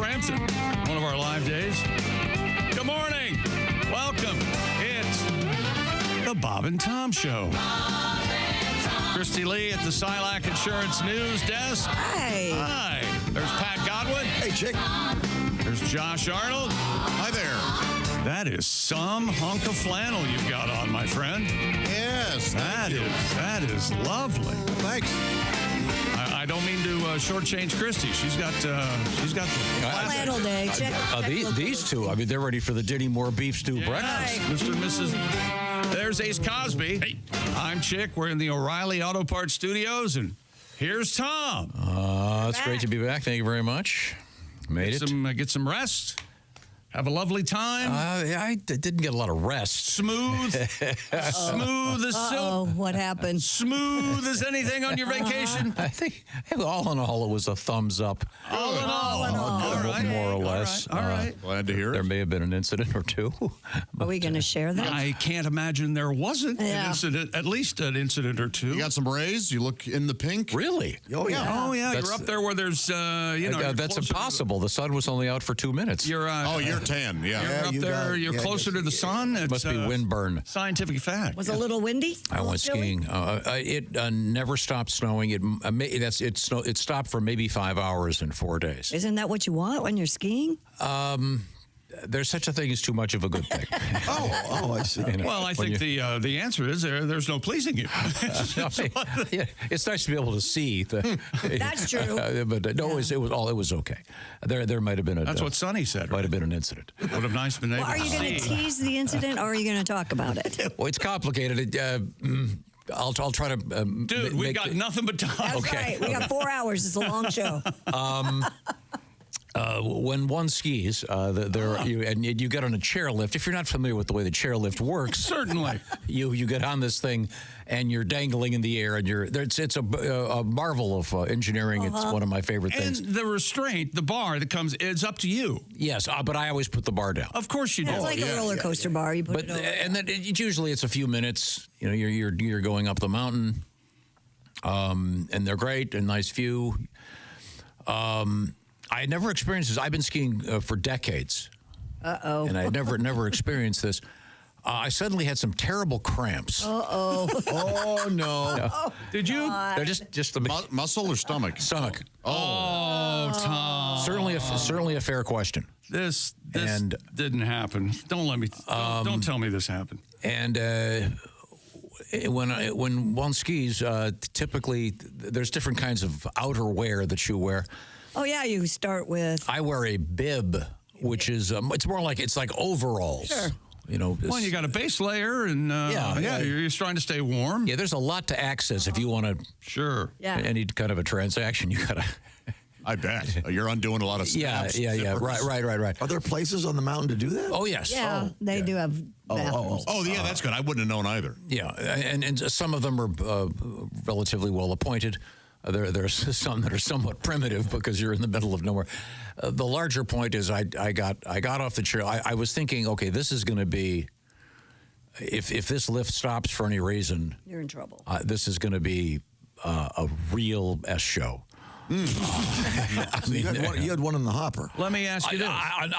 Frampton, one of our live days. Good morning. Welcome. It's the Bob and Tom Show. Christy Lee at the Silac Insurance News Desk. Hi. Hi. There's Pat Godwin. Hey, chick. There's Josh Arnold. Hi there. That is some hunk of flannel you've got on, my friend. Yes. That is lovely. Thanks. I don't mean to shortchange Christy. She's got the Flannel day. Check These two, I mean, they're ready for the Diddy Moore beef stew breakfast. Mr. and Mrs. There's Ace Cosby. Hey. I'm Chick. We're in the O'Reilly Auto Parts Studios, and here's Tom. It's great to be back. Thank you very much. Made it. Get some rest. Have a lovely time. I didn't get a lot of rest. Smooth. Smooth as silk. Oh, what happened? Smooth as anything on your vacation. I think, all in all, it was a thumbs up. All in all. All right. More or less. All right. Glad to hear it. There may have been an incident or two. Are we going to share that? I can't imagine there wasn't an incident, at least an incident or two. You got some rays? You look in the pink? Really? Oh, yeah. Oh, yeah. You're up there where there's, that's impossible. The sun was only out for 2 minutes. You're tan. Yeah. You're up there. You're closer to the sun. It must be windburn. Scientific fact. Was it a little windy? I went skiing. It never stopped snowing. It stopped for maybe 5 hours in 4 days. Isn't that what you want when you're skiing? There's such a thing as too much of a good thing. Oh, I see. Well, I think the answer is there's no pleasing you. It's nice to be able to see. That's true. But no, it was okay. There might have been That's what Sonny said. Might have been an incident. Would have nice been able Well, are you going to tease the incident, or are you going to talk about it? Well, it's complicated. I'll try to. Dude, we got nothing but time. That's right. We got 4 hours. It's a long show. When one skis, you get on a chairlift. If you're not familiar with the way the chairlift works, certainly you get on this thing and you're dangling in the air, and it's a marvel of engineering. It's one of my favorite things. And the restraint, the bar that comes, it's up to you. Yes, but I always put the bar down. Of course you do. It's like a roller coaster bar. You put it over. And then usually it's a few minutes. You know, you're going up the mountain, and they're great, a nice view. I had never experienced this. I've been skiing for decades. Uh-oh. And I had never experienced this. I suddenly had some terrible cramps. Uh-oh. Oh, no. Did you? They're just the Muscle or stomach? Stomach. Oh, Tom. Certainly a fair question. This didn't happen. Don't tell me this happened. And when one skis, typically there's different kinds of outerwear that you wear. Oh, yeah, you start with... I wear a bib, which is, it's more like, it's like overalls. Sure. You know, well, you got a base layer, and you're trying to stay warm. Yeah, there's a lot to access if you want to. Sure. Yeah. Any kind of a transaction, you got to. I bet. You're undoing a lot of snaps. Yeah. Right. Are there places on the mountain to do that? Oh, yes. Yeah, they do have bathrooms. Oh, yeah, that's good. I wouldn't have known either. Yeah, and some of them are relatively well appointed. There's some that are somewhat primitive because you're in the middle of nowhere. The larger point is I got off the chair. I was thinking, okay, this is going to be, if this lift stops for any reason, you're in trouble. This is going to be a real S show. You had one in the hopper. Let me ask you this.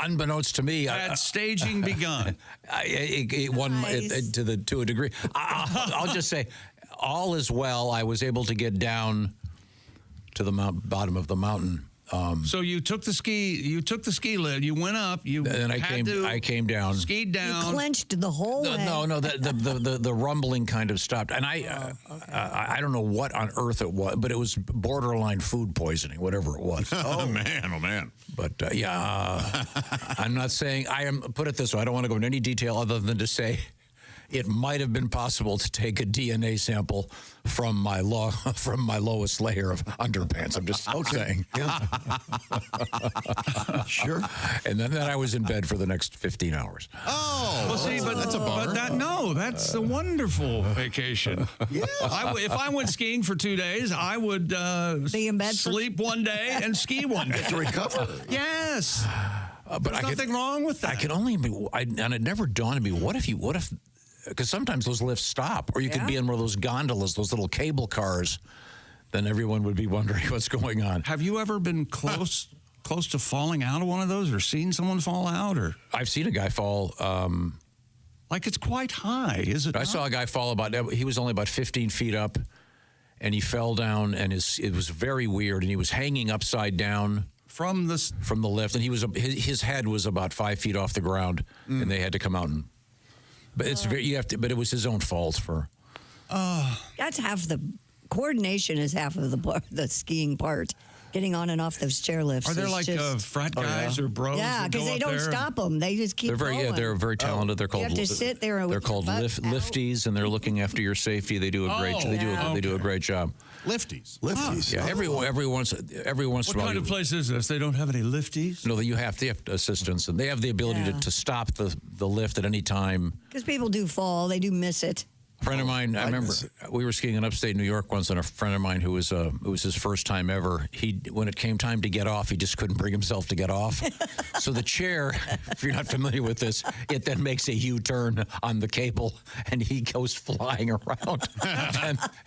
Unbeknownst to me, had staging begun? To a degree. I'll just say, all is well. I was able to get down to the bottom of the mountain. So you took the ski lift. You went up. I came down. Skied down. You clenched the whole way. No. The rumbling kind of stopped, and I don't know what on earth it was, but it was borderline food poisoning, whatever it was. Oh man. But I'm not saying Put it this way, I don't want to go into any detail other than to say it might have been possible to take a DNA sample from my lowest layer of underpants. I'm just saying. Yeah. Sure. And then I was in bed for the next 15 hours. Oh. Well, see, but that's a bummer. That's a wonderful vacation. Yeah. If I went skiing for 2 days, I would be in bed sleep one day and ski one day. To recover. Yes. But there's nothing wrong with that. I could only be, and it never dawned on me, what if, because sometimes those lifts stop, or you could be in one of those gondolas, those little cable cars, then everyone would be wondering what's going on. Have you ever been close close to falling out of one of those, or seen someone fall out, or I've seen a guy fall. like it's quite high, is it? I saw a guy fall he was only about 15 feet up, and he fell down, and it was very weird, and he was hanging upside down from the lift, and his head was about 5 feet off the ground, and they had to come out and. But but it was his own fault for. That's half the coordination is half of the skiing part. Getting on and off those chairlifts. Are there like frat guys or bros? Yeah, because they don't stop them. They just keep going. They're very talented. They're called. You have to sit there. They're called lifties, and they're looking after your safety. They do a great. They do a great job. Lifties. Yeah, every once in a while. What kind of place is this? They don't have any lifties? No, they have assistance, and they have the ability to stop the lift at any time. Because people do fall. They do miss it. A friend of mine, I remember we were skiing in upstate New York once, and a friend of mine who was it was his first time ever. When it came time to get off, he just couldn't bring himself to get off. So the chair, if you're not familiar with this, it then makes a U-turn on the cable, and he goes flying around.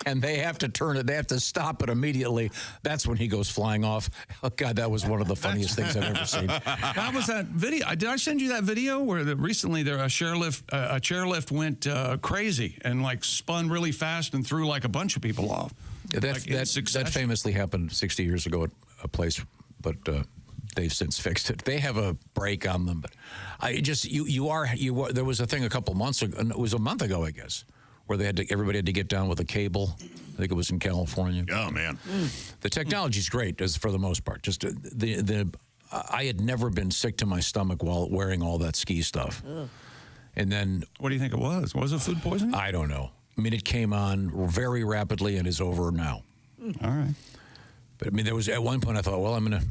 and they have to turn it. They have to stop it immediately. That's when he goes flying off. Oh God, that was one of the funniest things I've ever seen. That was that video. Did I send you that video where recently a chairlift went crazy and like spun really fast and threw like a bunch of people off? That famously happened 60 years ago at a place, but they've since fixed it. They have a brake on them, but there was a thing a couple months ago. It was a month ago, I guess, where everybody had to get down with a cable. I think it was in California. Oh man, the technology's great for the most part. Just I had never been sick to my stomach while wearing all that ski stuff. Ugh. And then... What do you think it was? Was it food poisoning? I don't know. I mean, it came on very rapidly and is over now. All right. But I mean, there was at one point I thought, well, I'm gonna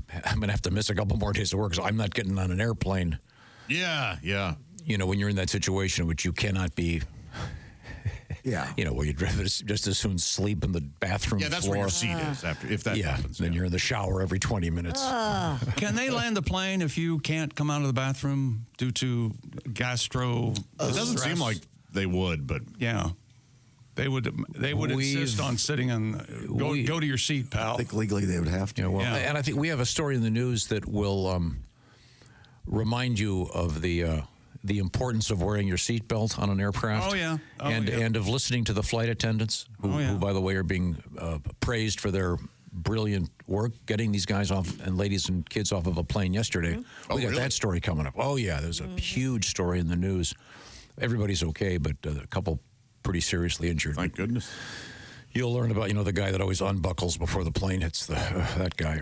have to miss a couple more days of work because I'm not getting on an airplane. Yeah. You know, when you're in that situation in which you cannot be... Yeah. You know, where you'd just as soon sleep in the bathroom floor. Yeah, that's where your seat is if that happens. Then you're in the shower every 20 minutes. Can they land the plane if you can't come out of the bathroom due to gastro? It doesn't seem like they would, but yeah, they would insist on sitting on. Go to your seat, pal. I think legally they would have to. Yeah, and I think we have a story in the news that will remind you of the importance of wearing your seatbelt on an aircraft. And of listening to the flight attendants, who by the way, are being praised for their brilliant work getting these guys off and ladies and kids off of a plane yesterday. We got that story coming up. Oh, yeah, there's a huge story in the news. Everybody's okay, but a couple pretty seriously injured. Thank goodness. You'll learn about, the guy that always unbuckles before the plane hits that guy.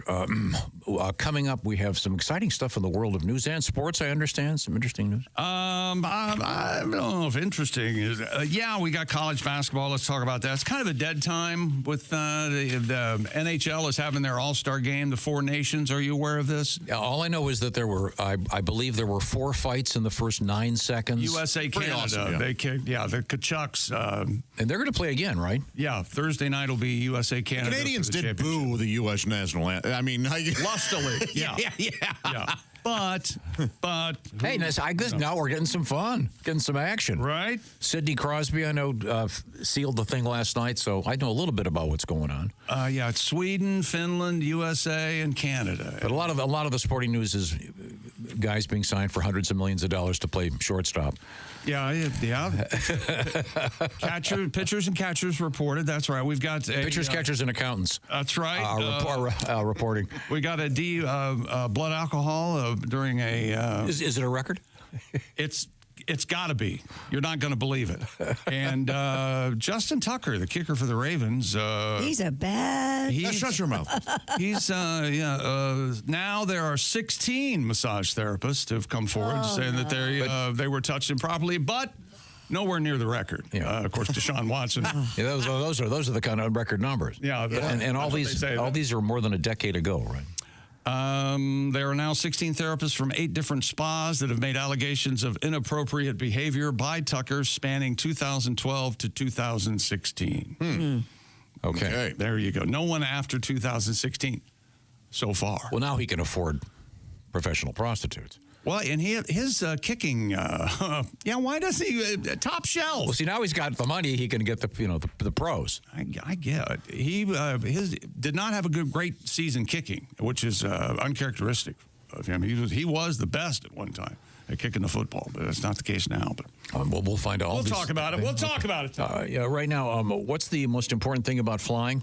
Coming up, we have some exciting stuff in the world of news and sports, I understand. Some interesting news. I don't know if interesting is. We got college basketball. Let's talk about that. It's kind of a dead time with the NHL is having their All-Star game, the Four Nations. Are you aware of this? All I know is that there were, I believe there were 4 fights in the first 9 seconds. USA, Canada. Awesome, They kicked, the Kachucks. And they're going to play again, right? Yeah, Thursday night will be USA, Canada. Canadians did boo the U.S. national anthem. I mean, lustily. Yeah. But hey, I guess now we're getting some fun, getting some action. Right? Sidney Crosby, I know, sealed the thing last night, so I know a little bit about what's going on. It's Sweden, Finland, USA, and Canada. But a lot of the sporting news is guys being signed for hundreds of millions of dollars to play shortstop. Yeah. Pitchers and catchers reported. That's right. We've got pitchers, catchers, and accountants. That's right. Reporting. We got a blood alcohol during a. Is it a record? It's got to be. You're not going to believe it. And Justin Tucker, the kicker for the Ravens. He's a bad. Shut your mouth. He's now there are 16 massage therapists who have come forward saying that they were touched improperly, but nowhere near the record. Of course, Deshaun Watson. Those are the kind of record numbers. And all these are more than a decade ago, right? There are now 16 therapists from 8 different spas that have made allegations of inappropriate behavior by Tucker spanning 2012 to 2016. Okay. There you go. No one after 2016 so far. Well, now he can afford professional prostitutes. Well, and his kicking, why doesn't he top shelf? Well, see, now he's got the money. He can get the pros. I get it. He did not have a great season kicking, which is uncharacteristic of him. He was the best at one time at kicking the football, but that's not the case now. But we'll find out. We'll talk about it. We'll talk about it. Right now, what's the most important thing about flying?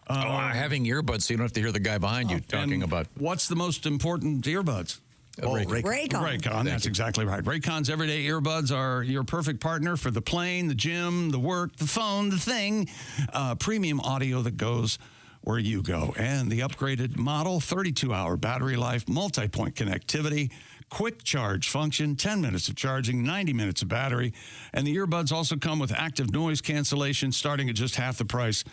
Having earbuds so you don't have to hear the guy behind you talking about. What's the most important earbuds? Raycon. That's exactly right. Raycon's everyday earbuds are your perfect partner for the plane, the gym, the work, the phone, the thing. Premium audio that goes where you go. And the upgraded model, 32-hour battery life, multi-point connectivity, quick charge function, 10 minutes of charging, 90 minutes of battery. And the earbuds also come with active noise cancellation starting at just half the price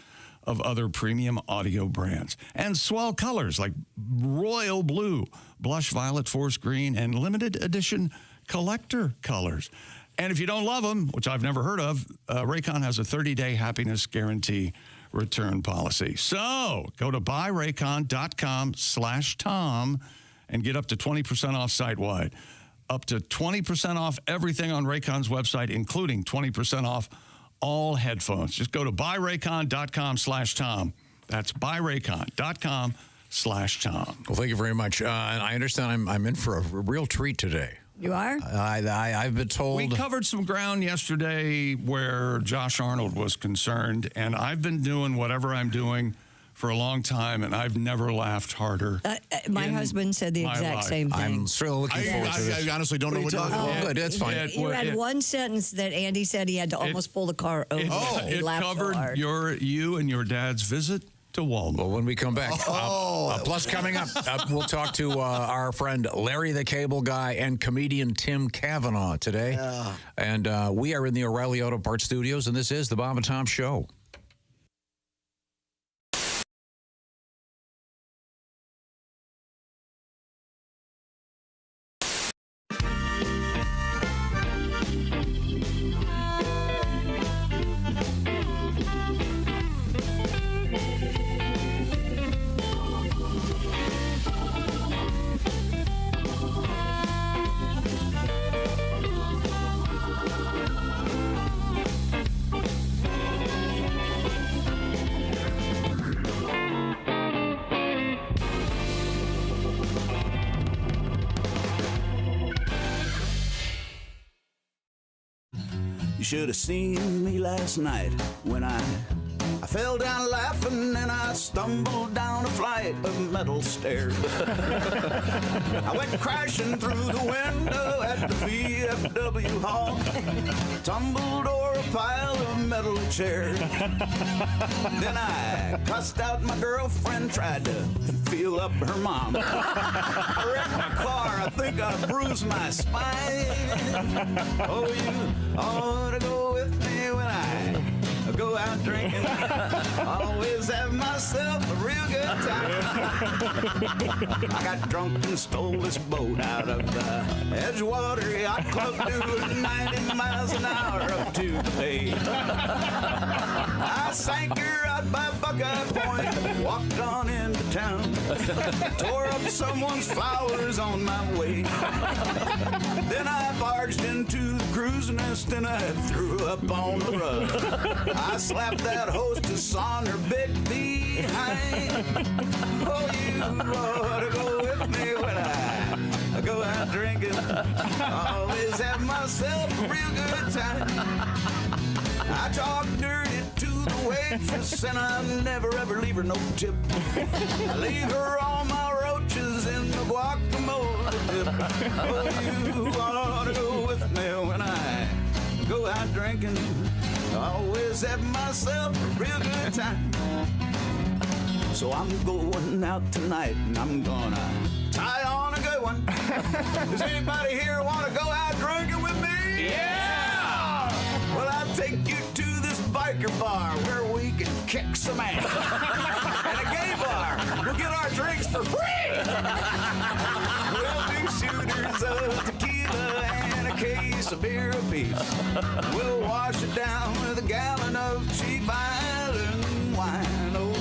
of other premium audio brands. And swell colors like royal blue, blush violet, forest green, and limited edition collector colors. And if you don't love them, which I've never heard of, Raycon has a 30-day happiness guarantee return policy. So go to buyraycon.com/Tom and get up to 20% off site-wide. Up to 20% off everything on Raycon's website, including 20% off all headphones. Just go to buyraycon.com/Tom. That's buyraycon.com/Tom. Well, thank you very much. And I understand I'm in for a real treat today. You are? I've been told. We covered some ground yesterday where Josh Arnold was concerned, and I've been doing whatever I'm doing for a long time, and I've never laughed harder. My husband said the exact same thing. I'm still looking forward to this. I honestly don't know what you're talking about. Good, that's fine. You had one sentence that Andy said he had to almost pull the car over. It covered you and your dad's visit to Walmart. Well, when we come back, plus coming up, we'll talk to our friend Larry the Cable Guy and comedian Tim Cavanagh today. Yeah. And we are in the O'Reilly Auto Parts Studios, and this is the Bob and Tom Show. You should have seen me last night when I fell down laughing and I stumbled down a flight of metal stairs. I went crashing through the window at the VFW hall, tumbled over a pile of metal chairs. Then I cussed out my girlfriend, tried to feel up her mom. I wrecked my car, I think I bruised my spine. Oh, you ought to go with me when I go out drinking. Always have myself a real good time. I got drunk and stole this boat out of the Edgewater Yacht Club doing 90 miles an hour up to the bay. I sank her out by Buckeye Point, walked on into town, tore up someone's flowers on my way. Then I barged into the cruise nest and I threw up on the rug. I slapped that hostess on her big behind. Oh, you ought to go with me when I go out drinking. Always have myself a real good time. I talk dirty to the waitress and I never ever leave her no tip. I leave her all my roaches in the guacamole dip. Oh, you ought to go with me when I go out drinking. Always have myself a real good time. So I'm going out tonight and I'm gonna tie on a good one. Does anybody here want to go out drinking with me? Yeah! Well, I'll take you to this biker bar where we can kick some ass. And a gay bar. We'll get our drinks for free. We'll do shooters of tequila and a case of beer apiece. We'll wash it down with a gallon of cheap island wine. Oh,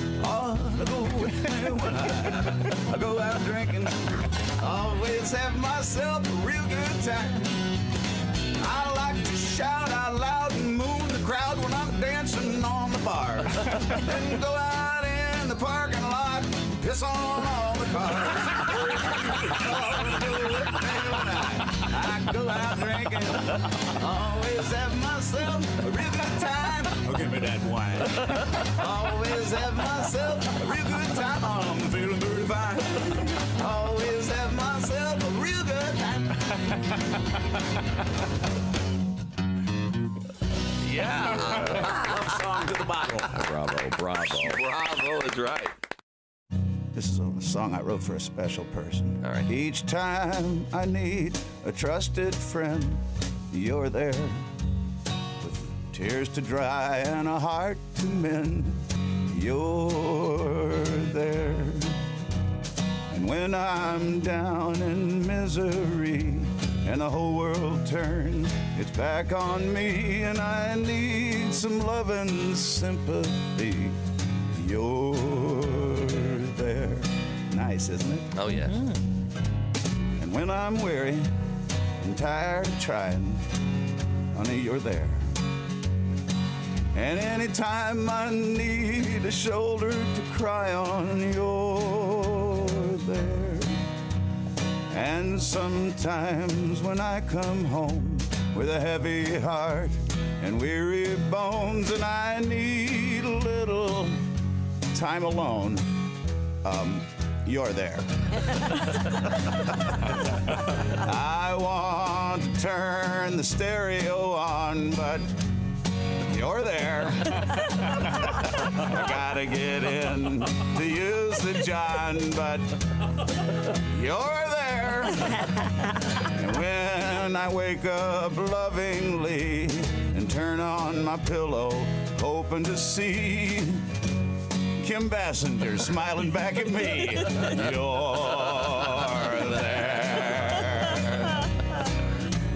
you ought to go with me when I go out drinking. Always have myself a real good time. I like to shout out loud and moon the crowd when I'm dancing on the bar. Then go out in the parking lot, piss on all the cars. I go out drinking, always have myself a real good time. Oh, give me that wine. Always have myself a real good time. I'm feeling pretty fine. Always have myself a real good time. Yeah. Love song to the bottle. Bravo, bravo. Bravo is right. This is a song I wrote for a special person. All right. Each time I need a trusted friend, you're there. With tears to dry and a heart to mend, you're there. And when I'm down in misery and the whole world turns its back on me and I need some love and sympathy, you're there. Nice, isn't it? Oh, yeah. And when I'm weary and tired of trying, honey, you're there. And anytime I need a shoulder to cry on, you're there. And sometimes when I come home with a heavy heart and weary bones and I need a little time alone, you're there. I want to turn the stereo on, but you're there. I gotta get in to use the John, but you're there. And when I wake up lovingly and turn on my pillow, hoping to see Kim Bassinger smiling back at me, you're there.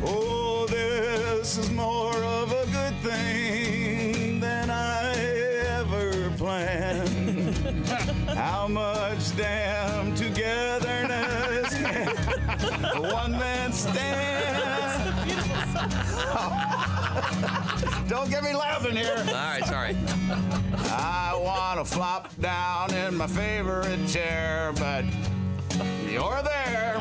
Oh, this is more of a good thing than I ever planned. How much damn togetherness can a one man stand? Don't get me laughing here. All right, sorry. I want to flop down in my favorite chair, but you're there.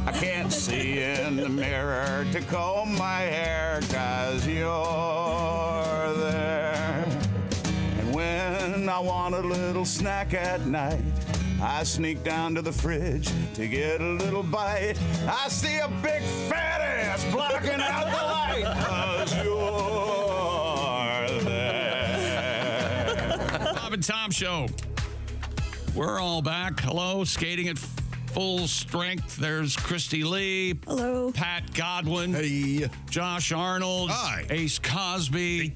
I can't see in the mirror to comb my hair, 'cause you're there. And when I want a little snack at night, I sneak down to the fridge to get a little bite. I see a big fat ass blocking out the light, 'cause you're there. Bob and Tom Show. We're all back. Hello, skating at full strength. There's Christy Lee. Hello. Pat Godwin. Hey. Josh Arnold. Hi. Ace Cosby.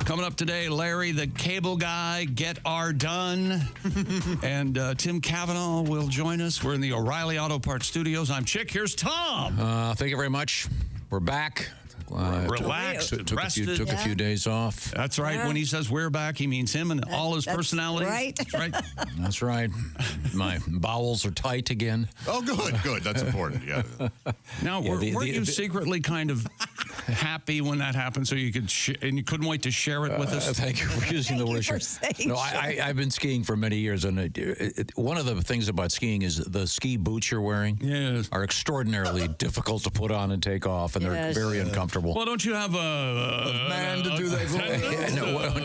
Coming up today, Larry the Cable Guy, Get Our Done. And Tim Kavanaugh will join us. We're in the O'Reilly Auto Parts Studios. I'm Chick. Here's Tom. Thank you very much. We're back. Relaxed, Took a rested. few days off. That's right. Yeah. When he says we're back, he means him and all his That's personalities. right. That's right. That's right. My bowels are tight again. Oh, good. That's important. Yeah. Now, weren't you secretly kind of happy when that happened, so you could and you couldn't wait to share it with us? Thank you for using the word for share. saying No, I've been skiing for many years, and one of the things about skiing is the ski boots you're wearing Yes. are extraordinarily difficult to put on and take off, and they're Yes. very uncomfortable. Well, don't you have a man to do that for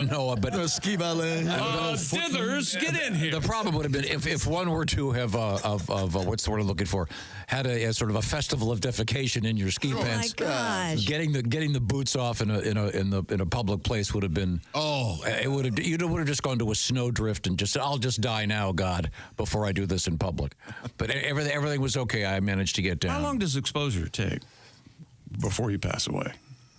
No, but ski ballet. Dithers, get in here. the problem would have been if one were to have what's the word I'm looking for, had a sort of a festival of defecation in your ski Oh pants. my gosh. Getting the boots off in a public place would have been you would have just gone to a snowdrift and I'll just die now, God, before I do this in public. But everything was okay. I managed to get down. How long does exposure take before you pass away?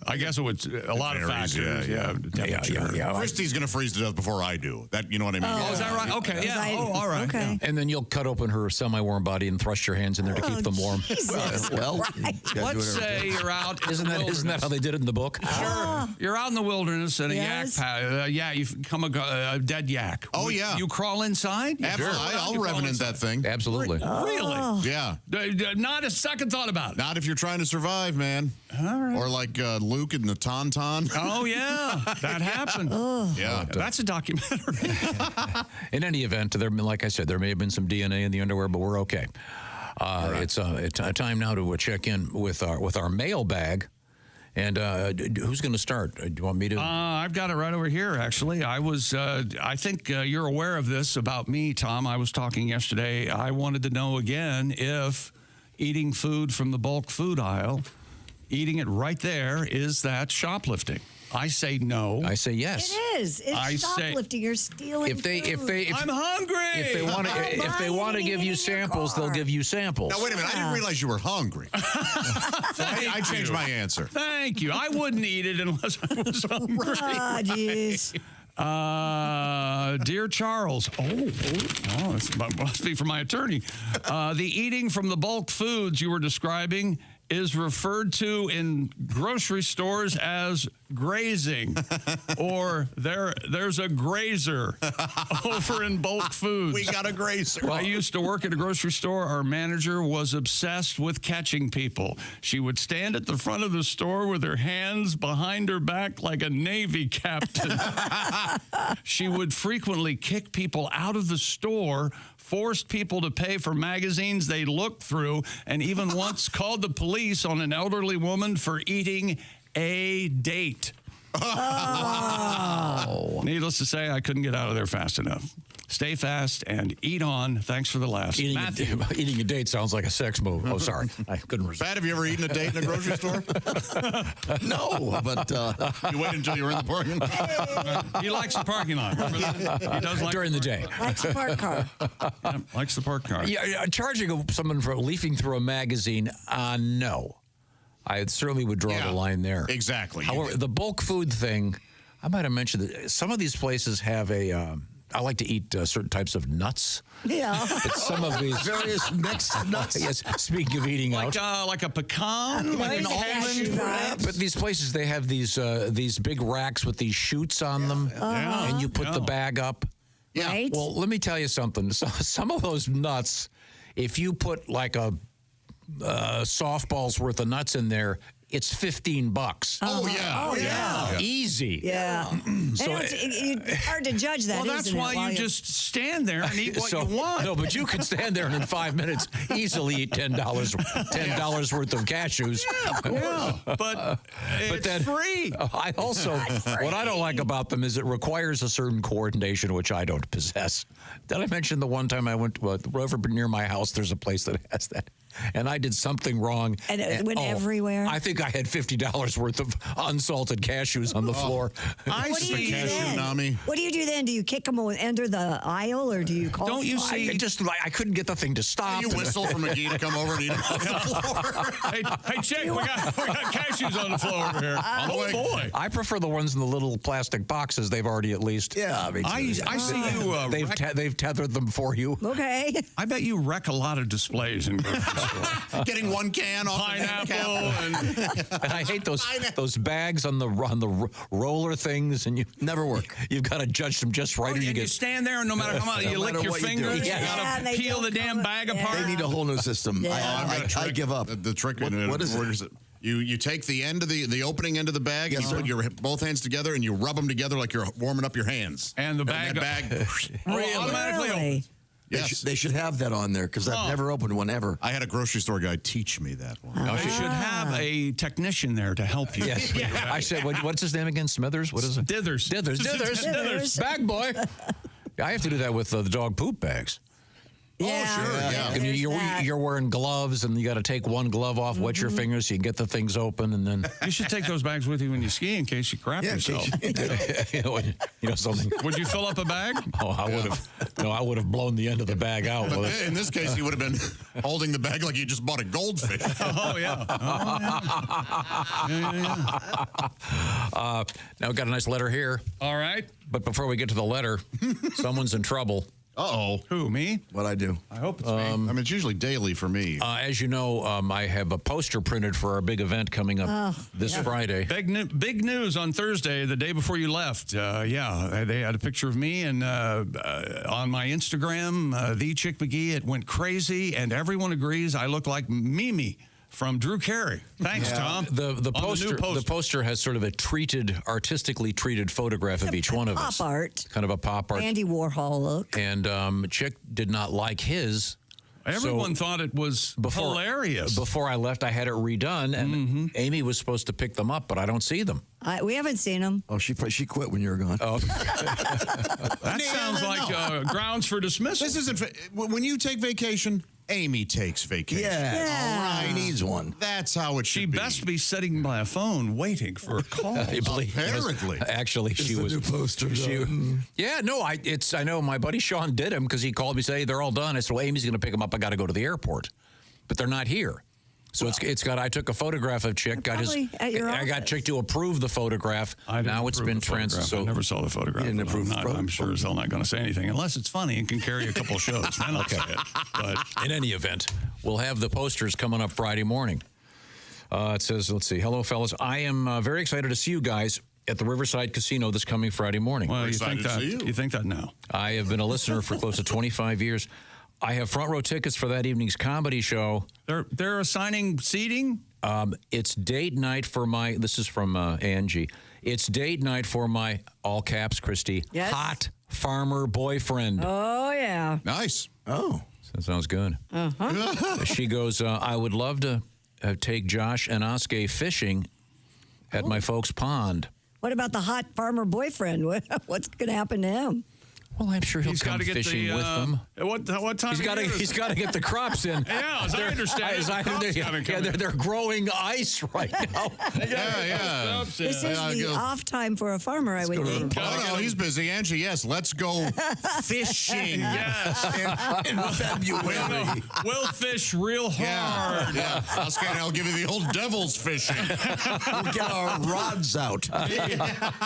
I guess it would a lot of Varies, factors. yeah. Christy's going to freeze to death before I do. That, you know what I mean? Oh, is that right? Okay, yeah. All right. Okay. And then you'll cut open her semi-warm body and thrust your hands in there to keep them warm. Jesus Christ. Let's say you're out. Isn't that how they did it in the book? Sure. You're out in the wilderness and a Yes. yak you come a dead yak. Oh, yeah. You crawl inside? Absolutely. I'll You crawl revenant inside. that thing. Absolutely. Really? Yeah. Not a second thought about it. Not if you're trying to survive, man. All right. Or like Luke and the Tauntaun. Oh, yeah. That happened. Yeah. That's a documentary. In any event, like I said, there may have been some DNA in the underwear, but we're okay. It's a time now to check in with our mailbag. And who's going to start? Do you want me to? I've got it right over here, actually. I think you're aware of this about me, Tom. I was talking yesterday. I wanted to know again if eating food from the bulk food aisle, eating it right there, is that shoplifting? I say no. I say yes. It is. It's I say- shoplifting. You're stealing If food. I'm hungry. If they want to give you samples, they'll give you samples. Now, wait a minute. I didn't realize you were hungry. So I changed my answer. Thank you. I wouldn't eat it unless I was hungry. Ah, jeez. Dear Charles, this must be for my attorney. The eating from the bulk foods you were describing is referred to in grocery stores as grazing, or there's a grazer over in bulk foods. We got a grazer. I used to work at a grocery store. Our manager was obsessed with catching people. She would stand at the front of the store with her hands behind her back like a Navy captain. She would frequently kick people out of the store, forced people to pay for magazines they looked through, and even once called the police on an elderly woman for eating a date. Oh. Needless to say, I couldn't get out of there fast enough. Stay fast and eat on. Thanks for the laughs. Eating a date sounds like a sex move. Oh, sorry. I couldn't resist. Pat, have you ever eaten a date in a grocery store? No, but You waited until you were in the parking lot? He likes the parking lot. Remember that? He does like During the day. Likes a park car. Yeah, likes the park car. Yeah, charging someone for leafing through a magazine, no. I certainly would draw the line there. Exactly. However, the bulk food thing, I might have mentioned that some of these places have I like to eat certain types of nuts. Yeah. But some of these various mixed nuts. Yes. Speaking of eating out, Like a pecan, like an Cashew almond. nuts. but these places they have these big racks with these chutes on them, and you put the bag up. Yeah. Right? Well, let me tell you something. Some of those nuts, if you put like a softball's worth of nuts in there, it's $15. Oh, yeah. Oh, yeah. Easy. Yeah. So it's hard to judge that, Well, that's isn't it, why while you just stand there and eat what you want. No, but you can stand there and in 5 minutes easily eat $10 worth of cashews. Yeah, but it's then- free. I also, what I don't like about them is it requires a certain coordination, which I don't possess. Did I mention the one time I went to over near my house, there's a place that has that. And I did something wrong. And it went everywhere? I think I had $50 worth of unsalted cashews on the floor. I What do you see. do cashew then? Nami. What do you do then? Do you kick them under the aisle, or do you call? Don't you see? I couldn't get the thing to stop. You whistle for McGee to come over and eat them off the floor. Hey, Chick, we got cashews on the floor over here. Oh, boy. I prefer the ones in the little plastic boxes. They've already at least. yeah, me too. I see you. They've tethered them for you. Okay. I bet you wreck a lot of displays in grocery store. Getting one can off Pineapple and And I hate those bags on the roller things, and you Never work. You've got to judge them just right, or you you get. stand there and no matter how much you lick matter your what you do. fingers, you Yeah, gotta they peel the don't damn come bag up. apart. They need a whole new system. Yeah. I give up. The trick in What is it? You take the end of the opening end of the bag and you put your both hands together and you rub them together like you're warming up your hands. And the that bag- bag automatically Really? opens. yes. They should have that on there because I've never opened one ever. I had a grocery store guy teach me that one. They should have a technician there to help you. Yes. I said, what's his name again? Smithers? What is it? Dithers. Dithers. Dithers. Bag boy. I have to do that with the dog poop bags. Yeah. And you're wearing gloves, and you got to take one glove off, wet your fingers, so you can get the things open, and then You should take those bags with you when you ski in case you crap yourself. you know something. Would you fill up a bag? Oh, I would have. No, I would have blown the end of the bag out. But in this case, he would have been holding the bag like you just bought a goldfish. Oh, yeah. Now we've got a nice letter here. All right. But before we get to the letter, someone's in trouble. Uh-oh. Who, me? What I do? I hope it's me. I mean, it's usually daily for me. As you know, I have a poster printed for our big event coming up this Friday. Big news on Thursday, the day before you left. They had a picture of me and on my Instagram, the Chick McGee. It went crazy, and everyone agrees I look like Mimi from Drew Carey. Thanks, Tom. The On poster, the poster has sort of a artistically treated photograph of each one of us. Pop art. Kind of a pop art. Andy Warhol look. And Chick did not like his. Everyone thought it was hilarious. Before I left, I had it redone, and Amy was supposed to pick them up, but I don't see them. We haven't seen him. Oh, she quit when you were gone. Oh, That sounds like grounds for dismissal. This isn't... When you take vacation, Amy takes vacation. Yeah. He needs one. That's how it should She be. best be sitting by a phone waiting for a call. Apparently. Actually, she was. New poster. Yeah, no, I know my buddy Sean did him because he called me, say they're all done. I said, well, Amy's going to pick them up. I got to go to the airport, but they're not here. So it's got. I took a photograph of Chick. I got Chick to approve the photograph. Now it's been transferred. So I never saw the photograph. You didn't approve the I'm sure as hell not going to say anything unless it's funny and can carry a couple of shows. Then I'll say it. But in any event, we'll have the posters coming up Friday morning. It says, let's see. Hello, fellas. I am very excited to see you guys at the Riverside Casino this coming Friday morning. well, you excited think to that? see you. You think that now? I have been a listener for close to 25 years. I have front row tickets for that evening's comedy show. They're assigning seating. It's date night for my. This is from Angie. It's date night for my all caps, Christy. Yes. Hot farmer boyfriend. Oh, yeah. Nice. Oh. That sounds good. She goes. I would love to take Josh and Oskay fishing at my folks' pond. What about the hot farmer boyfriend? What's going to happen to him? Well, I'm sure he'll He's come got to get fishing the, with them. What time? He's got to get the crops in. Yeah, as I understand it, the crops gotta come in. They're growing ice right now. Yeah. This is the off time for a farmer, I would think. Oh, no, he's busy. Angie, yes, let's go fishing. Yes. In February. We'll fish real hard. Yeah. I'll give you the old devil's fishing. We'll get our rods out.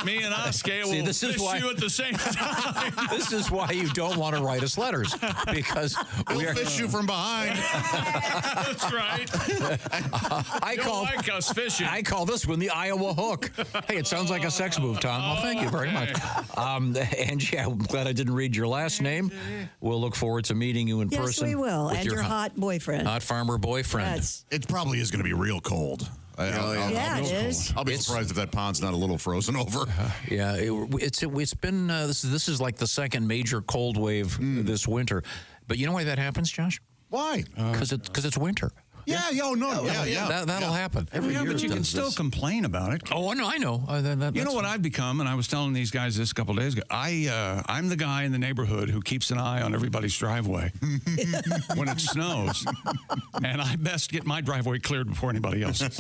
Me and Oskay will this is fish why- you at the same time. This is why you don't want to write us letters, because We'll fish you from behind. That's right. I You don't like us fishing. I call this one the Iowa hook. Hey, it sounds like a sex move, Tom. Well, thank you very much. Angie, I'm glad I didn't read your last name. We'll look forward to meeting you in Yes, person. we will. with And your hot boyfriend. hot farmer boyfriend. That's, It probably is going to be real cold. yeah, it is. I'll be surprised if that pond's not a little frozen over. Yeah, it's been this is like the second major cold wave this winter. But you know why that happens, Josh? Why? Because it's winter. Yeah. That'll happen. Every year but you it can does still this. complain about it. Oh, no, I know. You know what I've become, and I was telling these guys this a couple days ago. I'm the guy in the neighborhood who keeps an eye on everybody's driveway when it snows, and I best get my driveway cleared before anybody else's.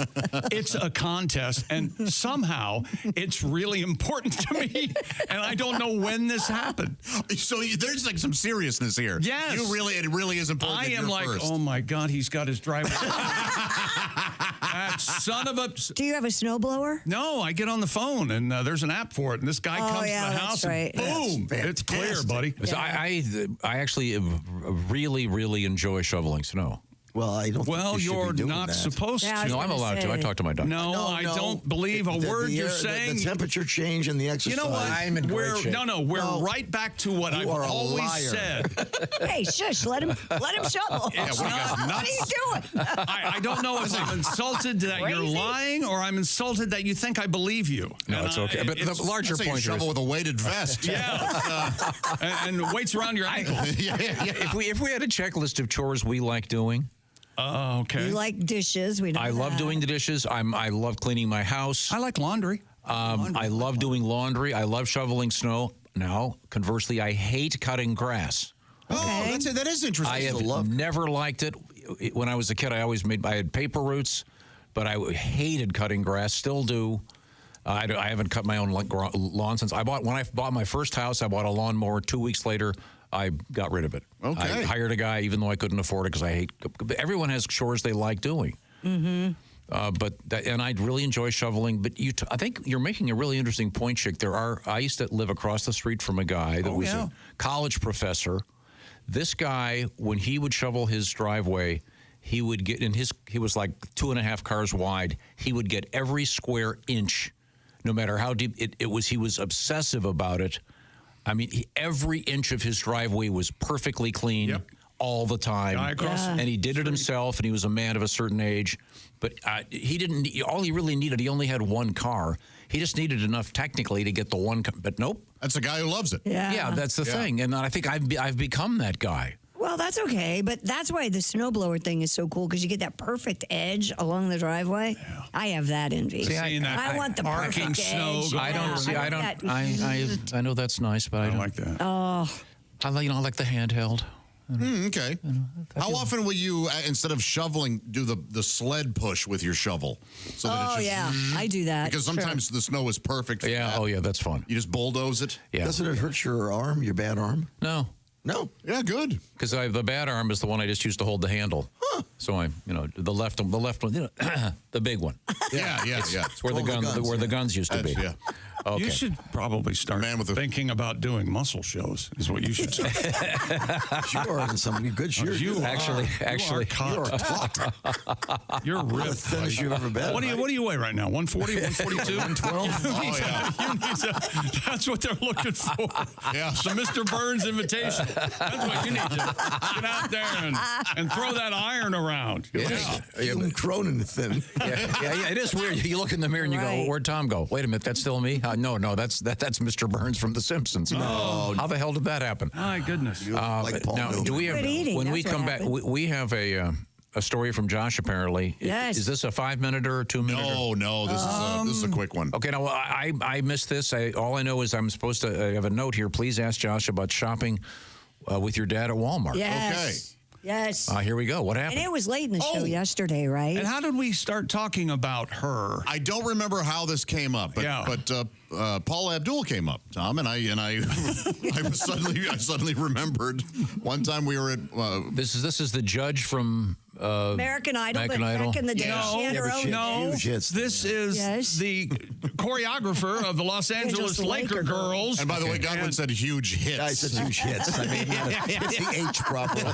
It's a contest, and somehow it's really important to me, and I don't know when this happened. So there's like some seriousness here. Yes. It really is important. I that am you're like, first. oh my God, he's got his driveway. That son of a. Do you have a snowblower? No, I get on the phone and there's an app for it, and this guy comes to the that's house right. and boom, That's it's clear, buddy. So I actually really, really enjoy shoveling snow. Well, I don't Well, think you should you're be doing not that. supposed Yeah, I to. was No, I'm gonna allowed to. I say. talk to my doctor. No, I don't believe a word you're saying. The temperature change and the exercise. You know what? I'm in great shape. We're right back to what I've are a always liar. said. Hey, shush, let him shovel. Yeah, what are you guys, What are you doing? I don't know if I'm insulted that you're Crazy? lying or I'm insulted that you think I believe you. No, And it's okay. But the larger I'd say you point here shovel is, with a weighted vest. Yeah, and weights around your ankles. yeah. if we had a checklist of chores we like doing, Okay. You like dishes. We know I love that. doing the dishes. I love cleaning my house. I like laundry. I love doing laundry. I love shoveling snow. Now, conversely, I hate cutting grass. Oh, that is interesting. I have never liked it. When I was a kid, I had paper roots, but I hated cutting grass. Still do. I haven't cut my own lawn since when I bought my first house. I bought a lawnmower. 2 weeks later, I got rid of it. Okay. I hired a guy, even though I couldn't afford it, because everyone has chores they like doing. Mm-hmm. And I really enjoy shoveling. But I think you're making a really interesting point, Chick. I used to live across the street from a guy that was a college professor. This guy, when he would shovel his driveway, he would get he was like 2.5 cars wide. He would get every square inch, no matter how deep it was. He was obsessive about it. I mean, every inch of his driveway was perfectly clean all the time. And he did it himself, and he was a man of a certain age. But he didn't. All he really needed, he only had one car. He just needed enough technically to get the one. But nope. That's a guy who loves it. Yeah, that's the thing. And I think I've become that guy. Well, that's okay, but that's why the snowblower thing is so cool, because you get that perfect edge along the driveway. Yeah. I have that envy. See, I want the perfect snow. edge. I know that's nice, but I don't like that. Oh, I like the handheld. Okay. How often will you, instead of shoveling, do the sled push with your shovel? So that it's just, I do that. Because sometimes the snow is perfect for that. Oh yeah, that's fun. You just bulldoze it? Yeah. Doesn't it hurt your arm, your bad arm? No. No. Yeah, good. Because the bad arm is the one I just used to hold the handle. Huh. So the left one, the big one. Yeah. It's where the guns used to be. Yeah. Okay. You should probably start thinking about doing muscle shows, is what you should say. Sure, and some good shirt. You actually, you're cut. You're ripped. The thinnest you've ever been. What do you weigh right now? 140, 142? 112? That's what they're looking for. Yeah. The Mr. Burns invitation. That's what you need to get out there and throw that iron around. Even Cronin thin. Yeah, it is weird. You look in the mirror and you go, where'd Tom go? Wait a minute, that's still me? No, that's Mr. Burns from The Simpsons. No. How the hell did that happen? My goodness. Like Paul now, Newman. do we have, eating, when we that's come what back, happened. we have a story from Josh, apparently. Yes. Is this a 5-minute or a 2-minute? No. This is a quick one. Okay, now I missed this. All I know is I'm supposed to have a note here. Please ask Josh about shopping with your dad at Walmart. Yes. Yes. Here we go. What happened? And it was late in the show yesterday, right? And how did we start talking about her? I don't remember how this came up, but Paula Abdul came up, Tom, and I suddenly remembered one time we were at This is the judge from American Idol, but back in the day, she had her own. This is the choreographer of the Los Angeles Laker Girls. And by the way, Godwin said huge hits. I said huge hits. I mean, it's the H problem.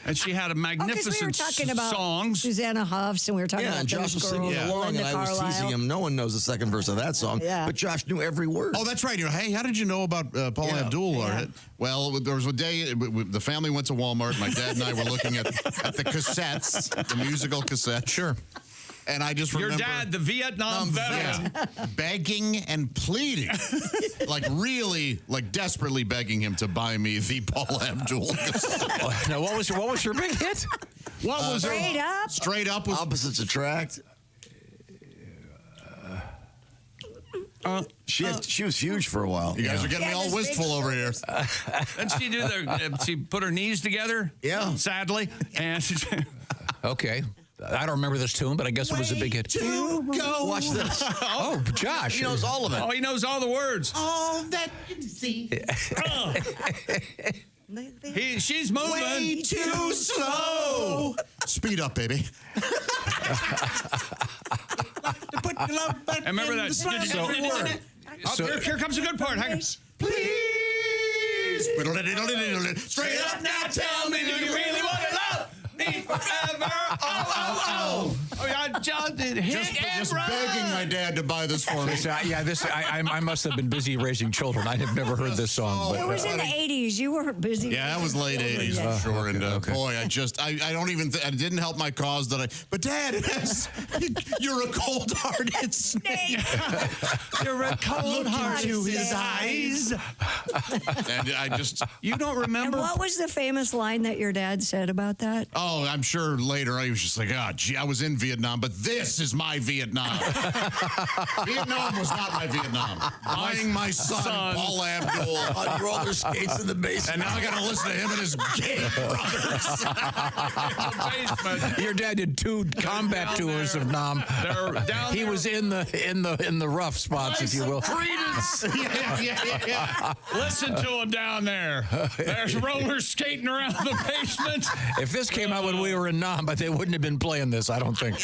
And she had a magnificent we were talking about songs. Susanna Hoffs, and we were talking about and Josh was singing along, and I was teasing him. No one knows the second verse of that song, but Josh knew every word. Oh, that's right. Hey, how did you know about Paula Abdul? Yeah. Well, there was a day the family went to Walmart. My dad and I were looking at the cassettes, the musical cassette. Sure. And I just remember your dad, the Vietnam veteran, begging and pleading, really desperately begging him to buy me the Paula Abdul cassette. Now, what was your big hit? What was Straight Up? Straight Up was Opposites Attract. She was huge for a while. You guys are getting me all wistful over here. Didn't she do she put her knees together? Yeah. Sadly. And Okay. I don't remember this tune, but I guess it was a big hit. Go. Watch this. Oh, Josh. He knows all of it. oh, he knows all the words. All that you see. She's moving. Way too slow. Speed up, baby. And remember that. Here comes the good part. Please. Straight up now, tell me, do you really want to love me forever? Oh. Oh, yeah, John did Just begging my dad to buy this for me. I must have been busy raising children. I have never heard this song. It was in the 80s. You were busy. Yeah, that was late 80s for sure. And boy, I don't even, it didn't help my cause but Dad, you're a cold-hearted snake. You're a cold heart to his eyes. And I just, You don't remember? And what was the famous line that your dad said about that? oh, I'm sure later he was just like, gee, I was in Vietnam, but this is my Vietnam. Vietnam was not my Vietnam. Buying my son, Paula Abdul, on roller skates in the basement. And now I got to listen to him and his gay brothers. Your dad did 2 combat tours of Nam. He was in the rough spots, if you will. Yeah. Listen to him down there. There's roller skating around the basement. If this came out when we were in Nam, but they wouldn't have been playing this, I don't think.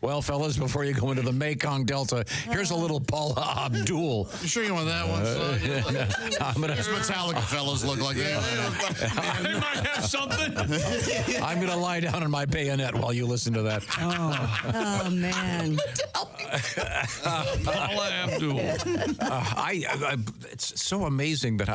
Well, fellas, before you go into the Mekong Delta, here's a little Paula Abdul. You sure you want that one, son? These Metallica fellas look like they might have something. I'm going to lie down on my bayonet while you listen to that. Oh man. Paula Abdul. It's so amazing that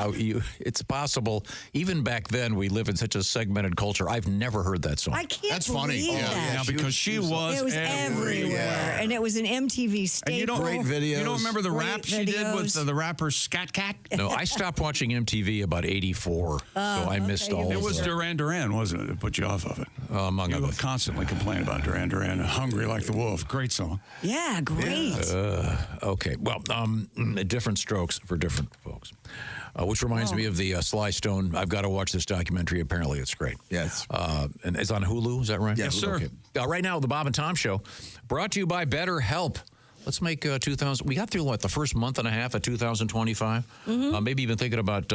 it's possible. Even back then, we live in such a segmented culture. I've never heard that song. I can't That's believe funny. that. Yeah, because she was It was everywhere. And it was an MTV staple. Great videos. You don't remember the Great rap she did with videos. the rapper Scat Cat? No, I stopped watching MTV about 84, so I missed all It of was it. Duran Duran, wasn't it, that put you off of it? Among You other would constantly complain about Duran Duran. Hungry Like the Wolf. Great song. Yeah, great. Okay, well, different strokes for different folks. Which reminds me of the Sly Stone. I've got to watch this documentary. Apparently, it's great. Yes. And it's on Hulu. Is that right? Yes, sir. Okay. Right now, the Bob and Tom Show, brought to you by BetterHelp. Let's make 2000. We got through the first month and a half of 2025. Maybe even thinking about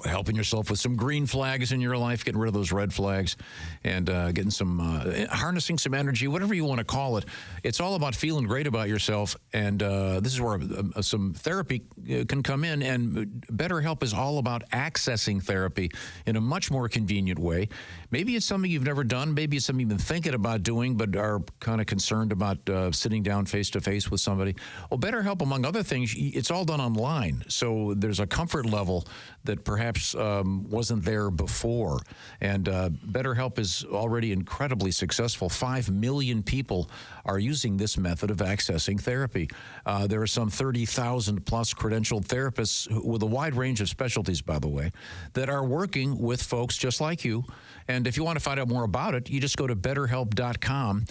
helping yourself with some green flags in your life, getting rid of those red flags, and getting some harnessing some energy, whatever you want to call it. It's all about feeling great about yourself, and this is where some therapy can come in. And BetterHelp is all about accessing therapy in a much more convenient way. Maybe it's something you've never done. Maybe it's something you've been thinking about doing, but are kind of concerned about sitting down face to face with somebody. Well, BetterHelp, among other things, it's all done online, so there's a comfort level that perhaps wasn't there before. And BetterHelp is already incredibly successful. 5 million people are using this method of accessing therapy. There are some 30,000 plus credentialed therapists with a wide range of specialties, by the way, that are working with folks just like you. And if you want to find out more about it, you just go to BetterHelp.com.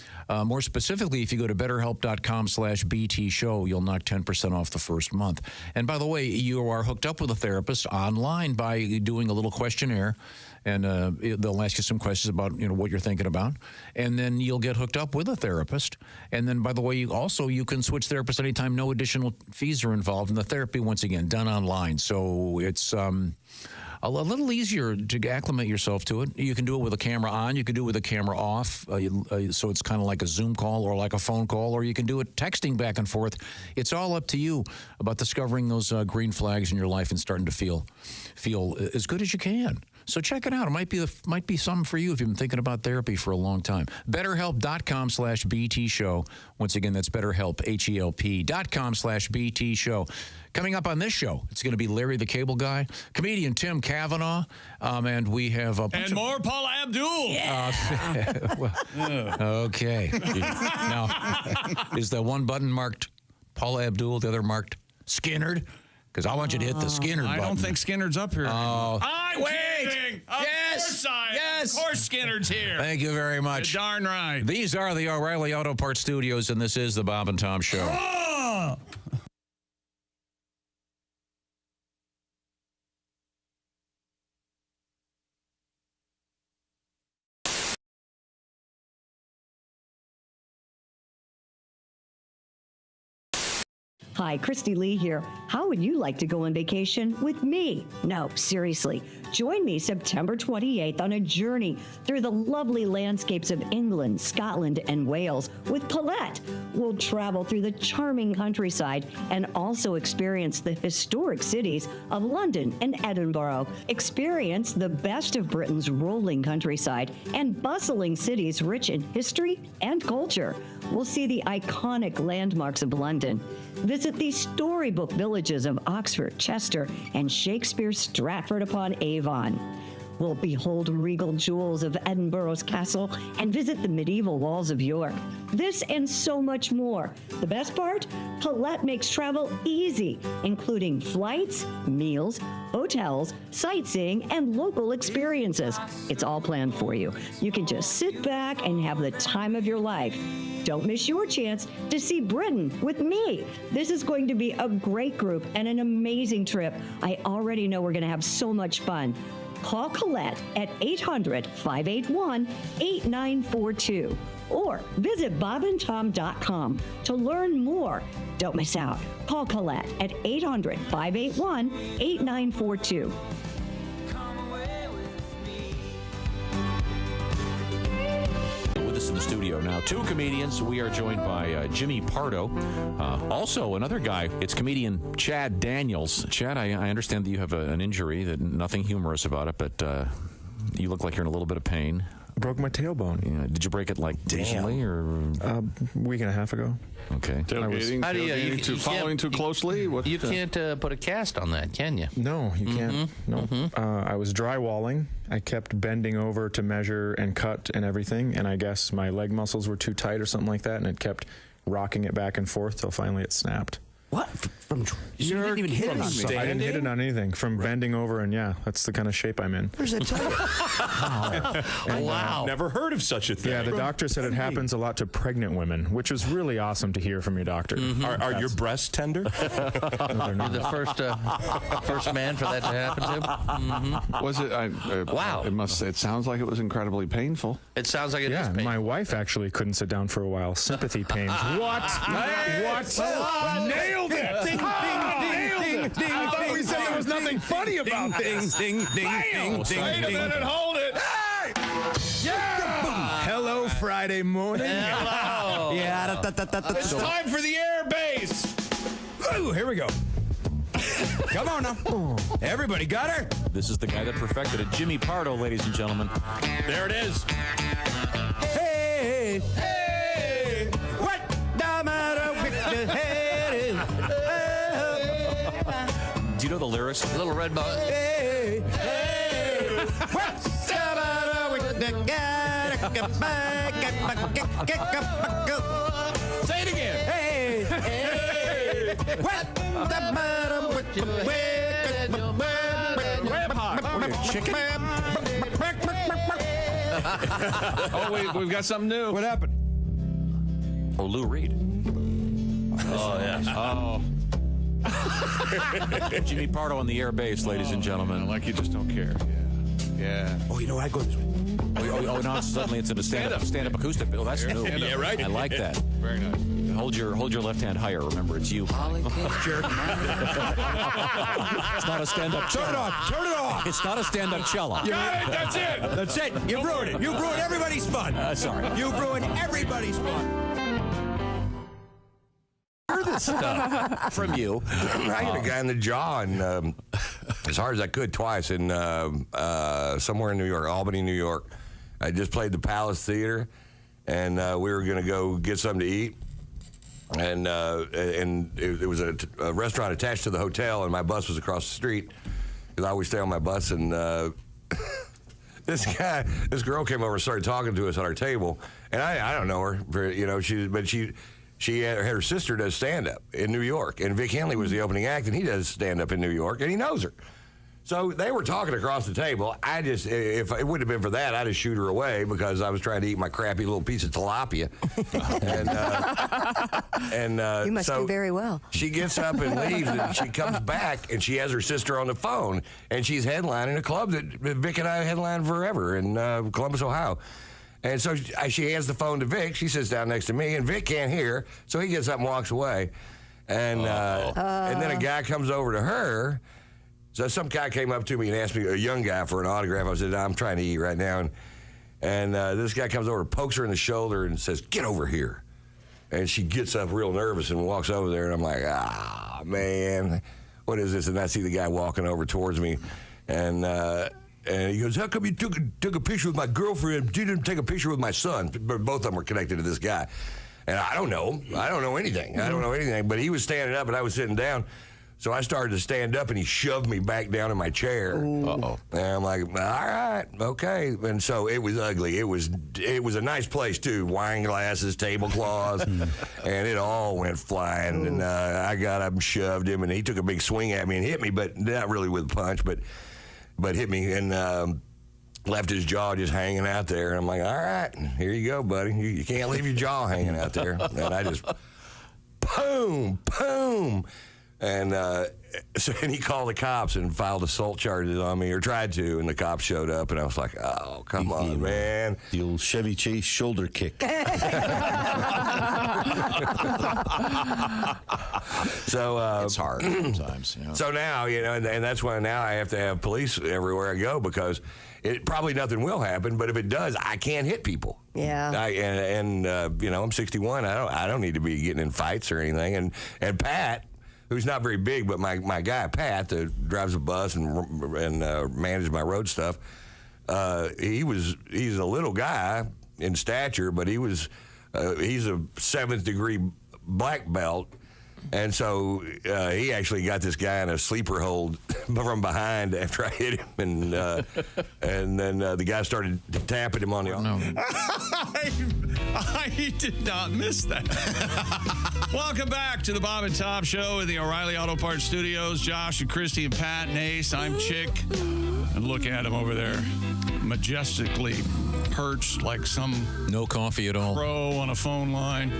More specifically, if you go to BetterHelp.com/BT show, you'll knock 10% off the first month. And by the way, you are hooked up with a therapist online by doing a little questionnaire, and they'll ask you some questions about what you're thinking about, and then you'll get hooked up with a therapist. And then, by the way, you can switch therapists anytime. No additional fees are involved in the therapy. Once again, done online, so it's a little easier to acclimate yourself to it. You can do it with a camera on. You can do it with a camera off. So it's kind of like a Zoom call or like a phone call, or you can do it texting back and forth. It's all up to you about discovering those green flags in your life and starting to feel as good as you can. So check it out. It might be something for you if you've been thinking about therapy for a long time. BetterHelp.com/BT show. Once again, that's BetterHelp, HELP.com/BT show. Coming up on this show, it's going to be Larry the Cable Guy, comedian Tim Cavanagh, and we have a bunch and more Paula Abdul. Okay. Now, is the one button marked Paula Abdul, the other marked Skinnerd? Because I want you to hit the Skinnerd button. I don't think Skinnerd's up here. Oh, I'm kidding. Yes. Of course Skinnerd's here. Thank you very much. You're darn right. These are the O'Reilly Auto Parts Studios, and this is the Bob and Tom Show. Oh! Hi, Christy Lee here. How would you like to go on vacation with me? No, seriously. Join me September 28th on a journey through the lovely landscapes of England, Scotland, and Wales with Paulette. We'll travel through the charming countryside and also experience the historic cities of London and Edinburgh. Experience the best of Britain's rolling countryside and bustling cities rich in history and culture. We'll see the iconic landmarks of London. Visit the storybook villages of Oxford, Chester, and Shakespeare's Stratford-upon-Avon. We'll behold regal jewels of Edinburgh's castle and visit the medieval walls of York. This and so much more. The best part? Palette makes travel easy, including flights, meals, hotels, sightseeing, and local experiences. It's all planned for you. You can just sit back and have the time of your life. Don't miss your chance to see Britain with me. This is going to be a great group and an amazing trip. I already know we're going to have so much fun. Call Colette at 800-581-8942 or visit bobandtom.com to learn more. Don't miss out. Call Colette at 800-581-8942. With us in the studio now, two comedians. We are joined by Jimmy Pardo. Also, another guy. It's comedian Chad Daniels. Chad, I understand that you have an injury, that nothing humorous about it, but you look like you're in a little bit of pain. I broke my tailbone. Yeah. Did you break it recently or a week and a half ago? Okay. Tailgating, following too closely? You can't put a cast on that, can you? No, you can't. No. I was drywalling. I kept bending over to measure and cut and everything, and I guess my leg muscles were too tight or something like that, and it kept rocking it back and forth till finally it snapped. What? You didn't even hit it on me. I didn't hit it on anything. From bending over, and yeah, that's the kind of shape I'm in. Where's that tire? Wow. Never heard of such a thing. Yeah, the doctor said it happens a lot to pregnant women, which was really awesome to hear from your doctor. Are your breasts tender? No, they're not. You're the first man for that to happen to. Was it? Wow. It sounds like it was incredibly painful. It sounds like it is Yeah, painful. my wife actually couldn't sit down for a while. Sympathy pains. What? What? Nailed it! Ding, ding, ding, ding, I thought we said there was nothing funny about this. Ding, ding, ding, ding. Wait a minute, hold it! Hey! Yeah! Hello, Friday morning. Hello. Yeah. It's time for the air base! Ooh, here we go. Come on now. Everybody got her? This is the guy that perfected it, Jimmy Pardo, ladies and gentlemen. There it is. Hey, Hey! what the matter with the head? Do you know the lyrics? Little red button. Hey, hey, what's the matter with the guy? Say it again. Hey, hey, what the matter with the Chicken? Oh, we've got something new. What happened? Oh, Lou Reed. Oh, yes. Oh, Jimmy Pardo on the air base, ladies and gentlemen. like you just don't care. Yeah. Oh, you know, I go this way. Oh, no, suddenly it's in a stand-up acoustic. Oh, that's new. Yeah, right. I like that. Very nice. Hold your left hand higher. Remember, it's you. It's not a stand-up cello. Turn it off. Turn it off. It's not a stand-up cello. Got it, that's it. That's it. You ruined it. You ruined everybody's fun. Sorry. You ruined everybody's fun. Heard this stuff from you. I hit a guy in the jaw and as hard as I could twice in somewhere in New York, Albany, New York. I just played the Palace Theater, and we were going to go get something to eat. And it was a restaurant attached to the hotel, and my bus was across the street because I always stay on my bus. And this girl came over and started talking to us at our table, and I don't know her, She had her sister does stand-up in New York, and Vic Henley was the opening act, and he does stand-up in New York, and he knows her. So they were talking across the table. If it wouldn't have been for that, I'd just shoot her away because I was trying to eat my crappy little piece of tilapia. You must do very well. She gets up and leaves, and she comes back, and she has her sister on the phone, and she's headlining a club that Vic and I headlined forever in Columbus, Ohio. And so she hands the phone to Vic. She sits down next to me, and Vic can't hear, so he gets up and walks away. And then a guy comes over to her. So some guy came up to me and asked me, a young guy, for an autograph. I said, I'm trying to eat right now. And this guy comes over, pokes her in the shoulder, and says, get over here. And she gets up real nervous and walks over there, and I'm like, man, what is this? And I see the guy walking over towards me, and he goes, how come you took a picture with my girlfriend, didn't take a picture with my son? Both of them were connected to this guy. And I don't know. I don't know anything. But he was standing up, and I was sitting down. So I started to stand up, and he shoved me back down in my chair. Uh-oh. And I'm like, all right, okay. And so it was ugly. It was a nice place, too. Wine glasses, tablecloths, and it all went flying. And I got up and shoved him, and he took a big swing at me and hit me, but not really with a punch, but hit me and left his jaw just hanging out there. And I'm like, all right, here you go, buddy. You can't leave your jaw hanging out there. And I just, boom, boom. And so he called the cops and filed assault charges on me, or tried to, and the cops showed up, and I was like, oh, come on, man. The old Chevy Chase shoulder kick. So it's hard sometimes. You know. So now, and that's why now I have to have police everywhere I go, because probably nothing will happen, but if it does, I can't hit people. Yeah. I'm 61. I don't need to be getting in fights or anything. And Pat, who's not very big, but my guy Pat that drives a bus and manages my road stuff, he's a little guy in stature, but he's a 7th degree black belt. And so he actually got this guy in a sleeper hold from behind after I hit him, and then the guy started tapping him on the arm. I did not miss that. Welcome back to the Bob and Tom Show in the O'Reilly Auto Parts Studios. Josh and Christy and Pat and Ace. I'm Chick. And look at him over there, majestically perched like some no coffee at all pro on a phone line.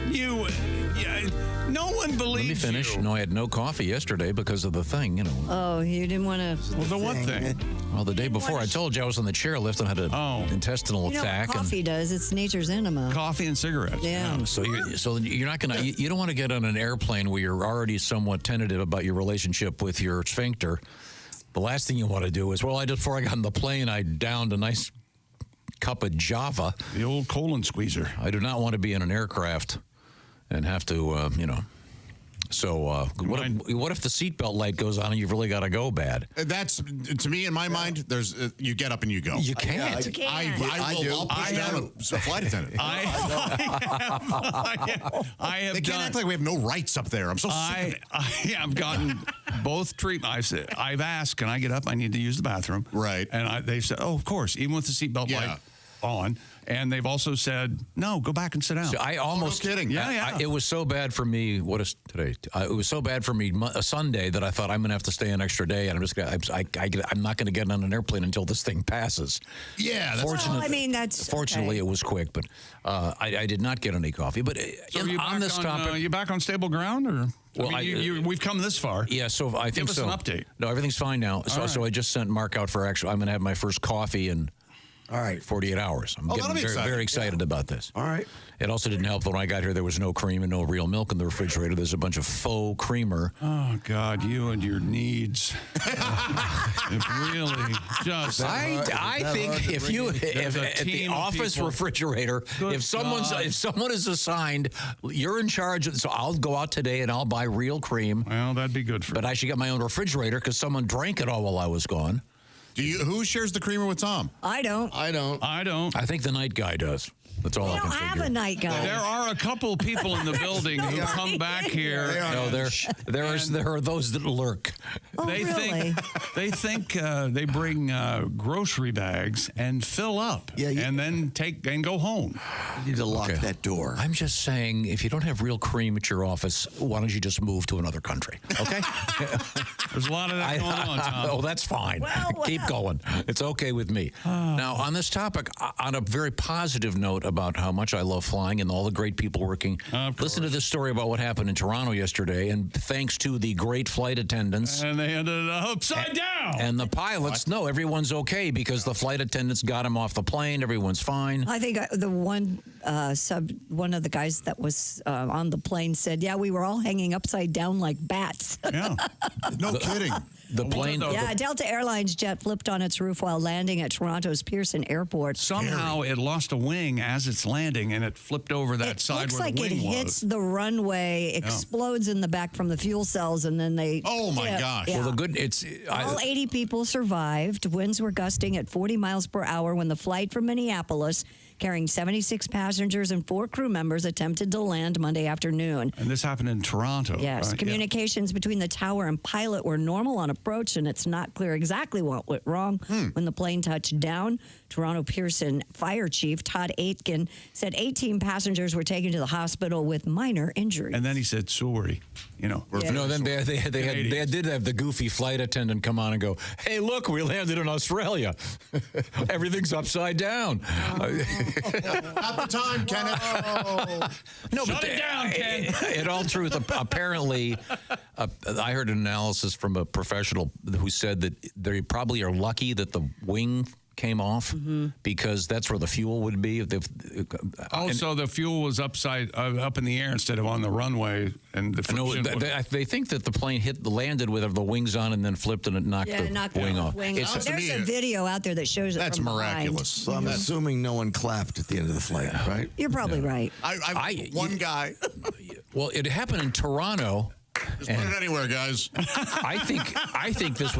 No one believes. Let me finish. You. No, I had no coffee yesterday because of the thing. Oh, you didn't want to. Well, the what thing? Well, the day before, I told you I was on the chairlift and had an intestinal attack. What coffee does? It's nature's enema. Coffee and cigarettes. Yeah. So you're not gonna. You don't want to get on an airplane where you're already somewhat tentative about your relationship with your sphincter. The last thing you want to do is, before I got on the plane, I downed a nice cup of Java. The old colon squeezer. I do not want to be in an aircraft and have to, So what if the seatbelt light goes on and you've really got to go bad? That's, to me, in my mind, there's you get up and you go. You can't. You can't. I'll push down a flight attendant. I have They can't act like we have no rights up there. I'm so sick of it. I have gotten both treatments. I've asked, can I get up? I need to use the bathroom. Right. And they've said, oh, of course, even with the seatbelt light on. And they've also said, no, go back and sit down. So I almost kidding. Yeah. It was so bad for me. What is today? It was so bad for me a Sunday that I thought I'm going to have to stay an extra day, and I'm not going to get on an airplane until this thing passes. Yeah. Fortunately, it was quick, but I did not get any coffee. But on this topic, you back on stable ground, or? Well, we've come this far. Yeah, so I think so. Give us an update. No, everything's fine now. So I just sent Mark out for I'm going to have my first coffee in 48 hours. I'm getting very excited about this. All right. It also didn't help that when I got here, there was no cream and no real milk in the refrigerator. There's a bunch of faux creamer. Oh, God, you and your needs. It really just... I think if at the office refrigerator, if someone is assigned, you're in charge. So I'll go out today and I'll buy real cream. Well, that'd be good for But I should get my own refrigerator because someone drank it all while I was gone. Who shares the creamer with Tom? I don't. I think the night guy does. That's all I can figure. We don't have a night guy. There are a couple people in the building who come back here. There are those that lurk. Oh, they really? think they bring grocery bags and fill up, and then take and go home. You need to lock that door. I'm just saying, if you don't have real cream at your office, why don't you just move to another country? Okay. There's a lot of that going on, Tom. Oh, that's fine. Keep going. It's okay with me. Now, on this topic, on a very positive note about how much I love flying and all the great people working, listen to this story about what happened in Toronto yesterday, and thanks to the great flight attendants. And they ended up upside down. And the pilots, everyone's okay because the flight attendants got him off the plane. Everyone's fine. I think the one of the guys that was on the plane said, we were all hanging upside down like bats. Yeah. No kidding. The plane. Delta Airlines jet flipped on its roof while landing at Toronto's Pearson Airport. Somehow it lost a wing as it's landing, and it flipped over that side where the wing was. Looks like it hits the runway, explodes in the back from the fuel cells, and then they. Oh my gosh! Yeah. Well, all 80 people survived. Winds were gusting at 40 miles per hour when the flight from Minneapolis carrying 76 passengers and 4 crew members attempted to land Monday afternoon. And this happened in Toronto. Yes, right? communications between the tower and pilot were normal on approach, and it's not clear exactly what went wrong when the plane touched down. Toronto Pearson Fire Chief Todd Aitken said 18 passengers were taken to the hospital with minor injuries. And then he said, sorry. You know, Then they did have the goofy flight attendant come on and go, hey, look, we landed in Australia. Everything's upside down. Not the time, Kenneth. No, Shut it down, Ken. In all truth, apparently, I heard an analysis from a professional who said that they probably are lucky that the wing came off because that's where the fuel would be. So the fuel was up in the air instead of on the runway, and the friction they think that the plane landed with the wings on and then flipped and it knocked the wing off. There's a video out there that shows it. That's from miraculous. So I'm assuming no one clapped at the end of the flight, right? You're probably right. One guy. Well, it happened in Toronto. Just put it anywhere, guys. I think this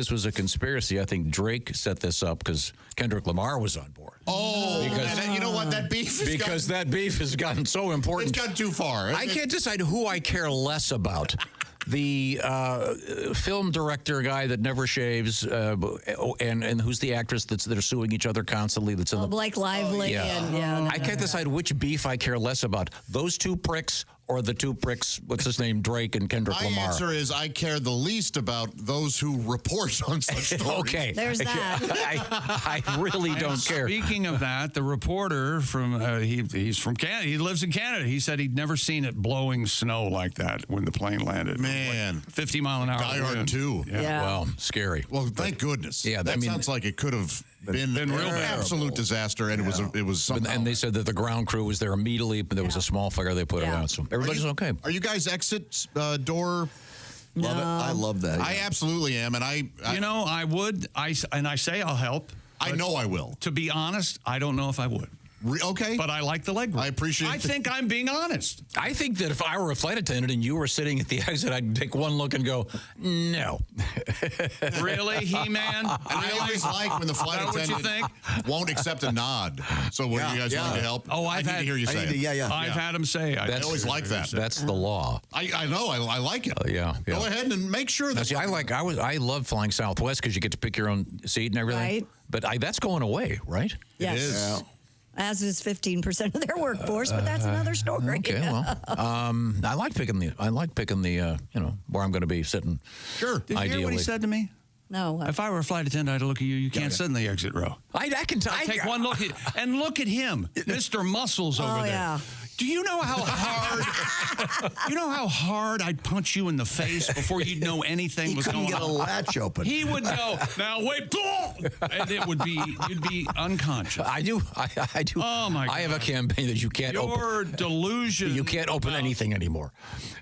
was a conspiracy. I think Drake set this up because Kendrick Lamar was on board. Because you know what? That beef has gotten so important. It's gotten too far. I can't decide who I care less about. The film director guy that never shaves, and who's the actress they're suing each other constantly. That's in Blake Lively. I can't decide which beef I care less about. Those two pricks or the two pricks, what's his name, Drake and Kendrick Lamar. My answer is I care the least about those who report on such stories. Okay. There's that. I really don't care. Speaking of that, the reporter from he's from Canada. He lives in Canada. He said he'd never seen it blowing snow like that when the plane landed. Man, like 50 mile an hour. Die Hard 2. Yeah. Well, scary. Well, thank goodness. Yeah, that sounds like it could have been real absolute disaster, and it was something. And they said that the ground crew was there immediately, but there was a small fire they put out. So everybody's okay. Are you guys exit door? Love it. I love that. I absolutely am, and I would. I say I'll help. I know I will. To be honest, I don't know if I would. Okay. But I like the leg room. I appreciate it. I think I'm being honest. I think that if I were a flight attendant and you were sitting at the exit, I'd take one look and go, no. Really, He-Man? I always like when the flight attendant won't accept a nod. So when you guys want to help, I need to hear you say it. I've had them say. I always like that. That's the law. I know. I like it. Go ahead and make sure that. I love flying Southwest because you get to pick your own seat and everything. Right. But that's going away, right? Yes. It is. Yeah. As is 15% of their workforce, but that's another story. Okay, well, I like picking the where I'm going to be sitting. Sure. Did you hear what he said to me? No. If I were a flight attendant, I'd look at you. You can't sit in the exit row. I can take one look at look at him, Mr. Muscles over there. Yeah. Do you know how hard? You know how hard I'd punch you in the face before you'd know anything was going on. He couldn't get a latch open. He would go, now wait, and you'd be unconscious. I do. Oh my God. I have a campaign that you can't Your delusion. You can't open anything anymore.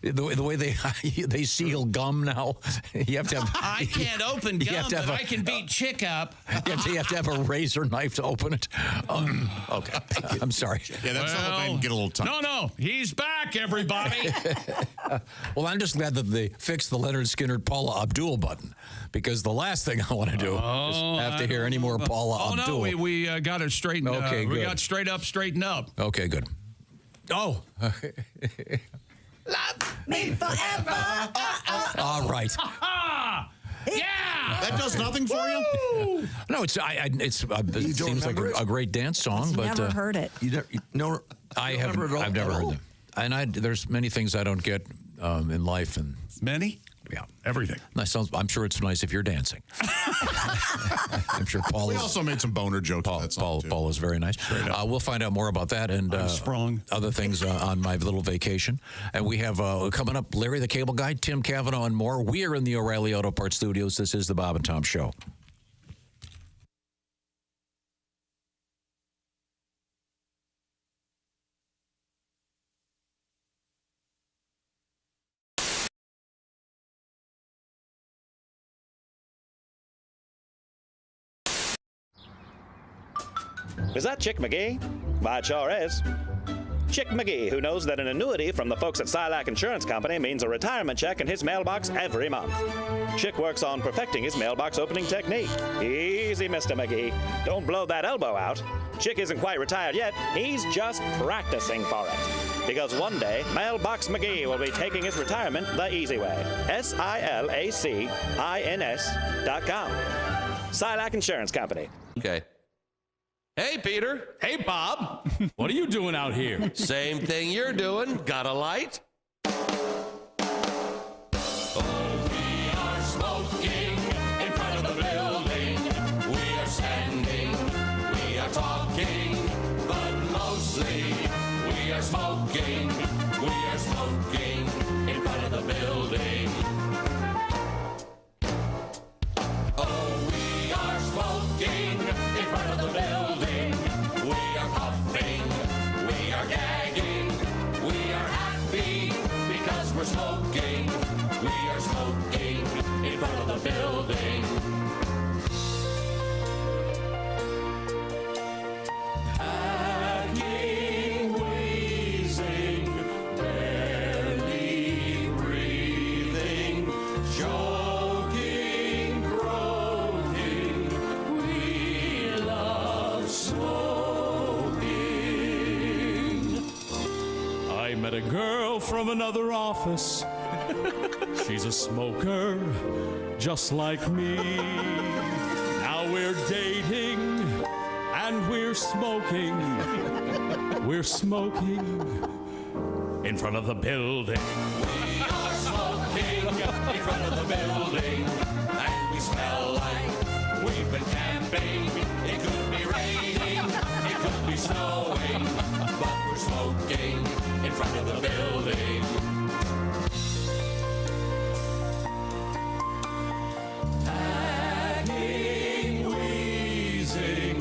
The way they seal gum now, you have to have. I can't open gum, but I can beat Chick up. You have to have a razor knife to open it. Okay, I'm sorry. Yeah, that's elevating. Get a little time. No, he's back, everybody. Well, I'm just glad that they fixed the Leonard Skinner Paula Abdul button, because the last thing I want to do is have to hear any more Paula Abdul. Oh no, we got it straightened. Okay, we good. got straightened up. Okay, good. Oh. Love me forever. All right. Yeah, that does nothing for you. No, it seems like a great dance song, but never heard it. I've never heard them. And there's many things I don't get in life, and many. Yeah, everything. I'm sure it's nice if you're dancing. I'm sure Paul. We also made some boner jokes. Paul is very nice. We'll find out more about that and other things on my little vacation. And we have coming up Larry the Cable Guy, Tim Kavanaugh, and more. We are in the O'Reilly Auto Parts Studios. This is the Bob and Tom Show. Is that Chick McGee? Why, it sure is. Chick McGee, who knows that an annuity from the folks at Silac Insurance Company means a retirement check in his mailbox every month. Chick works on perfecting his mailbox opening technique. Easy, Mr. McGee. Don't blow that elbow out. Chick isn't quite retired yet. He's just practicing for it. Because one day, Mailbox McGee will be taking his retirement the easy way. SILACINS.com. Silac Insurance Company. Okay. Hey, Peter. Hey, Bob. What are you doing out here? Same thing you're doing. Got a light? Smoking, we are smoking in front of the building. Oh, we are smoking in front of the building. We are puffing, we are gagging, we are happy because we're smoking. We are smoking in front of the building. Met a girl from another office. She's a smoker, just like me. Now we're dating and we're smoking. We're smoking in front of the building. We are smoking in front of the building, and we smell like we've been camping. It could be raining, it could be snowing, but we're smoking in front of the building. Hacking, wheezing,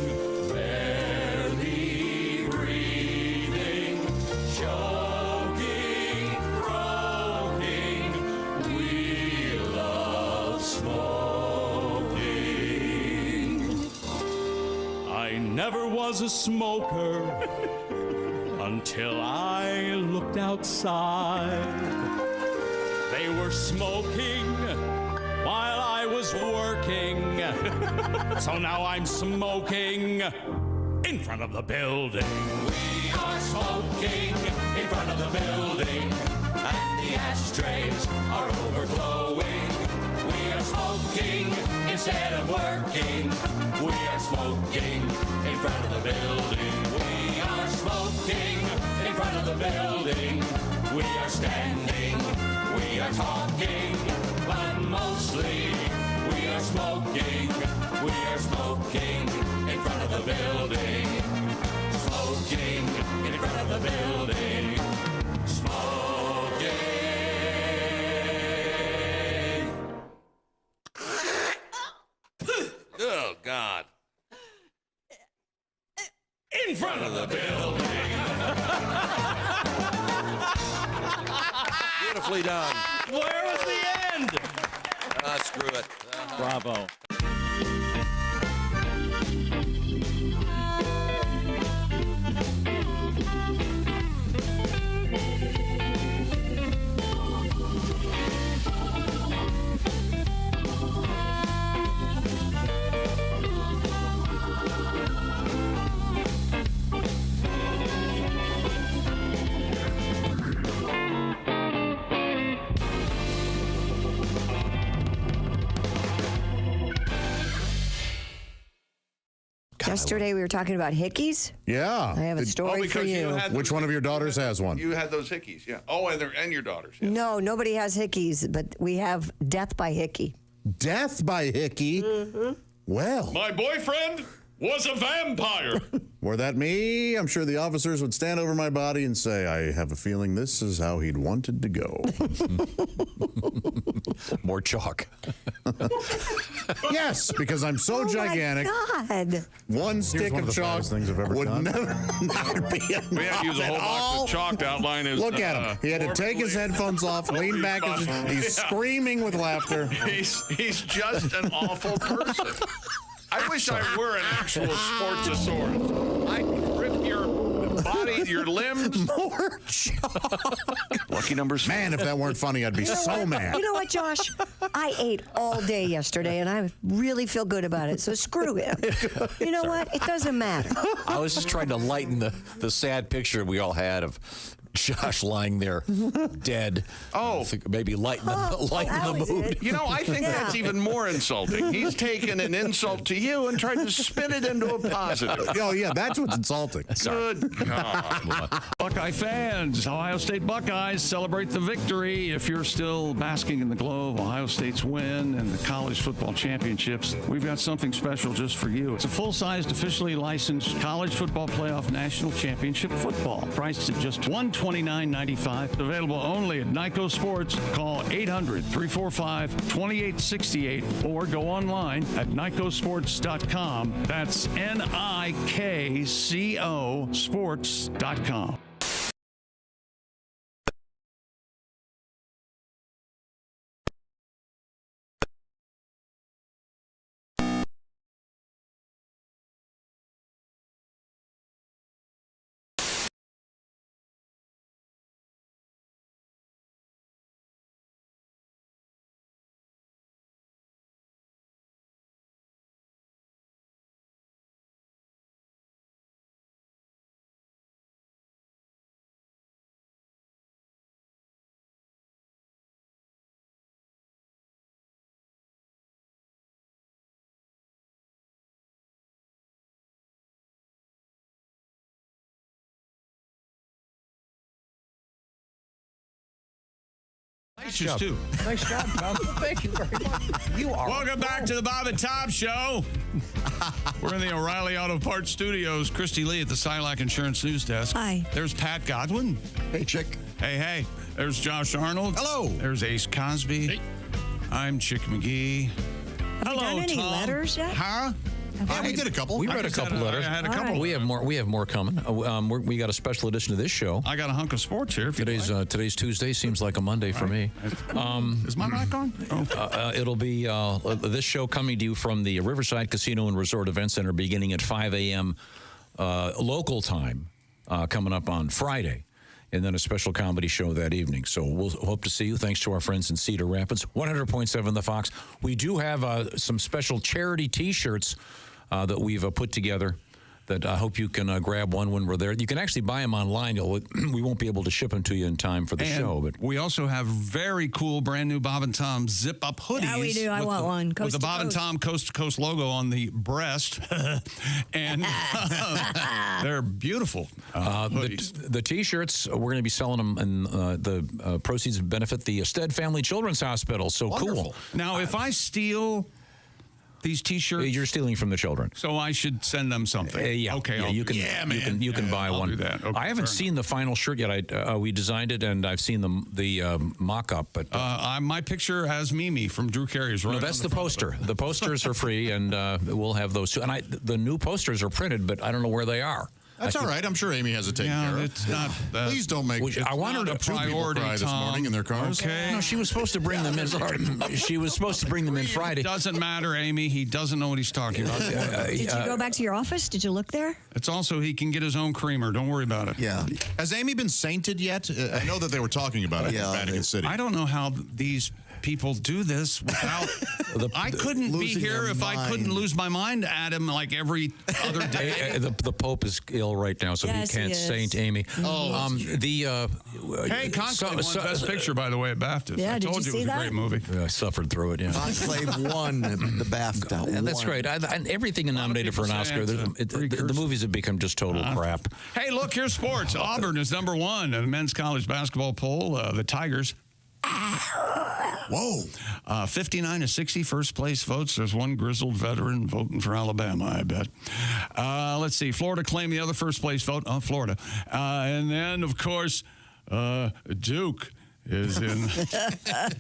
barely breathing, choking, croaking. We love smoking. I never was a smoker until I looked outside. They were smoking while I was working. So now I'm smoking in front of the building. We are smoking in front of the building, and the ashtrays are overflowing. We are smoking instead of working. We are smoking in front of the building. We are smoking in front of the building. We are standing, we are talking, but mostly we are smoking. We are smoking in front of the building. Smoking in front of the building. Smoking. Oh, God. In front of the building. Beautifully done. Where was the end? Screw it. Bravo. Yesterday we were talking about hickeys. Yeah. I have a story for you. Which one of your daughters has one? You had those hickeys, yeah. Oh, and your daughters. Yeah. No, nobody has hickeys, but we have death by hickey. Death by hickey? Mm-hmm. Well. My boyfriend was a vampire. Were that me, I'm sure the officers would stand over my body and say, I have a feeling this is how he'd wanted to go. More chalk. Yes, because I'm so gigantic. Oh my God. One stick of chalk would never be enough. We had to use a whole box of chalk to outline his. Look at him. He had to take his headphones off, lean back, and he's screaming with laughter. He's just an awful person. I wish I were an actual Sportsasaurus. I'd rip your body, your limbs. More chalk. Lucky numbers. Man, if that weren't funny, I'd be so mad. You know what, Josh? I ate all day yesterday, and I really feel good about it. So screw him. You know what? It doesn't matter. I was just trying to lighten the sad picture we all had of Josh lying there dead. Oh, maybe lighten the mood. You know, I think that's even more insulting. He's taken an insult to you and tried to spin it into a positive. Oh, yeah, that's what's insulting. Good God. Buckeye fans, Ohio State Buckeyes celebrate the victory. If you're still basking in the glow of Ohio State's win and the college football championships, we've got something special just for you. It's a full-sized, officially licensed college football playoff national championship football, priced at just $129.95. Available only at Nyco Sports. Call 800-345-2868 or go online at nycosports.com. That's NIKCO sports.com. Nice job. Too. Nice job, Tom. Thank you very much. You are. Welcome back to the Bob and Tom Show. We're in the O'Reilly Auto Parts Studios. Christy Lee at the Silac Insurance News Desk. Hi. There's Pat Godwin. Hey, Chick. Hey. There's Josh Arnold. Hello. There's Ace Cosby. Hey. I'm Chick McGee. Have you done any letters yet? Huh? We did a couple. We read a couple letters. I had a couple. Right. We have more coming. We got a special edition of this show. I got a hunk of sports here. If Today's Tuesday. Seems like a Monday for me. Is my mic on? Oh. It'll be this show coming to you from the Riverside Casino and Resort Event Center beginning at 5 a.m. Local time coming up on Friday. And then a special comedy show that evening. So we'll hope to see you. Thanks to our friends in Cedar Rapids. 100.7 The Fox. We do have some special charity T-shirts that we've put together that I hope you can grab one when we're there. You can actually buy them online. We won't be able to ship them to you in time for the show. But we also have very cool brand new Bob and Tom zip-up hoodies. Yeah, we do. I want one. With the Bob and Tom coast-to-coast logo on the breast. And they're beautiful hoodies. The T-shirts, we're going to be selling them, and the proceeds benefit the Stead Family Children's Hospital. So Wonderful. Cool. Now, if I steal these T-shirts, you're stealing from the children. So I should send them something. Yeah. Okay. Yeah, you can buy I'll one. do that. Okay, I haven't seen the final shirt yet. We designed it, and I've seen the mock-up. But my picture has Mimi from Drew Carey's. Right. No, that's the poster. The posters are free, and we'll have those too. And the new posters are printed, but I don't know where they are. That's all right. I'm sure Amy has it taken care of. It's not. Please don't make. I wanted a priority cry this morning in their cars. Okay. No, she was supposed to bring them in. She was supposed to bring them in Friday. It doesn't matter, Amy. He doesn't know what he's talking about. Did you go back to your office? Did you look there? It's also he can get his own creamer. Don't worry about it. Yeah. Has Amy been sainted yet? I know that they were talking about it in Vatican City. I don't know how these people do this without. I couldn't be here if I couldn't lose my mind at him like every other day. The Pope is ill right now, so he can't saint Amy. Hey, Conclave won Best Picture, by the way, at BAFTA. Yeah, I did told you you it was see a great movie. I suffered through it. Yeah. Conclave won the BAFTA. And that's great. And everything nominated for an Oscar. The movies have become just total crap. Hey, look, here's sports. Auburn is number one in the men's college basketball poll. The Tigers. Whoa. 59-60 first place votes. There's one grizzled veteran voting for Alabama, I bet. Let's see. Florida claimed the other first place vote. Florida. And then, of course, Duke is in.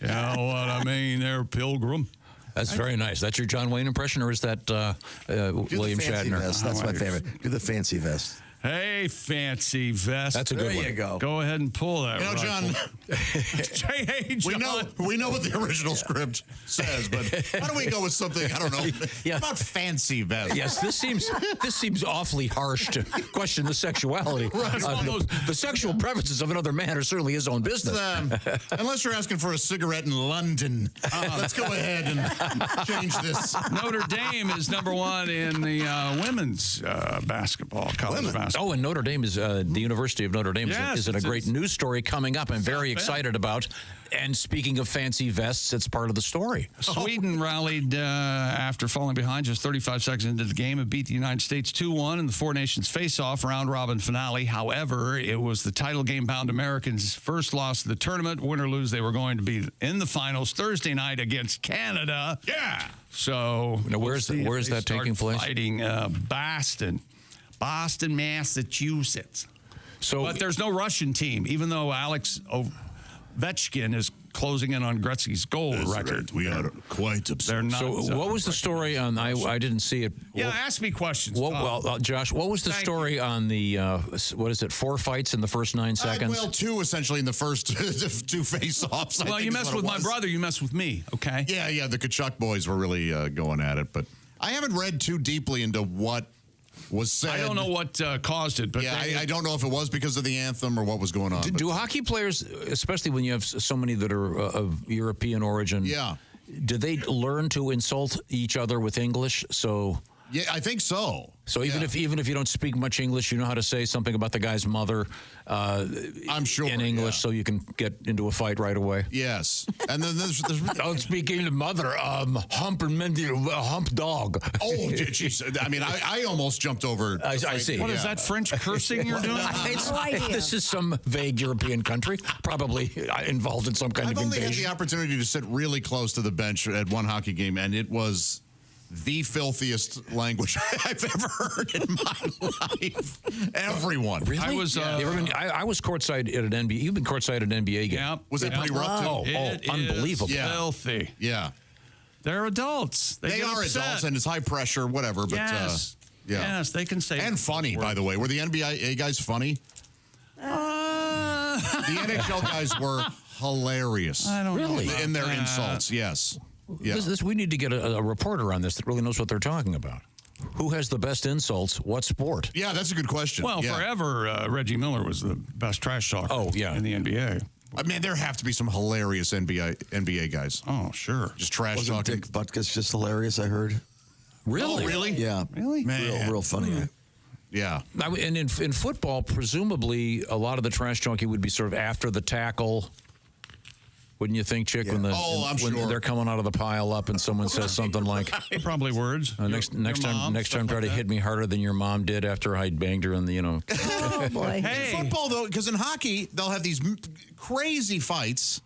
You know what I mean? They're Pilgrim. That's very nice. That's your John Wayne impression, or is that William Shatner? Vest. That's my favorite. Do the fancy vest. Hey, fancy vest. That's a good one. There you go. Go ahead and pull that. You know, John, hey, John. we know what the original script says, but why don't we go with something, I don't know, about fancy vest? Yes, this seems awfully harsh to question the sexuality. The sexual preferences of another man are certainly his own business. Unless you're asking for a cigarette in London, let's go ahead and change this. Notre Dame is #1 in the women's basketball, college basketball. Oh, and Notre Dame is the University of Notre Dame is in a great news story coming up. I'm very excited about. And speaking of fancy vests, it's part of the story. Sweden rallied after falling behind just 35 seconds into the game and beat the United States 2-1 in the Four Nations face-off round-robin finale. However, it was the title game-bound Americans' first loss of the tournament. Win or lose, they were going to be in the finals Thursday night against Canada. Yeah. So now, where's that taking place? Fighting Boston, Massachusetts. But there's no Russian team, even though Alex Ovechkin is closing in on Gretzky's goal record. Right. We are quite upset. They're not. So what was the story on? I didn't see it. Yeah, ask me questions. Josh, what was the story on the 4 fights in the first 9 seconds? Well, 2 essentially in the first 2 face-offs. Well, you messed with my brother, you messed with me, okay? Yeah, the Kachuk boys were really going at it, but I haven't read too deeply into what was said. I don't know what caused it, but yeah, I don't know if it was because of the anthem or what was going on. Do hockey players, especially when you have so many that are of European origin, do they learn to insult each other with English? So yeah, I think so. So even if you don't speak much English, you know how to say something about the guy's mother. I'm sure in English, so you can get into a fight right away. Yes, and then there's don't speak English, mother. Hump dog. Oh, jeez. I mean, I almost jumped over. I see. What is that French cursing you're doing? This is some vague European country, probably involved in some kind of invasion. I've only had the opportunity to sit really close to the bench at one hockey game, and it was the filthiest language I've ever heard in my life. Everyone. Really? I was courtside at an NBA. You've been courtside at an NBA game. Yeah. Was it pretty rough too? Oh, unbelievable. Filthy. Yeah. They're adults. They are adults, and it's high pressure, whatever. But yes, they can say. And funny, by the way. Were the NBA guys funny? The NHL guys were hilarious. I don't know in their insults. Yes. Yeah. We need to get a reporter on this that really knows what they're talking about. Who has the best insults? What sport? Yeah, that's a good question. Well, forever, Reggie Miller was the best trash talker in the NBA. I mean, there have to be some hilarious NBA guys. Oh, sure. Just trash Wasn't talking. Dick Butkus just hilarious, I heard. Really? Oh, really? Yeah. Really? Man. Real funny. Yeah. And in football, presumably, a lot of the trash talking would be sort of after the tackle. Wouldn't you think, Chick, when they're coming out of the pile up and someone says something like, probably words. Next time, try to hit me harder than your mom did after I banged her in the, Oh, boy. Hey. In football, though, because in hockey, they'll have these crazy fights.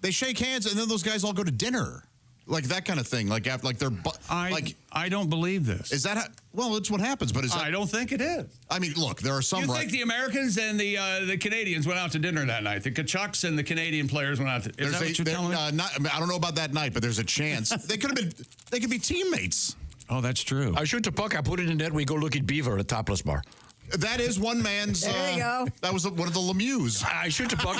They shake hands, and then those guys all go to dinner. Like that kind of thing. Like they're I don't believe this. Is that well? It's what happens. But I don't think it is. I mean, look, there are some. You think the Americans and the Canadians went out to dinner that night? The Kachucks and the Canadian players went out to. Is that what you're telling me? I don't know about that night, but there's a chance they could have been. They could be teammates. Oh, that's true. I shoot the puck. I put it in net. We go look at Beaver at a topless bar. That is one man's. There you go. That was one of the Lemieux. I shoot the puck.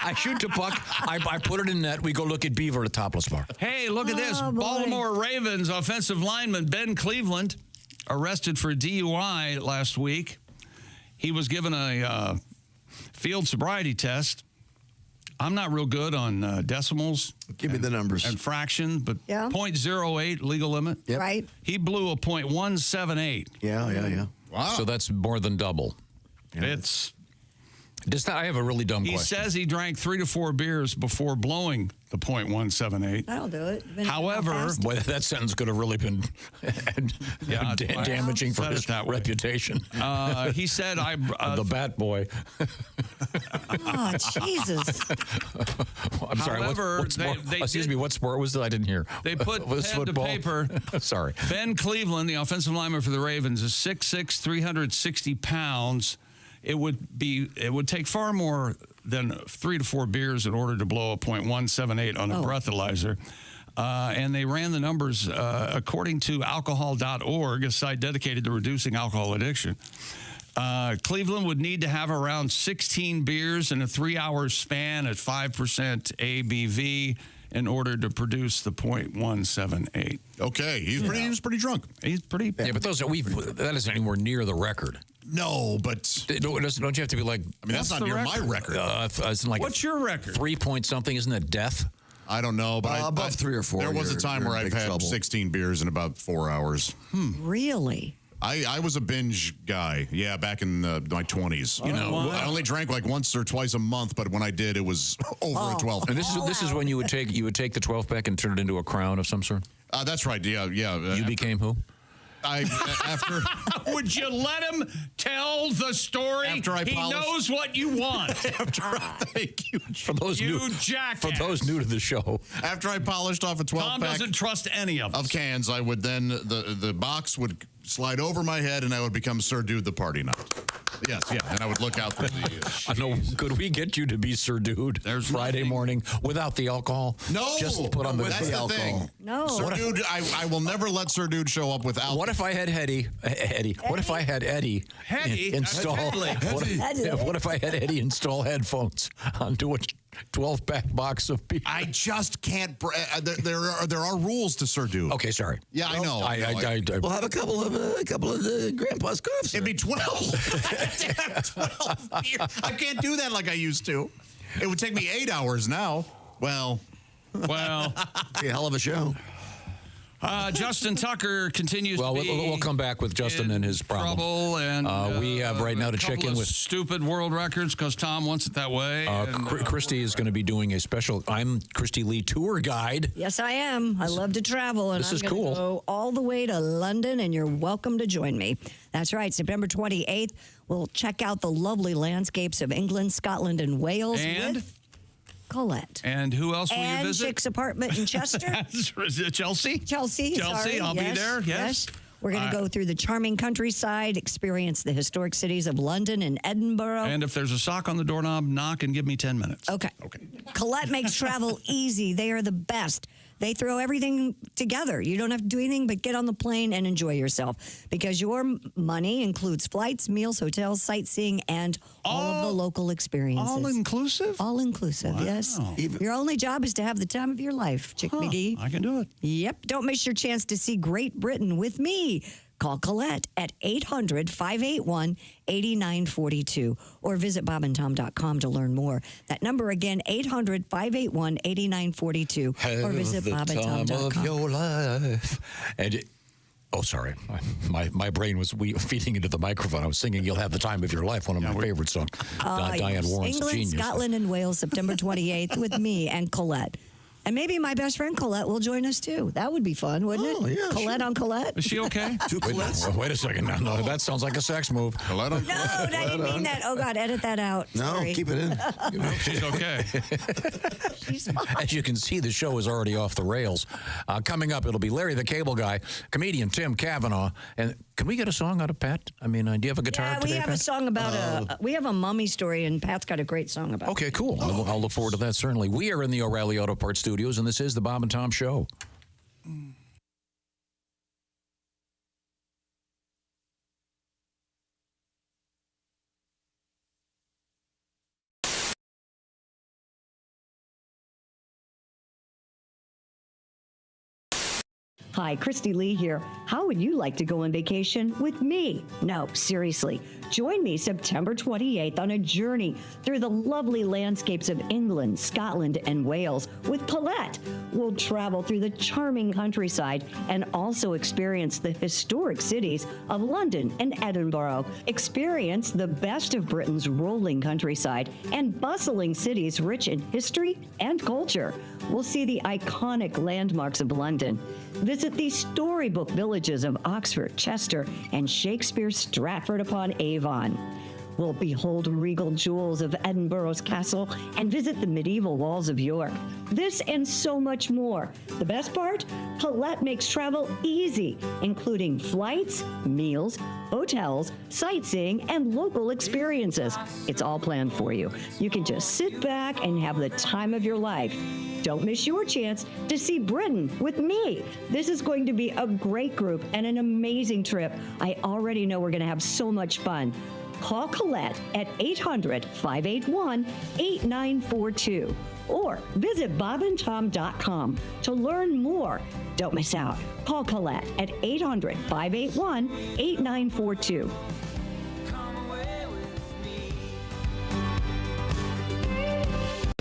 I put it in net. We go look at Beaver at a topless bar. Hey, look at this. Baltimore Ravens offensive lineman Ben Cleveland arrested for DUI last week. He was given a field sobriety test. I'm not real good on decimals. Give me the numbers. And fraction, but 0.08 legal limit. Yep. Right. He blew a .178. Yeah. Wow. So that's more than double. Yeah. I have a really dumb question. He says he drank 3 to 4 beers before blowing the .178. That'll do it. However, boy, that sentence could have really been damaging for his reputation. He said, the Bat Boy. Oh, Jesus. I'm sorry. However, what sport? Excuse me, what sport was it? I didn't hear. They put was pen football? to paper. Sorry. Ben Cleveland, the offensive lineman for the Ravens, is 6'6", 360 pounds. It would take far more than 3 to 4 beers in order to blow a .178 on a breathalyzer. And they ran the numbers according to alcohol.org, a site dedicated to reducing alcohol addiction. Cleveland would need to have around 16 beers in a 3-hour span at 5% ABV in order to produce the .178. Okay, he was pretty drunk. He's pretty. Yeah, but that isn't anywhere near the record. No, but don't you have to be like? I mean, that's not near my record. What's your record? 3 point something, isn't that death? I don't know, but above 3 or 4. There was a time where I've had 16 beers in about 4 hours. Really? I was a binge guy. Yeah, back in my 20s. I only drank like once or twice a month, but when I did, it was over a 12. And this is when you would take the 12-pack and turn it into a crown of some sort. That's right. Yeah. You became who? After would you let him tell the story? He knows what you want. Thank you. For those new to the show. After I polished off a 12-pack, Tom doesn't trust any of us. cans, I would then the box would slide over my head, and I would become Sir Dude the Party Nut. Yes, yeah, and I would look out through the. I know. Could we get you to be Sir Dude Friday morning without the alcohol? No, just put on the alcohol. Thing. No, Sir Dude, I will never let Sir Dude show up without. What if I had Eddie? What if I had Eddie install? What if I had Eddie install headphones onto a 12-pack box of beer? I just can't. There are rules to Sir Dude. Okay, sorry. Yeah, I know. We'll have a couple of Grandpa's coughs. It'd be 12. I can't do that like I used to. It would take me 8 hours now. Well, be a hell of a show. Justin Tucker continues to be we'll come back with Justin and his problem. Trouble and we have right now to check in with stupid world records because Tom wants it that way. Christy is going to be doing a special. I'm Christy Lee tour guide. Yes, I am. I love to travel, and this I'm is going to cool. go all the way to London, and you're welcome to join me. That's right, September 28th. We'll check out the lovely landscapes of England, Scotland, and Wales with Colette. And who else will you visit? Chick's apartment in Chester. Chelsea? Chelsea, sorry. I'll be there, yes. We're going to go through the charming countryside, experience the historic cities of London and Edinburgh. And if there's a sock on the doorknob, knock and give me 10 minutes. Okay. Colette makes travel easy. They are the best. They throw everything together. You don't have to do anything but get on the plane and enjoy yourself because your money includes flights, meals, hotels, sightseeing, and all of the local experiences. All inclusive? All inclusive, yes. Your only job is to have the time of your life, Chick McGee. I can do it. Yep. Don't miss your chance to see Great Britain with me. Call Colette at 800-581-8942 or visit bobandtom.com to learn more. That number again, 800-581-8942 or visit bobandtom.com. Of your life. And sorry. My brain was feeding into the microphone. I was singing You'll Have the Time of Your Life, one of my favorite songs. Diane Warren's England, genius. Scotland, and Wales, September 28th with me and Colette. And maybe my best friend Colette will join us too. That would be fun, wouldn't it? Yeah, Colette on Colette. Is she okay? Two Colettes? Wait a second. No, that sounds like a sex move. Colette on No, I didn't mean that. Oh, God, edit that out. No, Sorry. keep it in. She's okay. She's fine. As you can see, the show is already off the rails. Coming up, it'll be Larry the Cable Guy, comedian Tim Kavanaugh. And can we get a song out of Pat? I mean, do you have a guitar today, we have Pat? a song about we have a mummy story, and Pat's got a great song about it. Okay, cool. I'll look forward to that, certainly. We are in the O'Reilly Auto Parts Studios, and this is the Bob and Tom Show. Hi, Christy Lee here. How would you like to go on vacation with me? No, seriously. Join me September 28th on a journey through the lovely landscapes of England, Scotland, and Wales with Colette. We'll travel through the charming countryside and also experience the historic cities of London and Edinburgh. Experience the best of Britain's rolling countryside and bustling cities rich in history and culture. We'll see the iconic landmarks of London. Visit the storybook villages of Oxford, Chester, and Shakespeare's Stratford-upon-Avon. We'll behold regal jewels of Edinburgh's castle and visit the medieval walls of York. This and so much more. The best part? Colette makes travel easy, including flights, meals, hotels, sightseeing, and local experiences. It's all planned for you. You can just sit back and have the time of your life. Don't miss your chance to see Britain with me. This is going to be a great group and an amazing trip. I already know we're going to have so much fun. call Colette at 800-581-8942 or visit bobandtom.com to learn more. Don't miss out. Call Colette at 800-581-8942.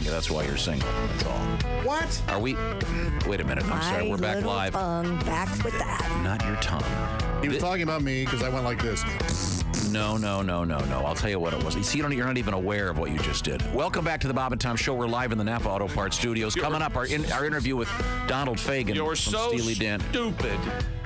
That's why you're single. That's all. What? Are we? Wait a minute. I'm sorry. We're back live. Back with that. Not your tongue. He was talking about me because I went like this. No. I'll tell you what it was. You see, you're not even aware of what you just did. Welcome back to the Bob and Tom Show. We're live in the Napa Auto Parts Studios. Coming up, our interview with Donald Fagen. You're from so Steely Dan. stupid.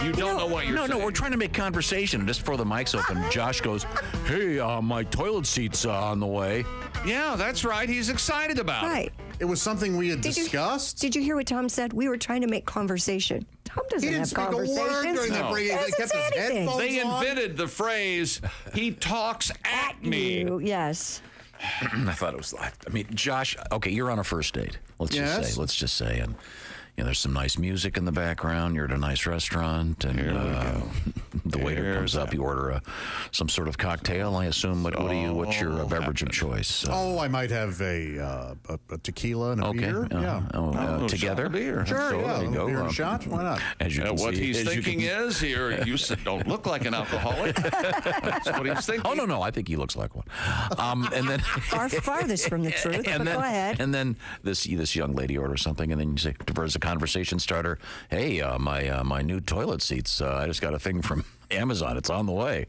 You don't know what you're saying. No, we're trying to make conversation. Just before the mic's open, Josh goes, "Hey, my toilet seat's on the way." Yeah, that's right. He's excited about it. Right. It was something we had discussed. Did you hear what Tom said? We were trying to make conversation. Tom doesn't He didn't have speak a conversations. word during that break. He They doesn't kept say his anything. headphones They on. invented the phrase, he talks at me. You, yes. I thought it was. I mean, Josh. Okay, you're on a first date. Let's just say, and there's some nice music in the background. You're at a nice restaurant, and the waiter comes up. You order some sort of cocktail. I assume. What's your beverage of choice? I might have a tequila and a beer. Together. Beer. Sure, So, there you go. Beer and shot. Why not? As you can What see, he's thinking is, here, you don't look like an alcoholic. That's what he's thinking. Oh, no, I think he looks like one. And then Farthest from the truth, but go ahead. And then this young lady orders something, and then you say, as a conversation starter, "Hey, my new toilet seats. I just got a thing from Amazon. It's on the way."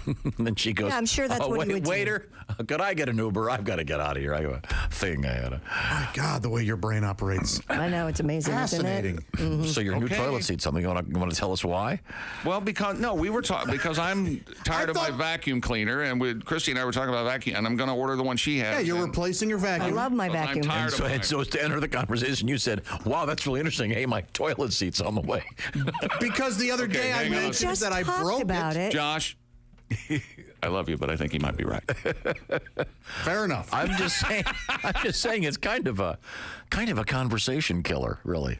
And then she goes, Yeah, I'm sure that's what he would do. Waiter, could I get an Uber? I've got to get out of here. I have a thing. My God, the way your brain operates. I know, it's amazing, Fascinating. isn't it? So your new toilet seat, something you want to tell us why? Well, we were talking because I'm tired of my vacuum cleaner, and Christy and I were talking about vacuum, and I'm going to order the one she has. Yeah, you're replacing your vacuum. I love my I'm vacuum. tired of mine. And so to enter the conversation, you said, "Wow, that's really interesting. Hey, my toilet seat's on the way." Because the other day I mentioned that I broke it. Josh, I love you, but I think he might be right. Fair enough. I'm just saying it's kind of a conversation killer, really.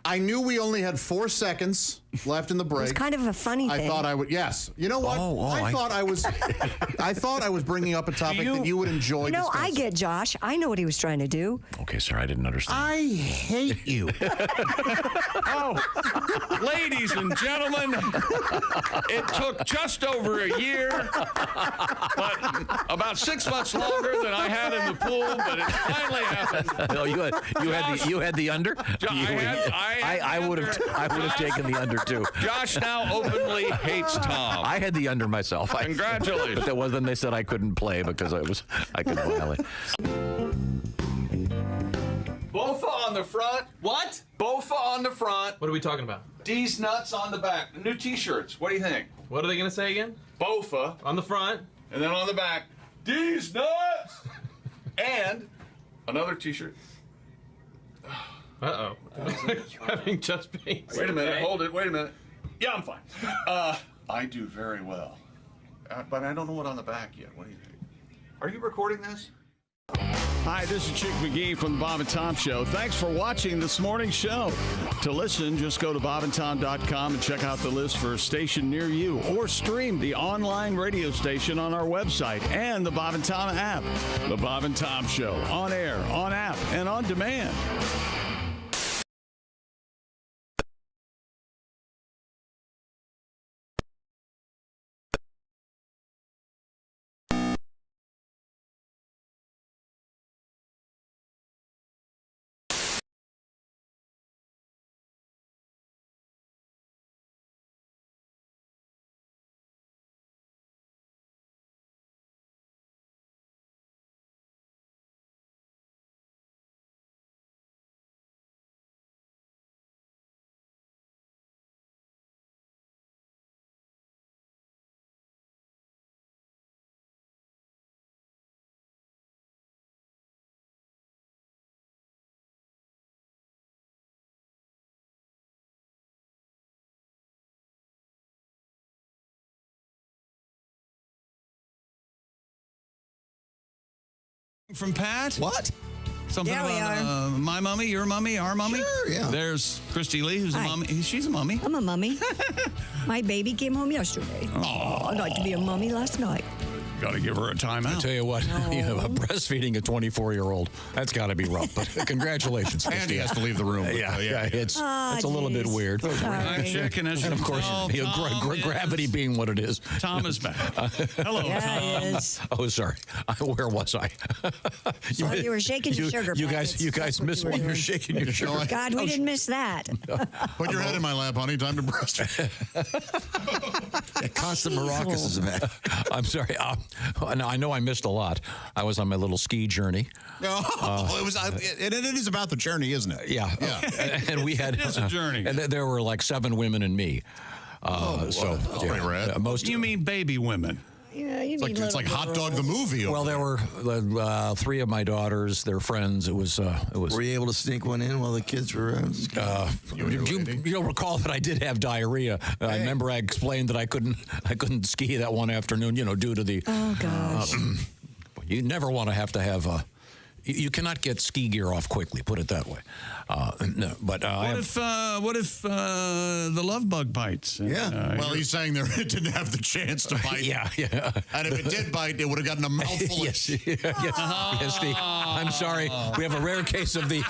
I knew we only had 4 seconds left in the break. It's kind of a funny thing. I thought I would. Yes. You know what? I thought I was bringing up a topic that you would enjoy. You know, discussing. I get Josh. I know what he was trying to do. Okay, sir, I didn't understand. I hate you. Ladies and gentlemen, it took just over a year, but about 6 months longer than I had in the pool, but it finally happened. Oh, you had the under. I would have taken the under too. Josh now openly hates Tom. I had the under myself. Congratulations. But that was then they said I couldn't play because I couldn't violate. Bofa on the front. What? Bofa on the front. What are we talking about? D's nuts on the back. The new T-shirts. What do you think? What are they going to say again? Bofa On the front. and then on the back, D's nuts. And another T-shirt. Uh-oh. You're having chest pains. Wait a minute. Hold it. Wait a minute. Yeah, I'm fine. I do very well. But I don't know what on the back yet. What do you think? Are you recording this? Hi, this is Chick McGee from the Bob and Tom Show. Thanks for watching this morning's show. To listen, just go to bobandtom.com and check out the list for a station near you, or stream the online radio station on our website and the Bob and Tom app. The Bob and Tom Show, on air, on app, and on demand. From Pat? What? Something Yeah, we about my mummy, your mummy, our mummy? Sure, yeah. There's Christy Lee, who's a Hi. mummy. She's a mummy. I'm a mummy. My baby came home yesterday. Oh, I'd like to be a mummy last night. Got to give her a timeout. I tell you what, breastfeeding a 24-year-old, that's got to be rough. But congratulations, And he has to leave the room. It's a little bit weird. I'm checking as And of course, gravity being what it is. Tom is back. Hello, Tom. Oh, sorry. Where was I? You were shaking your sugar You packets. guys missed me. You're shaking your sugar. God, we didn't miss that. Put your head in my lap, honey. Time to breastfeed. Constant maracas is bad. I'm sorry. I know I missed a lot. I was on my little ski journey. It was. It is about the journey, isn't it? Yeah. And we had It's a journey. and there were like 7 women and me. Pretty rad. You mean baby women? Yeah, you It's like Hot Dog the movie. Well, there were 3 of my daughters, their friends. It was. Were you able to sneak one in while the kids were? You'll recall that I did have diarrhea. I remember I explained that I couldn't ski that one afternoon. Due to the. Oh gosh. You never want to have. You cannot get ski gear off quickly. Put it that way. No, but what if the love bug bites? Well, he's saying it didn't have the chance to bite. Yeah. And if it did bite, it would have gotten a mouthful. Yes. I'm sorry. We have a rare case of the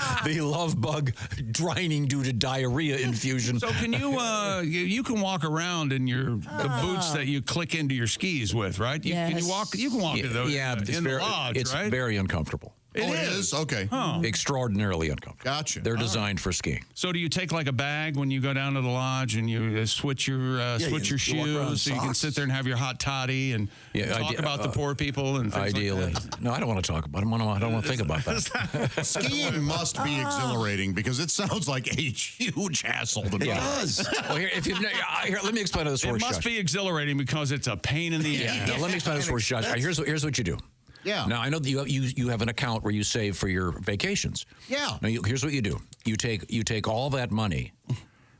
love bug drowning due to diarrhea infusion. So can you can walk around in the boots that you click into your skis with, right? Can you walk? You can walk in those. Yeah, in the lodge, it's right? very uncomfortable. It is? Okay. Extraordinarily uncomfortable. Gotcha. They're designed for skiing. So do you take like a bag when you go down to the lodge and you switch your shoes so you can sit there and have your hot toddy and talk about the poor people and things ideally. like that? No, I don't want to talk about them. I don't want to think about that. Skiing must be exhilarating because it sounds like a huge hassle to me. It does. Well, here, let me explain this for It must be exhilarating because it's a pain in the ass. Now, let me explain this for Josh. Here's what you do. Yeah. Now, I know that you have an account where you save for your vacations. Yeah. Now, here's what you do. You take all that money.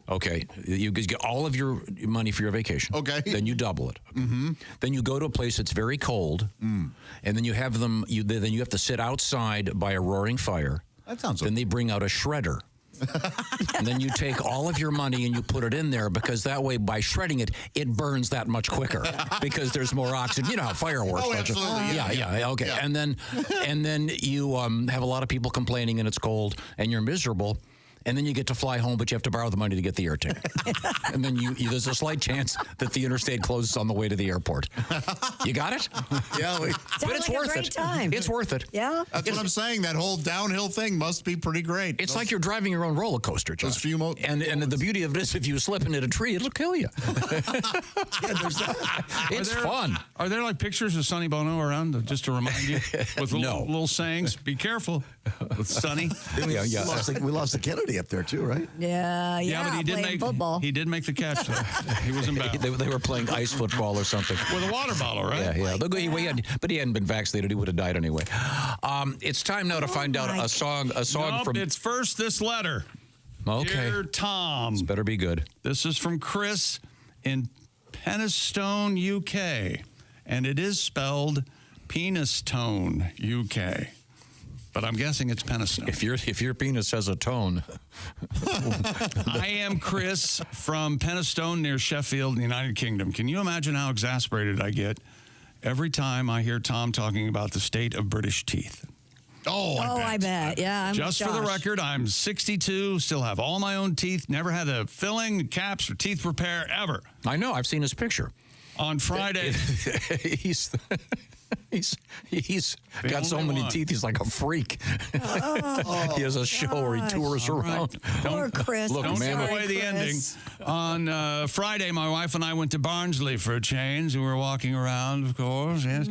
Okay. You get all of your money for your vacation. Okay. Then you double it. Okay. Mm-hmm. Then you go to a place that's very cold. And then you have them. Then you have to sit outside by a roaring fire. That sounds. Then they bring out a shredder. And then you take all of your money and you put it in there because that way, by shredding it, it burns that much quicker because there's more oxygen. You know how fireworks. Oh, absolutely. Yeah. Okay. Yeah. And then you have a lot of people complaining and it's cold and you're miserable. And then you get to fly home, but you have to borrow the money to get the air ticket. And then there's a slight chance that the interstate closes on the way to the airport. You got it? Yeah. But it's worth it. Time. It's worth it. Yeah. That's what I'm saying. That whole downhill thing must be pretty great. It's like you're driving your own roller coaster, Josh. And the beauty of it is if you slip and hit a tree, it'll kill you. It's fun. Are there like pictures of Sonny Bono around just to remind you with little sayings? Be careful with Sonny. We lost the Kennedy up there too, right? Yeah, but he did make football. He did make the catch. Though. He was in battle. They were playing ice football or something with a water bottle, right? Yeah. But he hadn't been vaccinated. He would have died anyway. It's time now to find out a song from. It's first this letter. Okay. Dear Tom. This better be good. This is from Chris in Penistone, UK, and it is spelled Penistone, UK. But I'm guessing it's Penistone. If your penis has a tone. I am Chris from Penistone near Sheffield in the United Kingdom. Can you imagine how exasperated I get every time I hear Tom talking about the state of British teeth? I bet. Yeah. Just for the record, I'm 62, still have all my own teeth, never had a filling, caps, or teeth repair ever. I know. I've seen his picture. On Friday. He's got so many teeth. He's like a freak. He has a show where he tours around. Poor Chris. Look, don't give away the ending. On Friday, my wife and I went to Barnsley for a change. We were walking around, of course. Yes.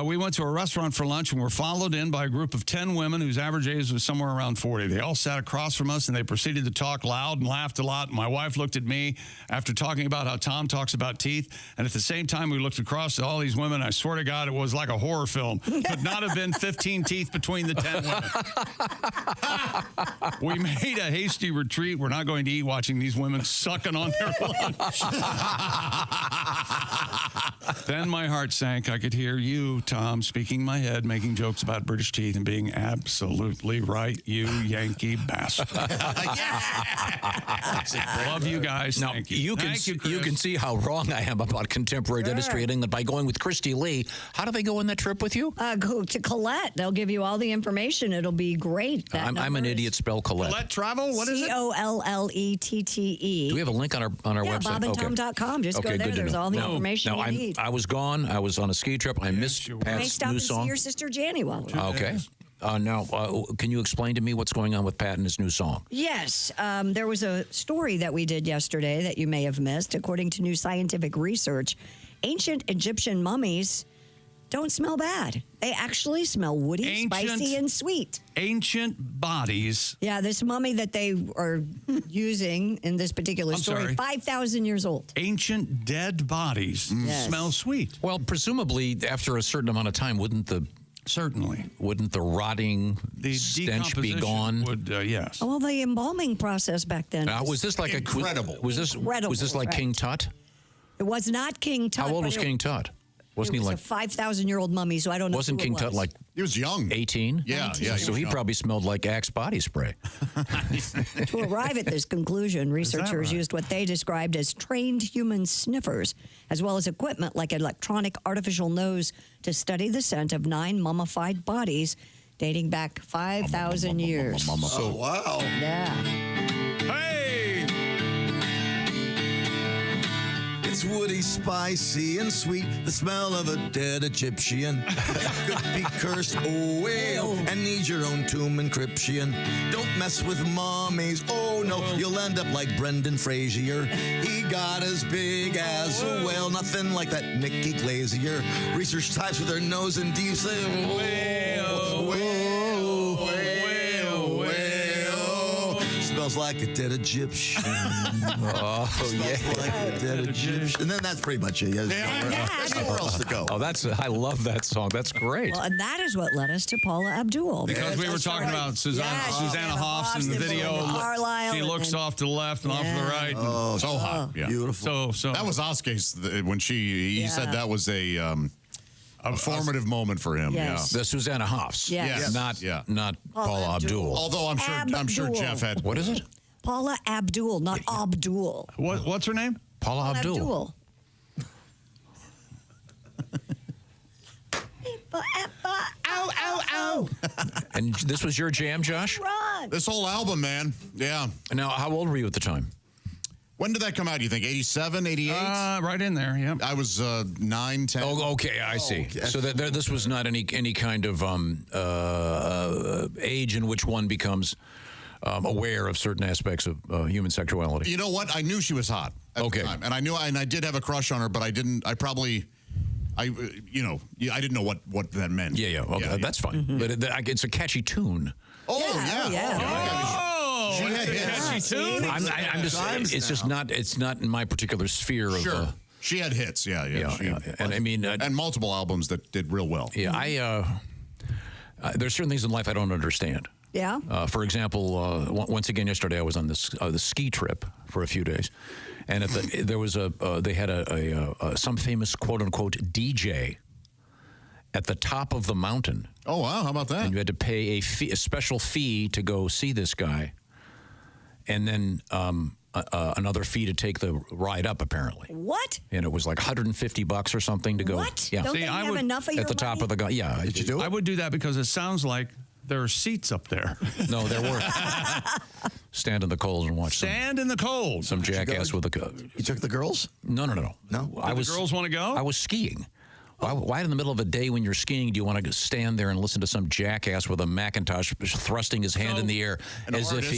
We went to a restaurant for lunch and were followed in by a group of 10 women whose average age was somewhere around 40. They all sat across from us and they proceeded to talk loud and laughed a lot. My wife looked at me after talking about how Tom talks about teeth, and at the same time we looked across at all these women. I swear to God, it was was like a horror film. Could not have been 15 teeth between the 10 women. We made a hasty retreat. We're not going to eat watching these women sucking on their lunch. Then my heart sank. I could hear you, Tom, speaking in my head, making jokes about British teeth and being absolutely right, you Yankee bastard. Love you guys. Now, Thank you. You can you can see how wrong I am about contemporary dentistry, and that by going with Christy Lee. How do they go on that trip with you? Go to Colette. They'll give you all the information. It'll be great. I'm an idiot. Spell Colette. Colette Travel? What is it? COLLETTE. Do we have a link on our website? BobandTom.com. Just go there. There's all the information you need. I was gone. I was on a ski trip. I missed Pat's new song. See your sister Janny while we're Okay. Now, can you explain to me what's going on with Pat and his new song? Yes. There was a story that we did yesterday that you may have missed. According to new scientific research, ancient Egyptian mummies don't smell bad. They actually smell woody, spicy, and sweet. Ancient bodies. Yeah, this mummy that they are using in this particular story, 5,000 years old. Ancient dead bodies smell sweet. Well, presumably, after a certain amount of time, wouldn't the rotting stench be gone? Would, yes. Well, the embalming process back then was this like incredible. Was this like King Tut? It was not King Tut. How old was King Tut? Wasn't he was like a 5,000-year-old mummy? So I don't know. Wasn't who King it Tut was. like he was young? 18. Yeah. So he probably smelled like Axe body spray. To arrive at this conclusion, researchers used what they described as trained human sniffers, as well as equipment like an electronic artificial nose to study the scent of 9 mummified bodies dating back 5,000 years. Oh, wow. Yeah. It's woody, spicy, and sweet. The smell of a dead Egyptian. Could be cursed, oh well, and need your own tomb encryption. Don't mess with mummies, oh no, you'll end up like Brendan Frazier. He got as big as a whale, nothing like that Nicky Glazier. Research types with their nose and deep say, smells like a dead Egyptian. Smells like a dead Egyptian. And then that's pretty much it. There's nowhere else to go. Oh, I love that song. That's great. Well, and that is what led us to Paula Abdul. Because we were talking about Susanna Hoffs in the video. She looks off to the left and off to the right. Oh, so hot. Yeah. Beautiful. So that was Oscar's when he said that was a formative moment for him. Yes. The Susanna Hoffs. Yes. Not Paula Abdul. Although I'm sure Jeff had. What is it? Paula Abdul, not Abdul. What's her name? Paula Abdul. Ow, ow, ow. And this was your jam, Josh? Run. This whole album, man. Yeah. Now, how old were you at the time? When did that come out, you think? 87, 88? Right in there, yeah. I was 9, 10. Oh, okay, I see. Okay. So this was not any kind of age in which one becomes aware of certain aspects of human sexuality. You know what? I knew she was hot at the time. And I did have a crush on her, but I didn't know what that meant. Yeah, okay, that's fine. Mm-hmm. But it's a catchy tune. Oh, yeah. She had hits. I'm just. It's just not. It's not in my particular sphere of. Sure. She had hits. Yeah. And I mean, and multiple albums that did real well. Yeah. There's certain things in life I don't understand. Yeah. For example, once again yesterday I was on this the ski trip for a few days, and there was they had some famous quote unquote DJ at the top of the mountain. Oh wow! How about that? And you had to pay a special fee to go see this guy. And then another fee to take the ride up, apparently. What? And it was like $150 or something to go. What? Yeah. Don't they have enough of your at the top money? of the guy? Yeah. Did you do it? I would do that because it sounds like there are seats up there. No, there weren't. Stand in the cold and watch. Stand in the cold. Some jackass with a. You took the girls? No. No. The girls want to go? I was skiing. Why in the middle of a day when you're skiing do you want to stand there and listen to some jackass with a Macintosh thrusting his hand in the air as if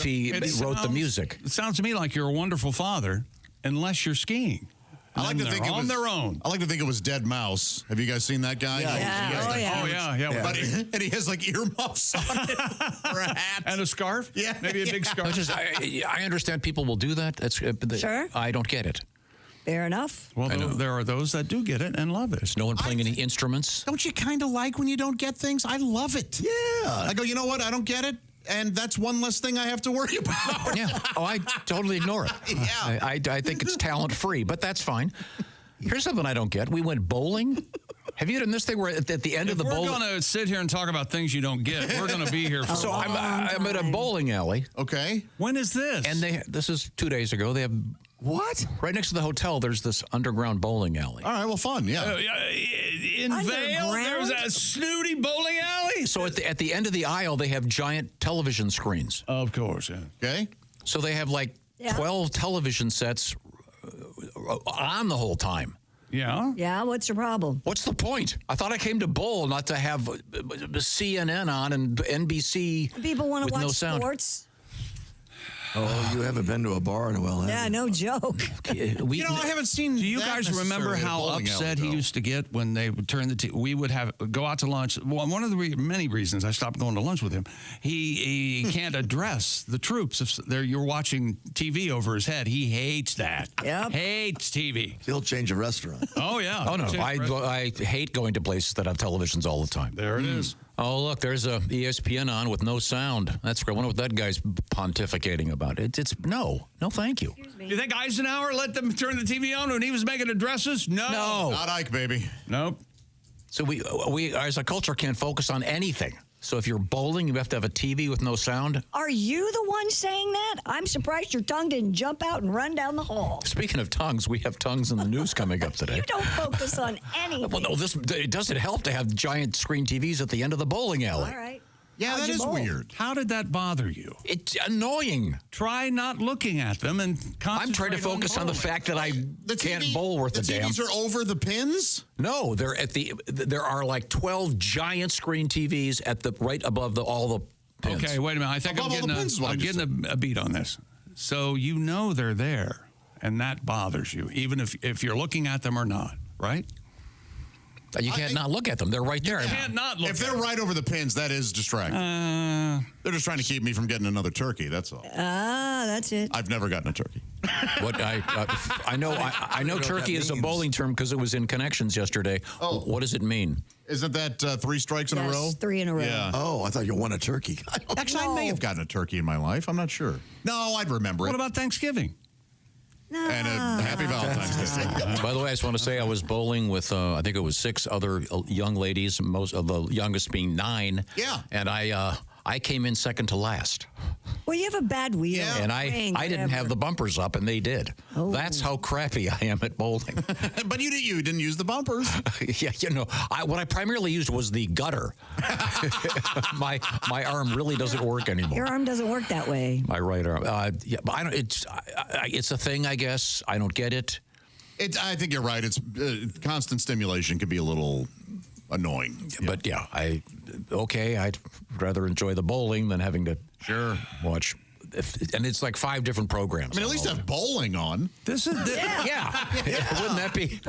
he wrote the music? It sounds to me like you're a wonderful father, unless you're skiing. I like to think it was on their own. I like to think it was Dead Mouse. Have you guys seen that guy? Yeah. But and he has like earmuffs on it, or a hat and a scarf. Yeah, maybe a big scarf. I understand people will do that. That's sure. I don't get it. Fair enough. Well, there are those that do get it and love it. Is no one playing any instruments? Don't you kind of like when you don't get things? I love it. Yeah. I go, you know what? I don't get it. And that's one less thing I have to worry about. Yeah. Oh, I totally ignore it. Yeah. I think it's talent-free, but that's fine. Here's something I don't get. We went bowling. Have you done this thing where at the end of the bowl? We're going to sit here and talk about things you don't get. We're going to be here for So I'm at a bowling alley. Okay. When is this? And this is 2 days ago. They have what? Right next to the hotel, there's this underground bowling alley. All right, well, fun, yeah. In Vail, there's a snooty bowling alley? So at the end of the aisle, they have giant television screens. Of course, yeah. Okay. So they have like 12 television sets on the whole time. Yeah? Yeah, what's your problem? What's the point? I thought I came to bowl, not to have CNN on and NBC. People want to with watch no sound. sports. Oh, you haven't been to a bar in a while, have Yeah, you? no joke. You know, I haven't seen. Do you that guys remember necessarily at a how bowling upset alley, he used to get when they would turn the TV? We would go out to lunch. Well, one of the many reasons I stopped going to lunch with him, he can't address the troops. If you're watching TV over his head, he hates that. Yep. Hates TV. He'll change a restaurant. Oh, yeah. Oh, no. I hate going to places that have televisions all the time. There it is. Oh, look, there's a ESPN on with no sound. That's great. I wonder what that guy's pontificating about. It's no, thank you. You think Eisenhower let them turn the TV on when he was making addresses? No. Not Ike, baby. Nope. So we as a culture can't focus on anything. So if you're bowling, you have to have a TV with no sound. Are you the one saying that? I'm surprised your tongue didn't jump out and run down the hall. Speaking of tongues, we have tongues in the news coming up today. You don't focus on anything. Well, no, it doesn't help to have giant screen TVs at the end of the bowling alley. All right. Yeah, that is weird. How did that bother you? It's annoying. Try not looking at them and concentrate. I'm trying to focus on the fact that I can't bowl worth a damn. The TVs are over the pins? No, there are like 12 giant screen TVs at the right above all the pins. Okay, wait a minute. I think I'm getting a beat on this. So you know they're there, and that bothers you, even if you're looking at them or not, right? You can't not look at them. They're right there. You can't not look If they're right over the pins, that is distracting. They're just trying to keep me from getting another turkey. That's all. That's it. I've never gotten a turkey. What I know turkey is a bowling term because it was in Connections yesterday. Oh. What does it mean? Isn't that 3 strikes in a row? 3 in a row. Yeah. Oh, I thought you won a turkey. Actually, I may have gotten a turkey in my life. I'm not sure. No, I'd remember it. What about Thanksgiving? And a happy Valentine's Day. By the way, I just want to say I was bowling with, I think it was 6 other young ladies, most of the youngest being 9. Yeah. And I came in second to last. Well, you have a bad wheel. Yeah. And I didn't have the bumpers up, and they did. Oh. That's how crappy I am at bowling. But you didn't use the bumpers. Yeah, what I primarily used was the gutter. my arm really doesn't work anymore. Your arm doesn't work that way. My right arm. Yeah, but I don't. It's a thing, I guess. I don't get it. I think you're right. It's constant stimulation can be a little annoying. But yeah, I'd rather enjoy the bowling than having to watch. And it's like 5 different programs. I mean, at least have bowling on. This is yeah. Wouldn't that be?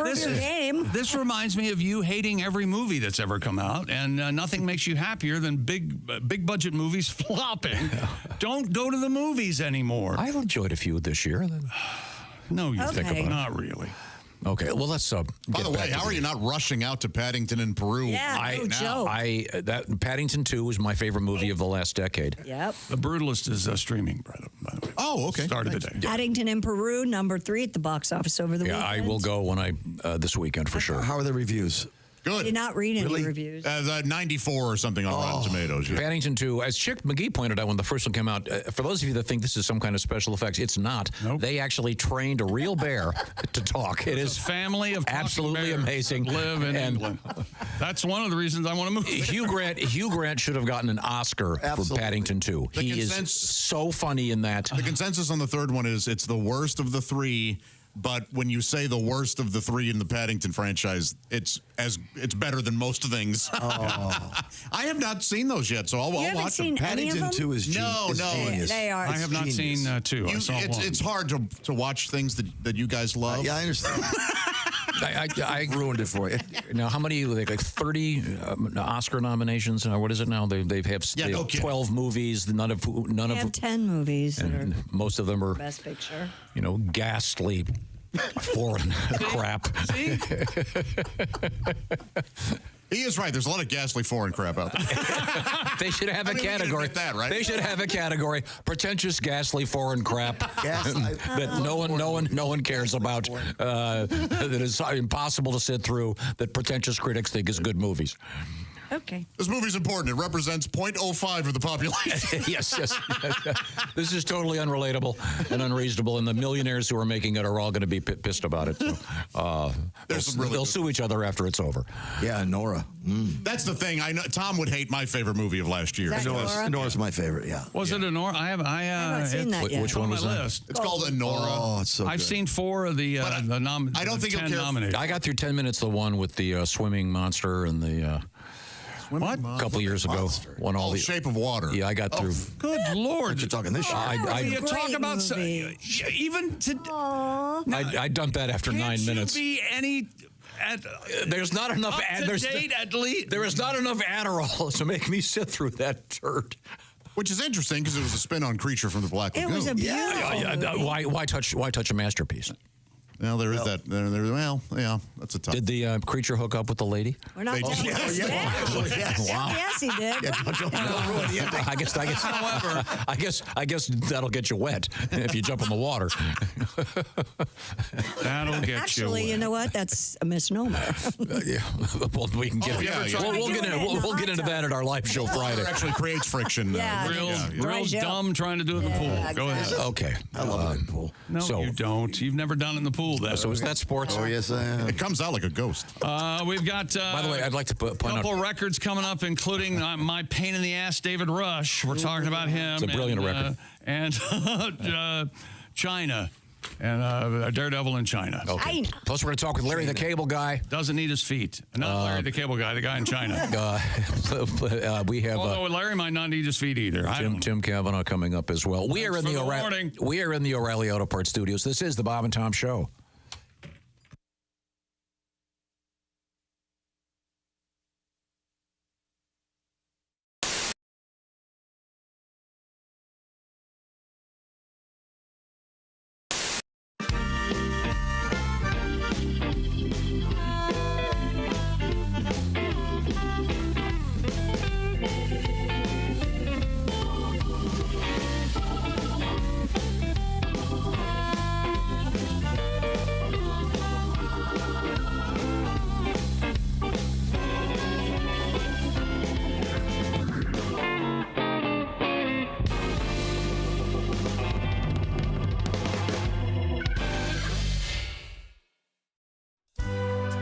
This reminds me of you hating every movie that's ever come out, and nothing makes you happier than big budget movies flopping. Don't go to the movies anymore. I've enjoyed a few this year. No, you think about it. Not really. Okay, well, let's By the way, how are you not rushing out to Paddington in Peru? Yeah, no joke. That Paddington 2 was my favorite movie of the last decade. Yep. The Brutalist is streaming, by the way. Oh, okay. Started today. Paddington in Peru, number 3 at the box office over the weekend. I will go when this weekend for sure. How are the reviews? Good. I did not read any reviews. 94 or something on Rotten Tomatoes. Yeah. Paddington 2, as Chick McGee pointed out when the first one came out, for those of you that think this is some kind of special effects, it's not. Nope. They actually trained a real bear to talk. It is a family of absolutely amazing. Live in England. That's one of the reasons I want to move. Hugh Grant should have gotten an Oscar for Paddington 2. He is so funny in that. The consensus on the third one is it's the worst of the 3. But when you say the worst of the 3 in the Paddington franchise, it's better than most things. Oh. I have not seen those yet, so I'll watch them. Seen any of Paddington them? 2 is genius. They are. I have not seen 2. I saw 1. It's hard to watch things that you guys love. Yeah, I understand. I ruined it for you. Now, how many? Like 30 Oscar nominations. What is it now? They have 12 movies. None of 10 movies. And most of them are Best Picture. Ghastly Foreign crap. See? He is right. There's a lot of ghastly foreign crap out there. They should have a category. That, right? They should have a category: pretentious, ghastly, foreign crap that no one cares about. That is impossible to sit through. That pretentious critics think is good movies. Okay. This movie's important. It represents 0.05 of the population. Yes. This is totally unrelatable and unreasonable, and the millionaires who are making it are all going to be pissed about it. So, they'll sue each other after it's over. Yeah, Nora. That's the thing. I know Tom would hate my favorite movie of last year. Nora's my favorite. Yeah. Was it Nora? I haven't seen that yet. Which one was that? List. It's called Nora. Oh, it's so good. I've seen 4 of the I don't think 10 you'll care. nominated. I got through 10 minutes. The one with the swimming monster and the. What? A couple years ago, won all the Shape of Water. Yeah, I got through. Good Lord! You're talking this year. You talk about even to. I dumped that after 9 minutes. Be any. There's not enough. Date, at least. There is not enough Adderall to make me sit through that turd. Which is interesting because it was a spin on Creature from the Black Lagoon. It was a beautiful movie. Why touch a masterpiece? Well, there is that. Well, yeah, that's a tough. Did the creature hook up with the lady? We're not They talking did. about Yes. Wow. Yes, he did. Don't ruin the ending. I guess. I guess that'll get you wet if you jump in the water. That'll get Actually, you know what? That's a misnomer. Yeah. Well, we can get. We'll get into that at our live show Friday. It actually creates friction. Real dumb trying to do it in the pool. Go ahead. Okay. I love it in the pool. No, you don't. You've never done it in the pool. So is that sports? Oh, yes, I am. It comes out like a ghost. We've got. By the way, I'd like to point out a couple records coming up, including my pain in the ass, David Rush. We're talking about him. It's a brilliant record. And China. And Daredevil in China. Okay. Plus, we're going to talk with Larry the Cable Guy. Doesn't need his feet. Not Larry the Cable Guy, the guy in China. We have. Although Larry might not need his feet either. Tim Kavanaugh coming up as well. We are in the O'Reilly Auto Parts Studios. This is the Bob and Tom Show.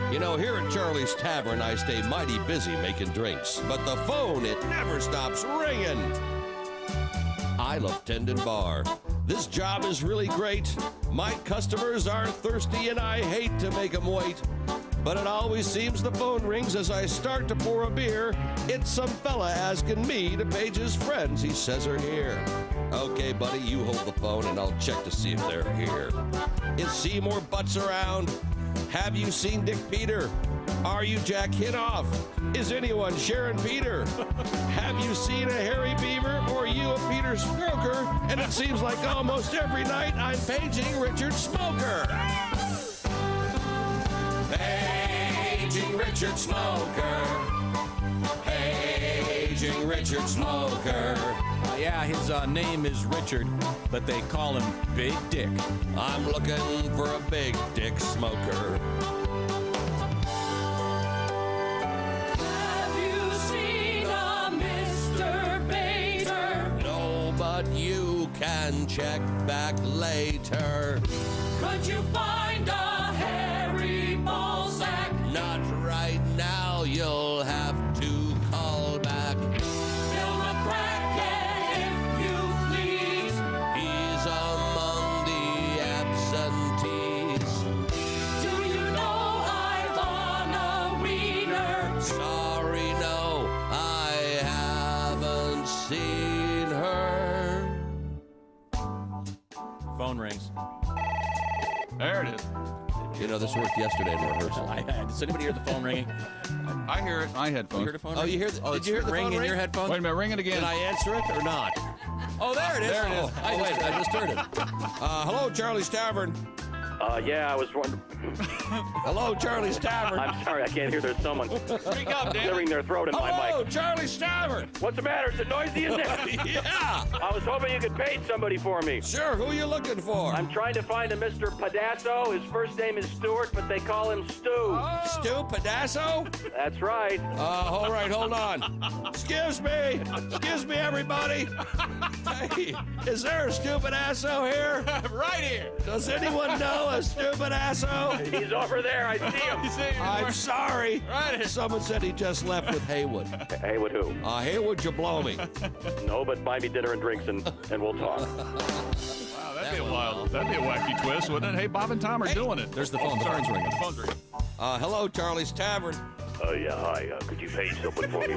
You know, here at Charlie's Tavern, I stay mighty busy making drinks, but the phone, it never stops ringing. I love tending bar. This job is really great. My customers are thirsty and I hate to make them wait. But it always seems the phone rings as I start to pour a beer. It's some fella asking me to page his friends he says are here. Okay, buddy, you hold the phone and I'll check to see if they're here. Is Seymour Butts around? Have you seen Dick Peter? Are you Jack Hinoff? Is anyone Sharon Peter? Have you seen a Harry Beaver or you a Peter Stroker? And it seems like almost every night I'm paging Richard Smoker. Paging Richard Smoker. Paging Richard Smoker. Yeah, his name is Richard, but they call him Big Dick. I'm looking for a big dick smoker. Have you seen a Mr. Bader? No, but you can check back later. Could you find a hairy ballsack? Not right now, you'll have to call back. Fill the crackhead if you please. He's among the absentees. Do you know Ivana Wiener? Sorry, no, I haven't seen her. Phone rings. There it is. You know, this worked yesterday in rehearsal. Does anybody hear the phone ringing? I hear it. My headphones. You heard the phone Oh, ring? you hear? Did you hear the ring phone in ring? your headphones? Wait a minute, ring it again. Did I answer it or not? Oh, there it is. There it is. I just heard it. Hello, Charlie's Tavern. Yeah, I was wondering. Hello, Charlie's Tavern. I'm sorry, I can't hear. There's someone Speak up, Dan. clearing their throat in my mic. Hello, Charlie's Tavern. What's the matter? Is it noisy in there? Yeah. I was hoping you could page somebody for me. Sure, who are you looking for? I'm trying to find a Mr. Padasso. His first name is Stuart, but they call him Stu. Stu Padasso? That's right. All right, hold on. Excuse me, everybody. Hey, is there a stupid asso here? Right here. Does anyone know a stupid asso? He's over there. I see him. I'm sorry. Right. Someone said he just left with Haywood. Haywood who? Haywood Jablomi. No, but buy me dinner and drinks, and we'll talk. Wow, that'd be a wacky twist, wouldn't it? Hey, Bob and Tom are doing it. There's the phone. The phone's ringing. The phone's ringing. Hello, Charlie's Tavern. Yeah, hi. Could you page someone for me?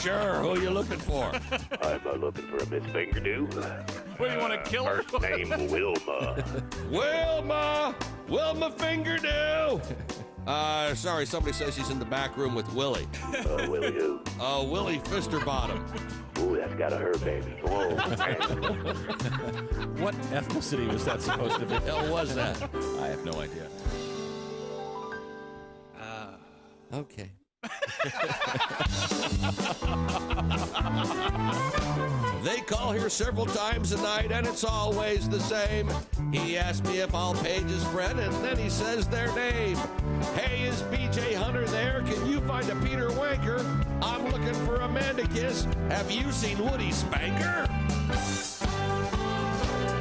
Sure. Who are you looking for? I'm looking for a Miss Fingerdew. What, do you want to kill her? First name Wilma. Wilma Fingerdew. Sorry, somebody says she's in the back room with Willie. Willie who? Willie Fisterbottom. Ooh, that's got a her baby. Whoa, man. What ethnicity was that supposed to be? What the hell was that? I have no idea. Okay. They call here several times a night, and it's always the same. He asks me if I'll page his friend, and then he says their name. Hey, is BJ Hunter there? Can you find a Peter Wanker? I'm looking for a man to kiss. Have you seen Woody Spanker?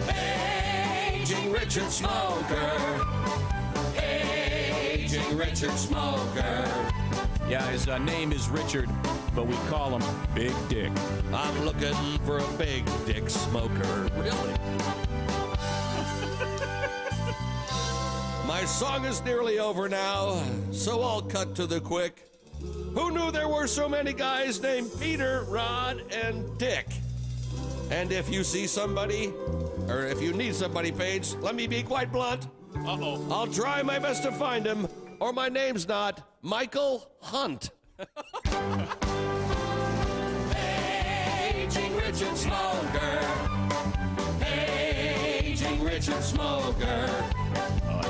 Paging Richard Smoker. Paging Richard Smoker. Yeah, his name is Richard, but we call him Big Dick. I'm looking for a big dick smoker. Really? My song is nearly over now, so I'll cut to the quick. Who knew there were so many guys named Peter, Rod, and Dick? And if you see somebody, or if you need somebody, Paige, let me be quite blunt. Uh-oh. I'll try my best to find him, or my name's not Michael Hunt. Paging Richard Smoker. Paging Richard Smoker.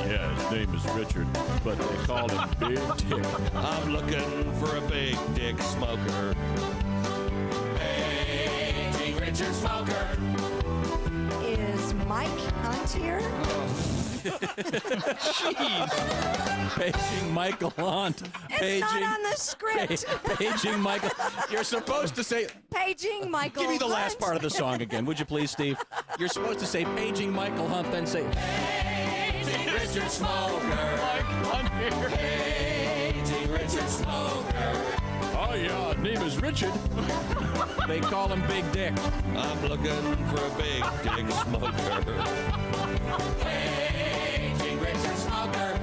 Yeah, his name is Richard, but they call him Big Dick. I'm looking for a big dick smoker. Paging Richard Smoker. Is Mike Hunt here? Jeez. Paging Michael Hunt. It's not on the script. Paging Michael. You're supposed to say. Paging Michael Give me the Hunt. last part of the song again, would you please, Steve? You're supposed to say Paging Michael Hunt, then say Paging Richard Smoker. Mike Hunt here. Paging Richard Smoker. Oh, yeah, name is Richard. They call him Big Dick. I'm looking for a big dick smoker. Paging Richard Smoker.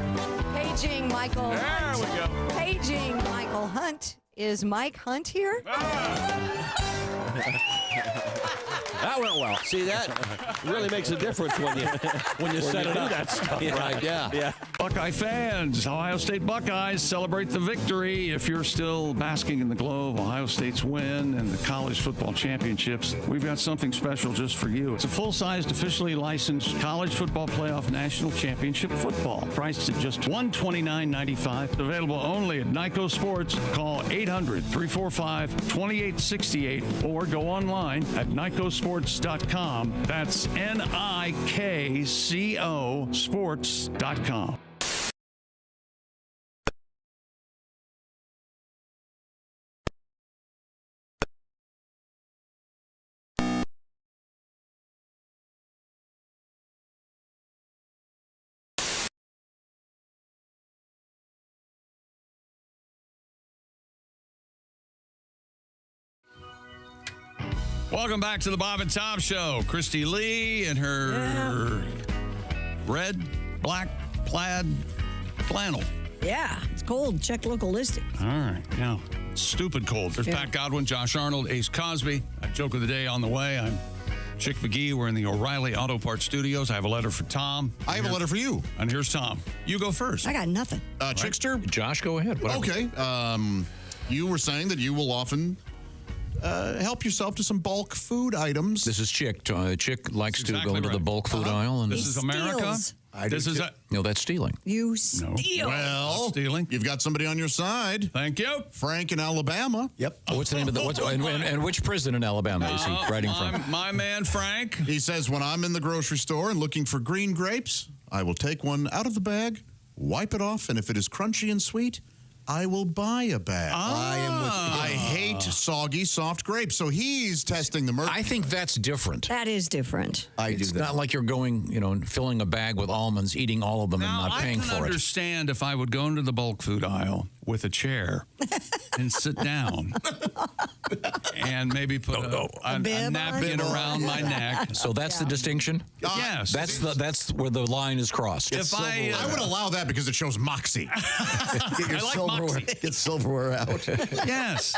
Paging Michael There Hunt. we go. Paging Michael Hunt. Is Mike Hunt here? That went well. See, that really makes a difference when you set it do up. that stuff, Yeah. right? Yeah. Buckeye fans, Ohio State Buckeyes celebrate the victory. If you're still basking in the glow of Ohio State's win and the college football championships, we've got something special just for you. It's a full-sized, officially licensed college football playoff national championship football, priced at just $129.95. Available only at Nyco Sports. Call 800-345-2868 or go online at NycoSports.com. That's NIKCO Sports.com. Welcome back to the Bob and Tom Show. Christy Lee in her red, black, plaid flannel. Yeah, it's cold. Check local listing. All right, yeah. Stupid cold. There's Yeah. Pat Godwin, Josh Arnold, Ace Cosby. Joke of the day on the way. I'm Chick McGee. We're in the O'Reilly Auto Parts Studios. I have a letter for Tom. I have a letter for you. And here's Tom. You go first. I got nothing. Chickster? Josh, go ahead. Whatever. Okay. You were saying that you will often help yourself to some bulk food items. This is Chick. Chick likes to exactly go into right. the bulk food aisle. And This is America. No, that's stealing. You steal. Well, stealing. You've got somebody on your side. Thank you. Frank in Alabama. Yep. What's the name of and which prison in Alabama is he writing from? My man Frank. He says, when I'm in the grocery store and looking for green grapes, I will take one out of the bag, wipe it off, and if it is crunchy and sweet, I will buy a bag. I hate soggy, soft grapes. So he's testing the mercury. I think that's different. That is different. It's not like you're going, and filling a bag with almonds, eating all of them, and not paying I for can it. understand if I would go into the bulk food aisle with a chair and sit down and maybe put a napkin around my neck. So that's the distinction? Yes. That's where the line is crossed. If I would allow that because it shows moxie. Get silverware out. Yes.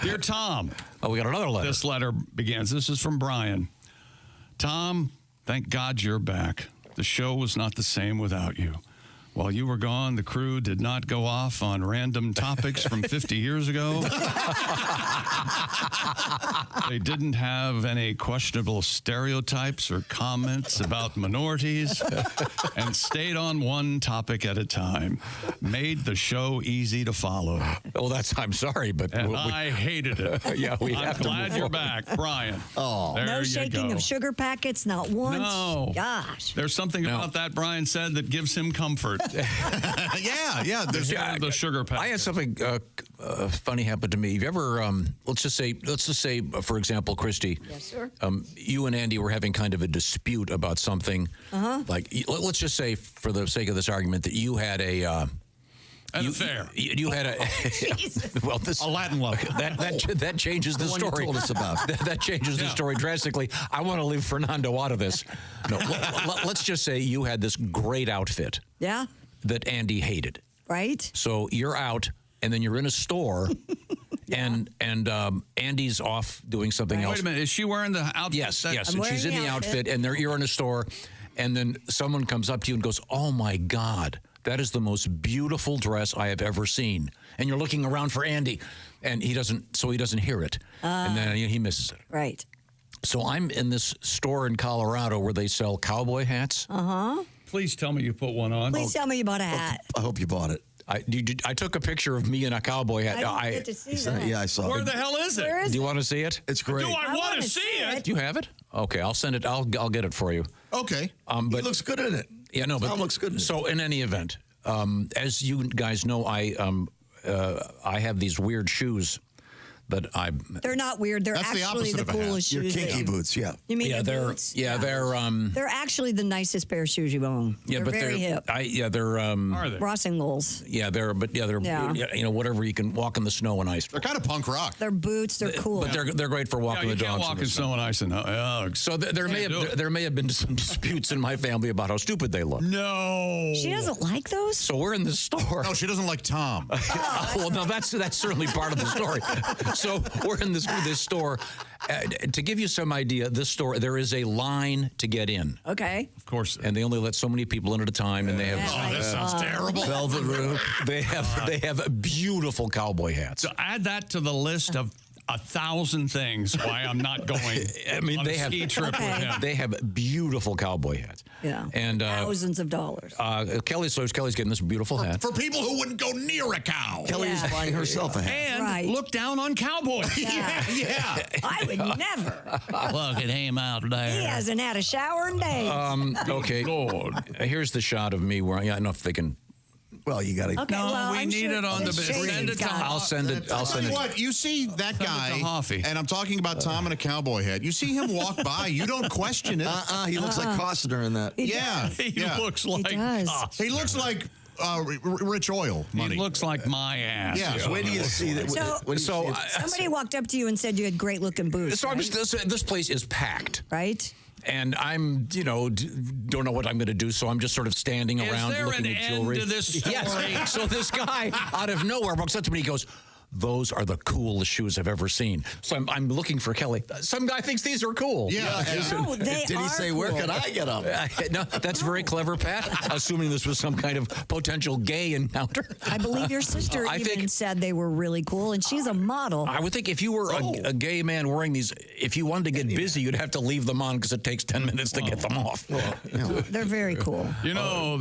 Dear Tom. Oh, we got another letter. This letter begins. This is from Brian. Tom, thank God you're back. The show was not the same without you. While you were gone, the crew did not go off on random topics from 50 years ago. They didn't have any questionable stereotypes or comments about minorities and stayed on one topic at a time. Made the show easy to follow. Well, I'm sorry, but... I hated it. Yeah, we I'm have to glad move you're forward. back, Brian. Oh. There No you shaking go. of sugar packets, not once. No. Gosh. There's something about that Brian said that gives him comfort. yeah. There's the sugar packet. I had something funny happen to me. Have you ever, let's just say, for example, Christy. Yes, sir. You and Andy were having kind of a dispute about something. Like, let's just say, for the sake of this argument, that you had an affair. You had a well, a Latin love. That changes the one you story. told us about. That changes the story drastically. I want to leave Fernando out of this. No, let's just say you had this great outfit. Yeah. That Andy hated. Right. So you're out, and then you're in a store, and Andy's off doing something else. Wait a minute. Is she wearing the outfit? Yes. I'm And she's in the outfit, and you're in a store, and then someone comes up to you and goes, "Oh my God, that is the most beautiful dress I have ever seen." And you're looking around for Andy, and he doesn't hear it, and then he misses it. Right. So I'm in this store in Colorado where they sell cowboy hats. Please tell me you put one on. Please tell me you bought a hat. I hope you bought it. I took a picture of me in a cowboy hat. I didn't get to see that. Yeah, I saw Where it. the hell is it? Where is Do you want to see it? It's great. Do I want to see it? Do you have it? Okay, I'll send it. I'll get it for you. Okay. But He looks good in it. yeah, no, but Tom looks good in it. So in any event, as you guys know, I have these weird shoes that They're not weird. They're That's the actually opposite the of a hat. coolest Your shoes. kinky boots, yeah. You mean the they're boots? they're Actually the nicest pair of shoes you own. They're very hip. they're Are they? Raw singles. they're whatever you can walk in the snow and ice. They're kind of punk rock. They're boots. They're cool. But they're great for walking You the can't dogs. walk in in the snow and ice and hugs. So there may have been some disputes in my family about how stupid they look. No. She doesn't like those? So we're in the store. No, she doesn't like Tom. Well, no, that's certainly part of the story. So we're in this store. To give you some idea, this store, there is a line to get in. Okay. Of course. And they only let so many people in at a time, and they have That sounds terrible. velvet room. They have beautiful cowboy hats. So add that to the list of 1,000 things why I'm not going. I mean, on they a have ski trip with him. They have beautiful cowboy hats. Yeah. And thousands of dollars. Kelly's getting this beautiful hat. For people who wouldn't go near a cow. Kelly is buying herself a hat. And Right. look down on Cowboy. Yeah. I would never. Look at him out there. He hasn't had a shower in days. Okay. Lord. Here's the shot of me where I don't know if they can. Well, you got to. Okay, No, well, we I'm need sure it on the Shane send it to got I'll send it. I'll Tell send you it. what, you see that guy, Hoffy. and I'm talking about Tom in a cowboy hat. You see him walk by, you don't question it. He looks like Costner in that. Yeah, He yeah. looks like does. us. He looks like rich oil money. He looks like my ass. Yeah. So where do you see that? So- Somebody walked up to you and said you had great looking boots. So right? this place is packed. Right? And I'm, don't know what I'm going to do, so I'm just sort of standing Is around there looking an at jewelry. end to this story? Yes. So this guy out of nowhere walks up to me. He goes, those are the coolest shoes I've ever seen. So I'm looking for Kelly. Some guy thinks these are cool. Yeah. No, they Did he are say, cool. where can I get them? No, that's very clever, Pat. Assuming this was some kind of potential gay encounter. I believe your sister even said they were really cool, and she's a model. I would think if you were a gay man wearing these, if you wanted to get busy, you'd have to leave them on because it takes 10 minutes to get them off. They're very cool. You know,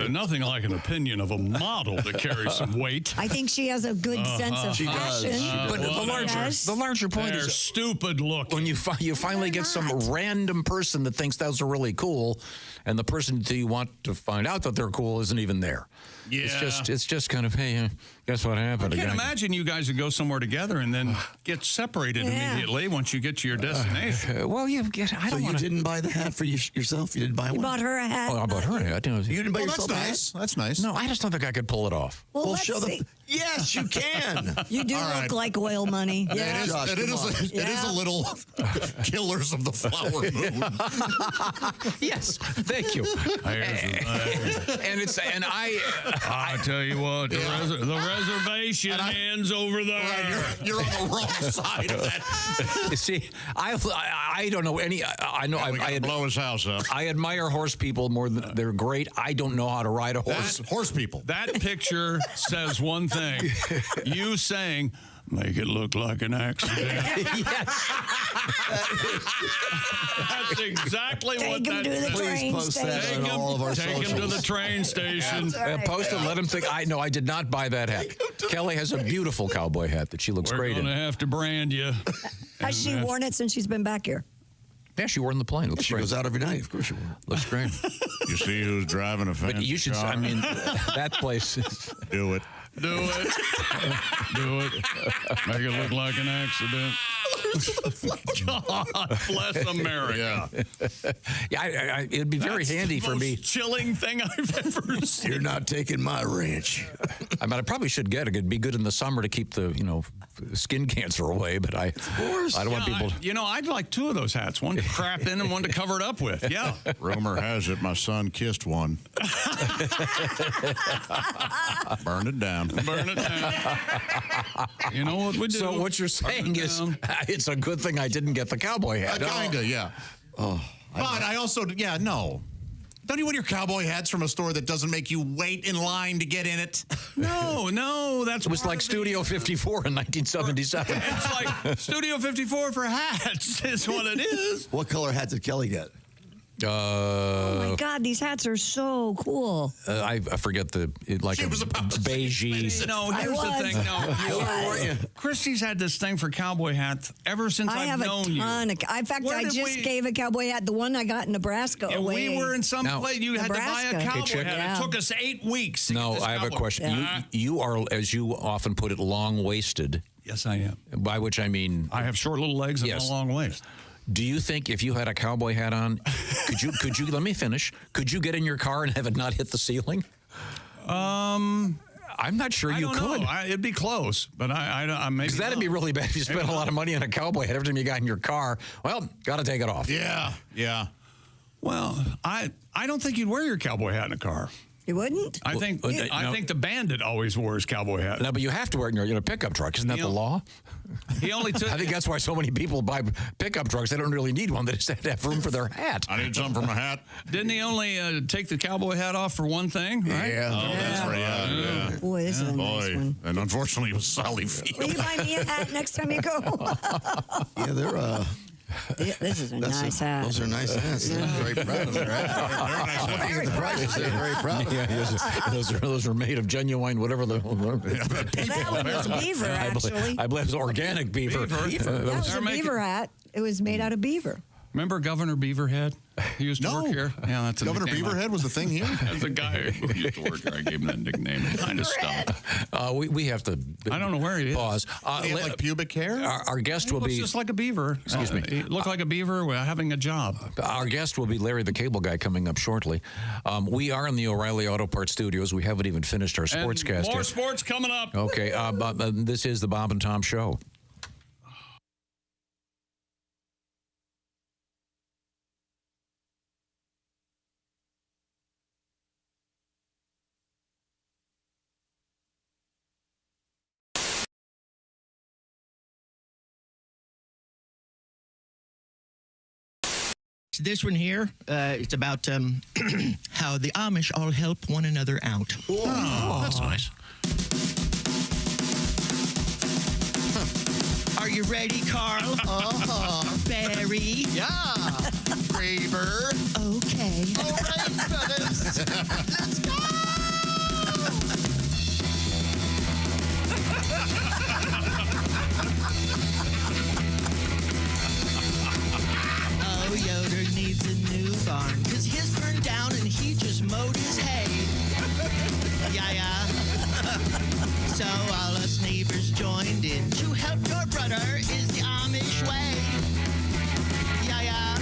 nothing like an opinion of a model to carry some weight. I think she has a good sense of fashion. But the larger point They're is stupid look. When you finally get some random person that thinks those are really cool, and the person that you want to find out that they're cool isn't even there. Yeah. It's just kind of, hey, guess what happened? I can't imagine you guys would go somewhere together and then get separated immediately once you get to your destination. Well, you didn't buy the hat for yourself? You didn't buy You one? bought her a hat. Oh, I bought her a hat. You didn't buy Well, yourself that's a hat? nice. That's nice. No, I just don't think I could pull it off. Well, let's show see. them. Yes, you can. You do look like oil money. Yeah, Josh, it come is Yeah. a little Killers of the Flower Moon. Yes, thank you. I tell you what, the reservation ends over there. You're on the wrong side of that. You see, I don't know any. I know I blow his house up. I admire horse people more than they're great. I don't know how to ride a horse. Horse people. That picture says one thing. You saying, make it look like an accident. Yes. That's exactly what Take him that to the says. train post that station. on all of our Take him to socials. the train station. Post it. Let him think. I did not buy that hat. Kelly has a beautiful cowboy hat that she looks We're great going to in. have to brand you. Has she worn it since she's been back here? Yeah, she wore it in the plane. Looks She great. goes out every night. Of course she will. Looks great. You see who's driving a fancy But you should. car? I mean, that place. Do it. Do it. Do it. Make it look like an accident. God bless America. Yeah, it'd be very handy for me. Chilling thing I've ever seen. You're not taking my ranch. I mean, I probably should get it. It'd be good in the summer to keep the skin cancer away. But I don't want people. I'd like two of those hats. One to crap in and one to cover it up with. Yeah. Rumor has it my son kissed one. Burn it down. Burn it down. You know what we do? So what you're saying is, it's a good thing I didn't get the cowboy hat. Kinda, yeah. Oh, But I also, no. Don't you want your cowboy hats from a store that doesn't make you wait in line to get in it? No, that's It was like Studio 54 in 1977. It's like Studio 54 for hats is what it is. What color hat did Kelly get? Oh my God, these hats are so cool. I forget She was about to beigey. No, here's the thing. No, Christy's had this thing for cowboy hats ever since I I've have known you. a ton. In fact, Where I did just we- gave a cowboy hat, the one I got in Nebraska. Yeah, away. we were in some Now- place. You had to buy a Nebraska. cowboy Okay, check. hat. Yeah. It took us 8 weeks. To No, get this I have a cowboy. question. Yeah. You are, as you often put it, long-waisted. Yes, I am. By which I mean, I have short little legs and Yes. a long waist. do you think if you had a cowboy hat on, could you? Let me finish. Could you get in your car and have it not hit the ceiling? I'm not sure I you don't could. know. It'd be close, but I maybe Because that'd be really bad if you spent a lot of money on a cowboy hat every time you got in your car. Well, got to take it off. Yeah. Well, I don't think you'd wear your cowboy hat in a car. You wouldn't? I think no. the bandit always wore his cowboy hat. No, but you have to wear it in a pickup truck. Isn't that the law? He only took. I think that's why so many people buy pickup trucks. They don't really need one. They just have to have room for their hat. I need some for my hat. Didn't he only take the cowboy hat off for one thing? Right? Yeah. Oh, that's right. Yeah. Boy, this is a nice one. And unfortunately, it was Sally Field. Will you buy me a hat next time you go? Yeah, they're This is a nice hat. Those are nice hats. They're very proud of their hats. Looking at the prices, they're very proud of them. Yeah, those are made of genuine whatever the. That one was beaver, actually. I believe it's organic beaver. That was a beaver hat. It was made out of beaver. Remember Governor Beaverhead? He used to work here. Yeah, that's a Governor nickname. Beaverhead was the thing here? That's the guy who used to work here. I gave him that nickname. It kind of stuck. We have to. I don't know where he is. Pause. He had, like pubic hair? Our guest will Looks be. just like a beaver. Excuse me. He looked like a beaver having a job. Our guest will be Larry the Cable Guy coming up shortly. We are in the O'Reilly Auto Parts Studios. We haven't even finished our sportscast More yet. sports coming up. Okay, this is the Bob and Tom Show. this one here. It's about how the Amish all help one another out. Oh, that's nice. Are you ready, Carl? Barry? Yeah. Graver. Okay. All right, fellas. Let's go. Oh, Yoder needs a new barn, 'cause his burned down and he just mowed his hay. Yeah. So all us neighbors joined in to help your brother is the Amish way. Yeah.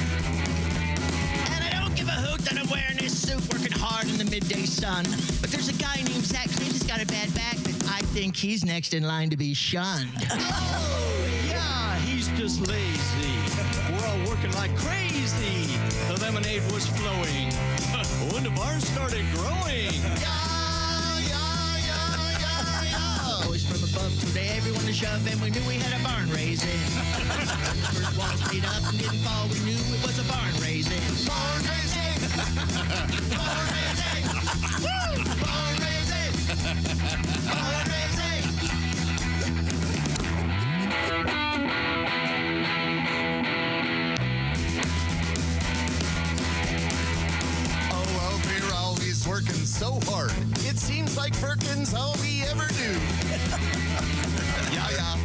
And I don't give a hoot that I'm wearing this suit working hard in the midday sun. But there's a guy named Zach Claims he's got a bad back, but I think he's next in line to be shunned. Oh, yeah, he's just lazy. We're all working like crazy. The lemonade was flowing when the barn started growing. Boys from above today, everyone to shove, and we knew we had a barn raising. First walls made up and didn't fall, we knew it was a barn raising. Barn raising! Barn raising! Woo! Barn raising! Barn raising! Oh, well, we're always working so hard. It seems like working's all we ever do. Yeah.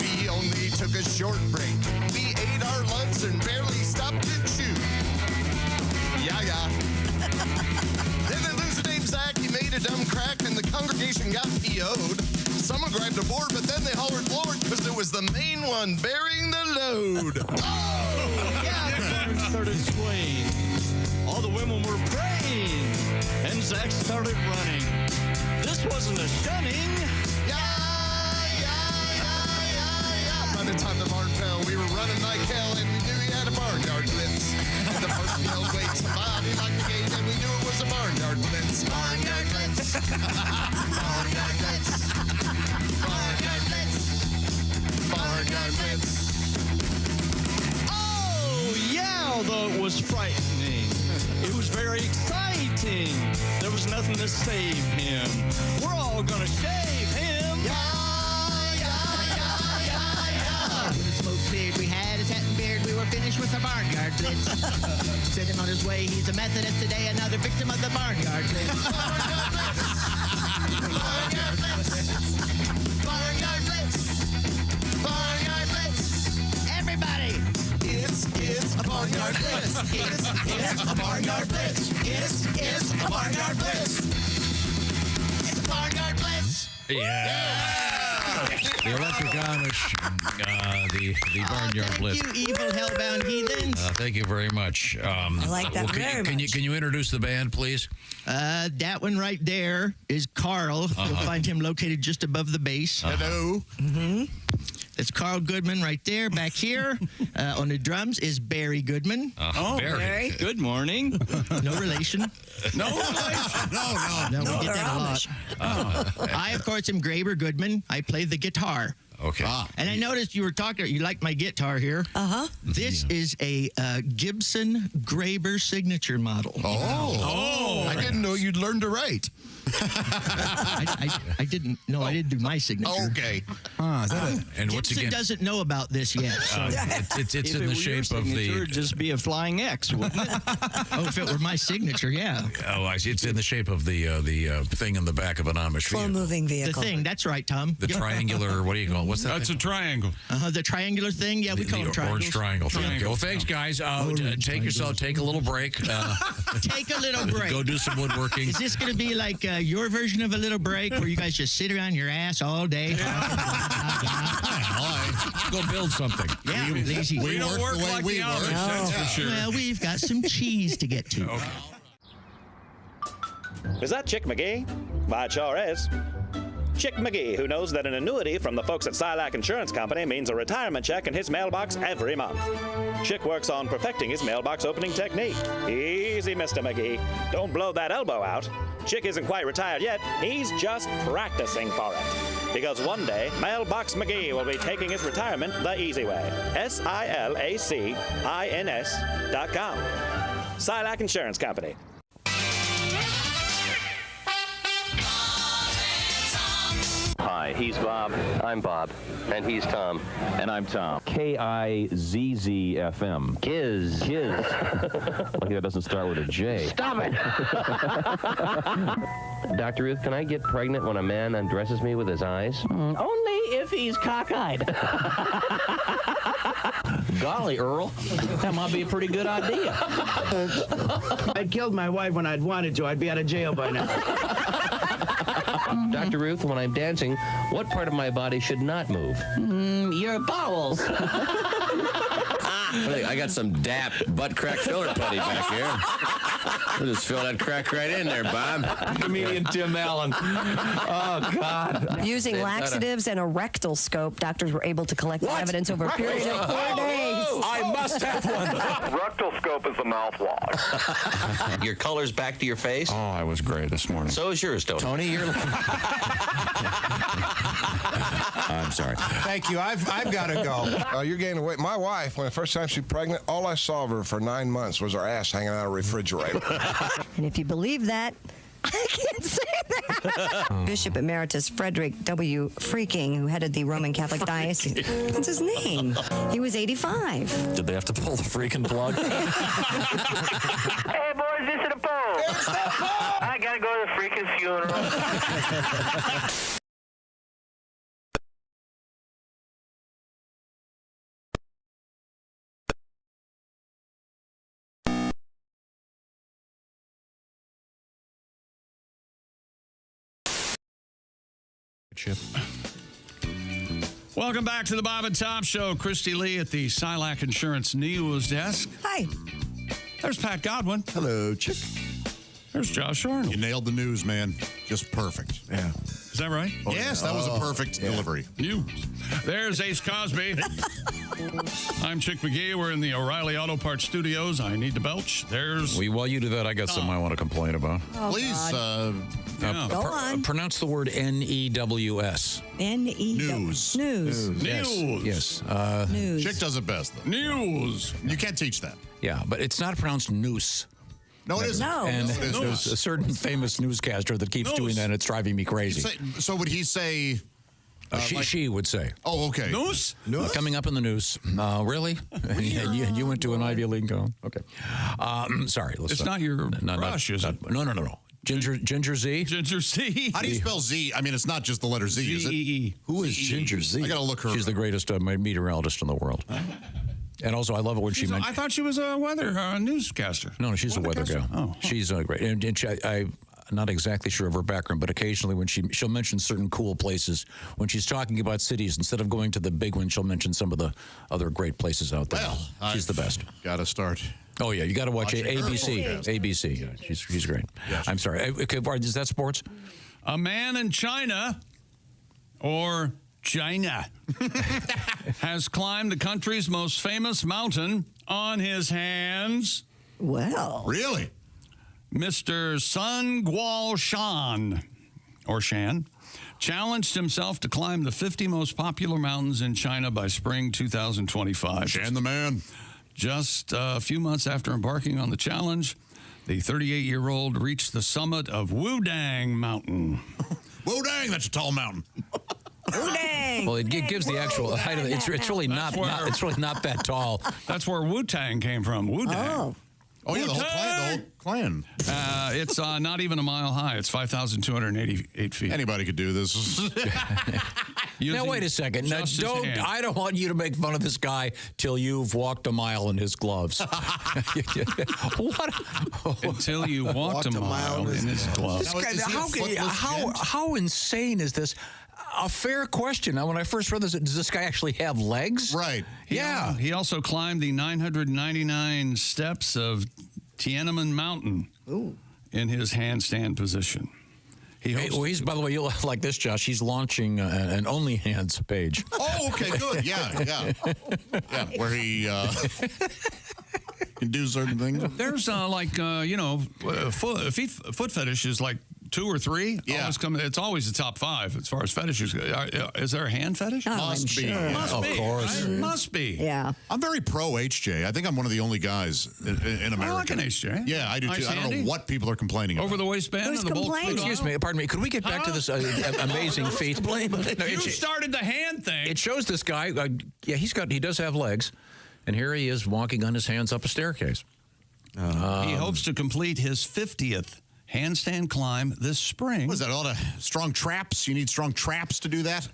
We only took a short break. We ate our lunch and barely stopped to chew. Yeah. Then a loser named Zach, he made a dumb crack and the congregation got PO'd. Someone grabbed a board, but then they hollered Lord because it was the main one bearing the load. Yeah, the barn started swaying. All the women were praying, and Zach started running. This wasn't a shunning. By the time the barn fell, we were running like hell, and we knew we had a barnyard blitz. And the person yelled, wait, somebody locked the gate, and we knew it was a barnyard blitz. Barnyard blitz. Barnyard blitz. Barnyard blitz. Barnyard blitz. Oh, yeah, although it was frightening. It was very exciting. There was nothing to save him. We're all gonna shave him. When the smoke cleared, we had his hat and beard. We were finished with the barnyard blitz. Sent him on his way. He's a Methodist today, another victim of the barnyard blitz. Barnyard blitz. Barnyard blitz. Barnyard blitz. Barnyard blitz. Everybody. It's a barnyard blitz. It's a barnyard blitz. It's a barnyard blitz. It's a barnyard blitz. Yeah. The Electric Amish, the Barnyard Blitz. Thank you, evil hellbound heathens. Thank you very much. I like that very much. Can you introduce the band, please? That one right there is Carl. You'll find him located just above the bass. Hello. Mm-hmm. That's Carl Goodman right there. Back here on the drums is Barry Goodman. Barry. Good morning. No relation. No relation. No, we get that a lot. I, of course, am Graber Goodman. I play the guitar. Okay. And I noticed you were talking, you like my guitar here. Uh-huh. This is a Gibson Graber signature model. Oh. I didn't know you'd learn to write. I didn't. No, I didn't do my signature. Okay. And what's Gibson again? doesn't know about this yet. So. It's If in it the were shape your of signature, the. it'd just be a flying X, wouldn't it? Oh, if it were my signature, yeah. Oh, I see. It's in the shape of the thing in the back of an Amish vehicle. Slow-moving The vehicle. thing. That's right, Tom. The triangular. What do you call it? What's that? That's a triangle. The triangular thing. Yeah, we call them the orange triangles. triangle. Well, thanks, guys. Take a little break. Take a little break. Go do some woodworking. Is this going to be like your version of a little break where you guys just sit around your ass all day? Go build something. Yeah, lazy. We don't work like the Amish, that's for sure. Well, we've got some cheese to get to. Okay. Is that Chick McGee? Why, it sure is. Chick McGee, who knows that an annuity from the folks at Silac Insurance Company means a retirement check in his mailbox every month. Chick works on perfecting his mailbox opening technique. Easy, Mr. McGee. Don't blow that elbow out. Chick isn't quite retired yet. He's just practicing for it. Because one day, Mailbox McGee will be taking his retirement the easy way. SILACINS.com. Silac Insurance Company. Hi, he's Bob. I'm Bob. And he's Tom. And I'm Tom. KIZZ-FM. Kiz. Lucky that doesn't start with a J. Stop it! Dr. Ruth, can I get pregnant when a man undresses me with his eyes? Only if he's cockeyed. Golly, Earl. That might be a pretty good idea. I killed my wife when I'd wanted to. I'd be out of jail by now. Dr. Ruth, when I'm dancing, what part of my body should not move? Your bowels. I got some DAP butt crack filler putty back here. We'll just fill that crack right in there, Bob. Comedian Tim Allen. Oh, God. Using laxatives and a rectal scope, doctors were able to collect evidence over a period of 4 days. I must have one. Rectal scope is a mouthwash. Your color's back to your face? Oh, I was great this morning. So is yours, Tony. Tony, you're... I'm sorry. Thank you. I've got to go. You're gaining weight. My wife, when the first time she was pregnant, all I saw of her for 9 months was her ass hanging out of a refrigerator. And if you believe that, I can't say that. Bishop Emeritus Frederick W. Freaking, who headed the Roman Catholic Diocese. That's his name. He was 85. Did they have to pull the freaking plug? Hey, boys, this is the Pope. I gotta go to the freaking funeral. Chip. Welcome back to the Bob and Tom Show. Christy Lee at the Silac Insurance News Desk. Hi. There's Pat Godwin. Hello, Chick. There's Josh Arnold. You nailed the news, man. Just perfect. Yeah. Is that right? Oh, yes, that was a perfect delivery. News. There's Ace Cosby. I'm Chick McGee. We're in the O'Reilly Auto Parts Studios. I need to belch. There's... While you do that, I got something I want to complain about. Oh, Please, Go on. Pronounce the word N-E-W-S. News. News. Yes. News. Chick does it best, though. News. You can't teach that. Yeah, but it's not pronounced noose. No, it isn't. No. And No, it isn't. there's a certain famous newscaster that keeps doing that, and it's driving me crazy. So would he say... she would say. Oh, okay. Noose? Coming up in the news. Really? and you went to an Ivy League going? Okay. Sorry. It's not your brush, is it? No. Ginger Z? Ginger Z. How do you spell Z? I mean, it's not just the letter Z, is it? Z-E-E. Who is Ginger Z? I got to look her She's the greatest meteorologist in the world. And also, I love it when she mentioned... I thought she was a weather newscaster. No, she's a weather gal. Oh. She's great. And I'm not exactly sure of her background, but occasionally when she'll mention certain cool places. When she's talking about cities, instead of going to the big one, she'll mention some of the other great places out there. Well, she's the best. Got to start. Oh, yeah, you got to watch ABC. Her. ABC. Yeah, she's great. Yes. I'm sorry. Okay, is that sports? A man in China, or China, has climbed the country's most famous mountain on his hands. Well. Really? Mr. Sun Guo Shan, or Shan, challenged himself to climb the 50 most popular mountains in China by spring 2025. Shan the man. Just a few months after embarking on the challenge, the 38-year-old reached the summit of Wudang Mountain. Wudang, that's a tall mountain. Wudang. Well, it gives the actual height of it. It's really not that tall. That's where Wu-Tang came from. Wudang. Oh, yeah, the whole clan. It's not even a mile high. It's 5,288 feet. Anybody could do this. Now, wait a second. Now, I don't want you to make fun of this guy till you've walked a mile in his gloves. What? Until you walked a mile in his gloves. How insane is this? A fair question. Now, when I first read this, does this guy actually have legs? Right. He also climbed the 999 steps of Tiananmen Mountain in his handstand position. He's, by the way, you'll like this, Josh. He's launching an OnlyHands page. Oh, okay, good. Yeah. Where he can do certain things. There's foot fetish is like 2 or 3. Yeah. It's always the top 5 as far as fetishes go. Is there a hand fetish? Oh, Must I'm be. sure. Must Of be. course. Right? Must be. Yeah. I'm very pro HJ. I think I'm one of the only guys in America. I like an HJ. Yeah, I do Nice too. I don't handy. know what people are complaining about. Over the waistband Who's and the bolt. complaining? Excuse me, pardon me. Could we get back to this amazing feat? No, You started the hand thing. It shows this guy. He does have legs, and here he is walking on his hands up a staircase. He hopes to complete his 50th handstand climb this spring. What is that? All the strong traps? You need strong traps to do that?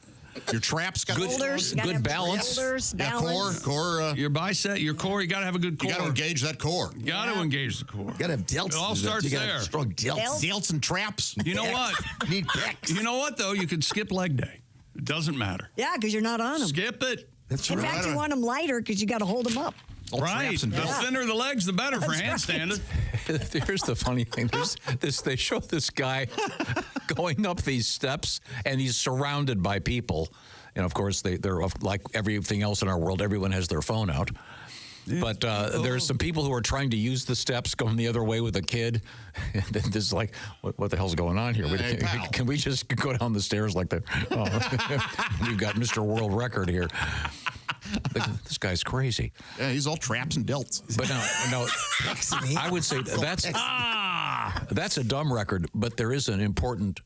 Your traps got Shoulders, gotta good have balance. Shoulders, Yeah, balance. core. Your bicep, your core, you got to have a good core. You got to engage that core. You got to engage the core. You gotta have delts. It all to do that. starts You gotta there. have strong delts. Delts and traps. You know what? Need pecs. You know what, though? You could skip leg day. It doesn't matter. Yeah, because you're not on them. Skip it. That's In right. fact, you want them lighter because you got to hold them up. Right. The belts. thinner the legs, the better for That's right. handstanding. Here's the funny thing. They show this guy going up these steps, and he's surrounded by people. And, of course, they're like everything else in our world. Everyone has their phone out. But there's some people who are trying to use the steps going the other way with a kid. And this is like, what the hell's going on here? Hey, pal. Can we just go down the stairs like that? Oh. We've got Mr. World Record here. This guy's crazy. Yeah, he's all traps and delts. But no, I would say that's a dumb record, but there is an important,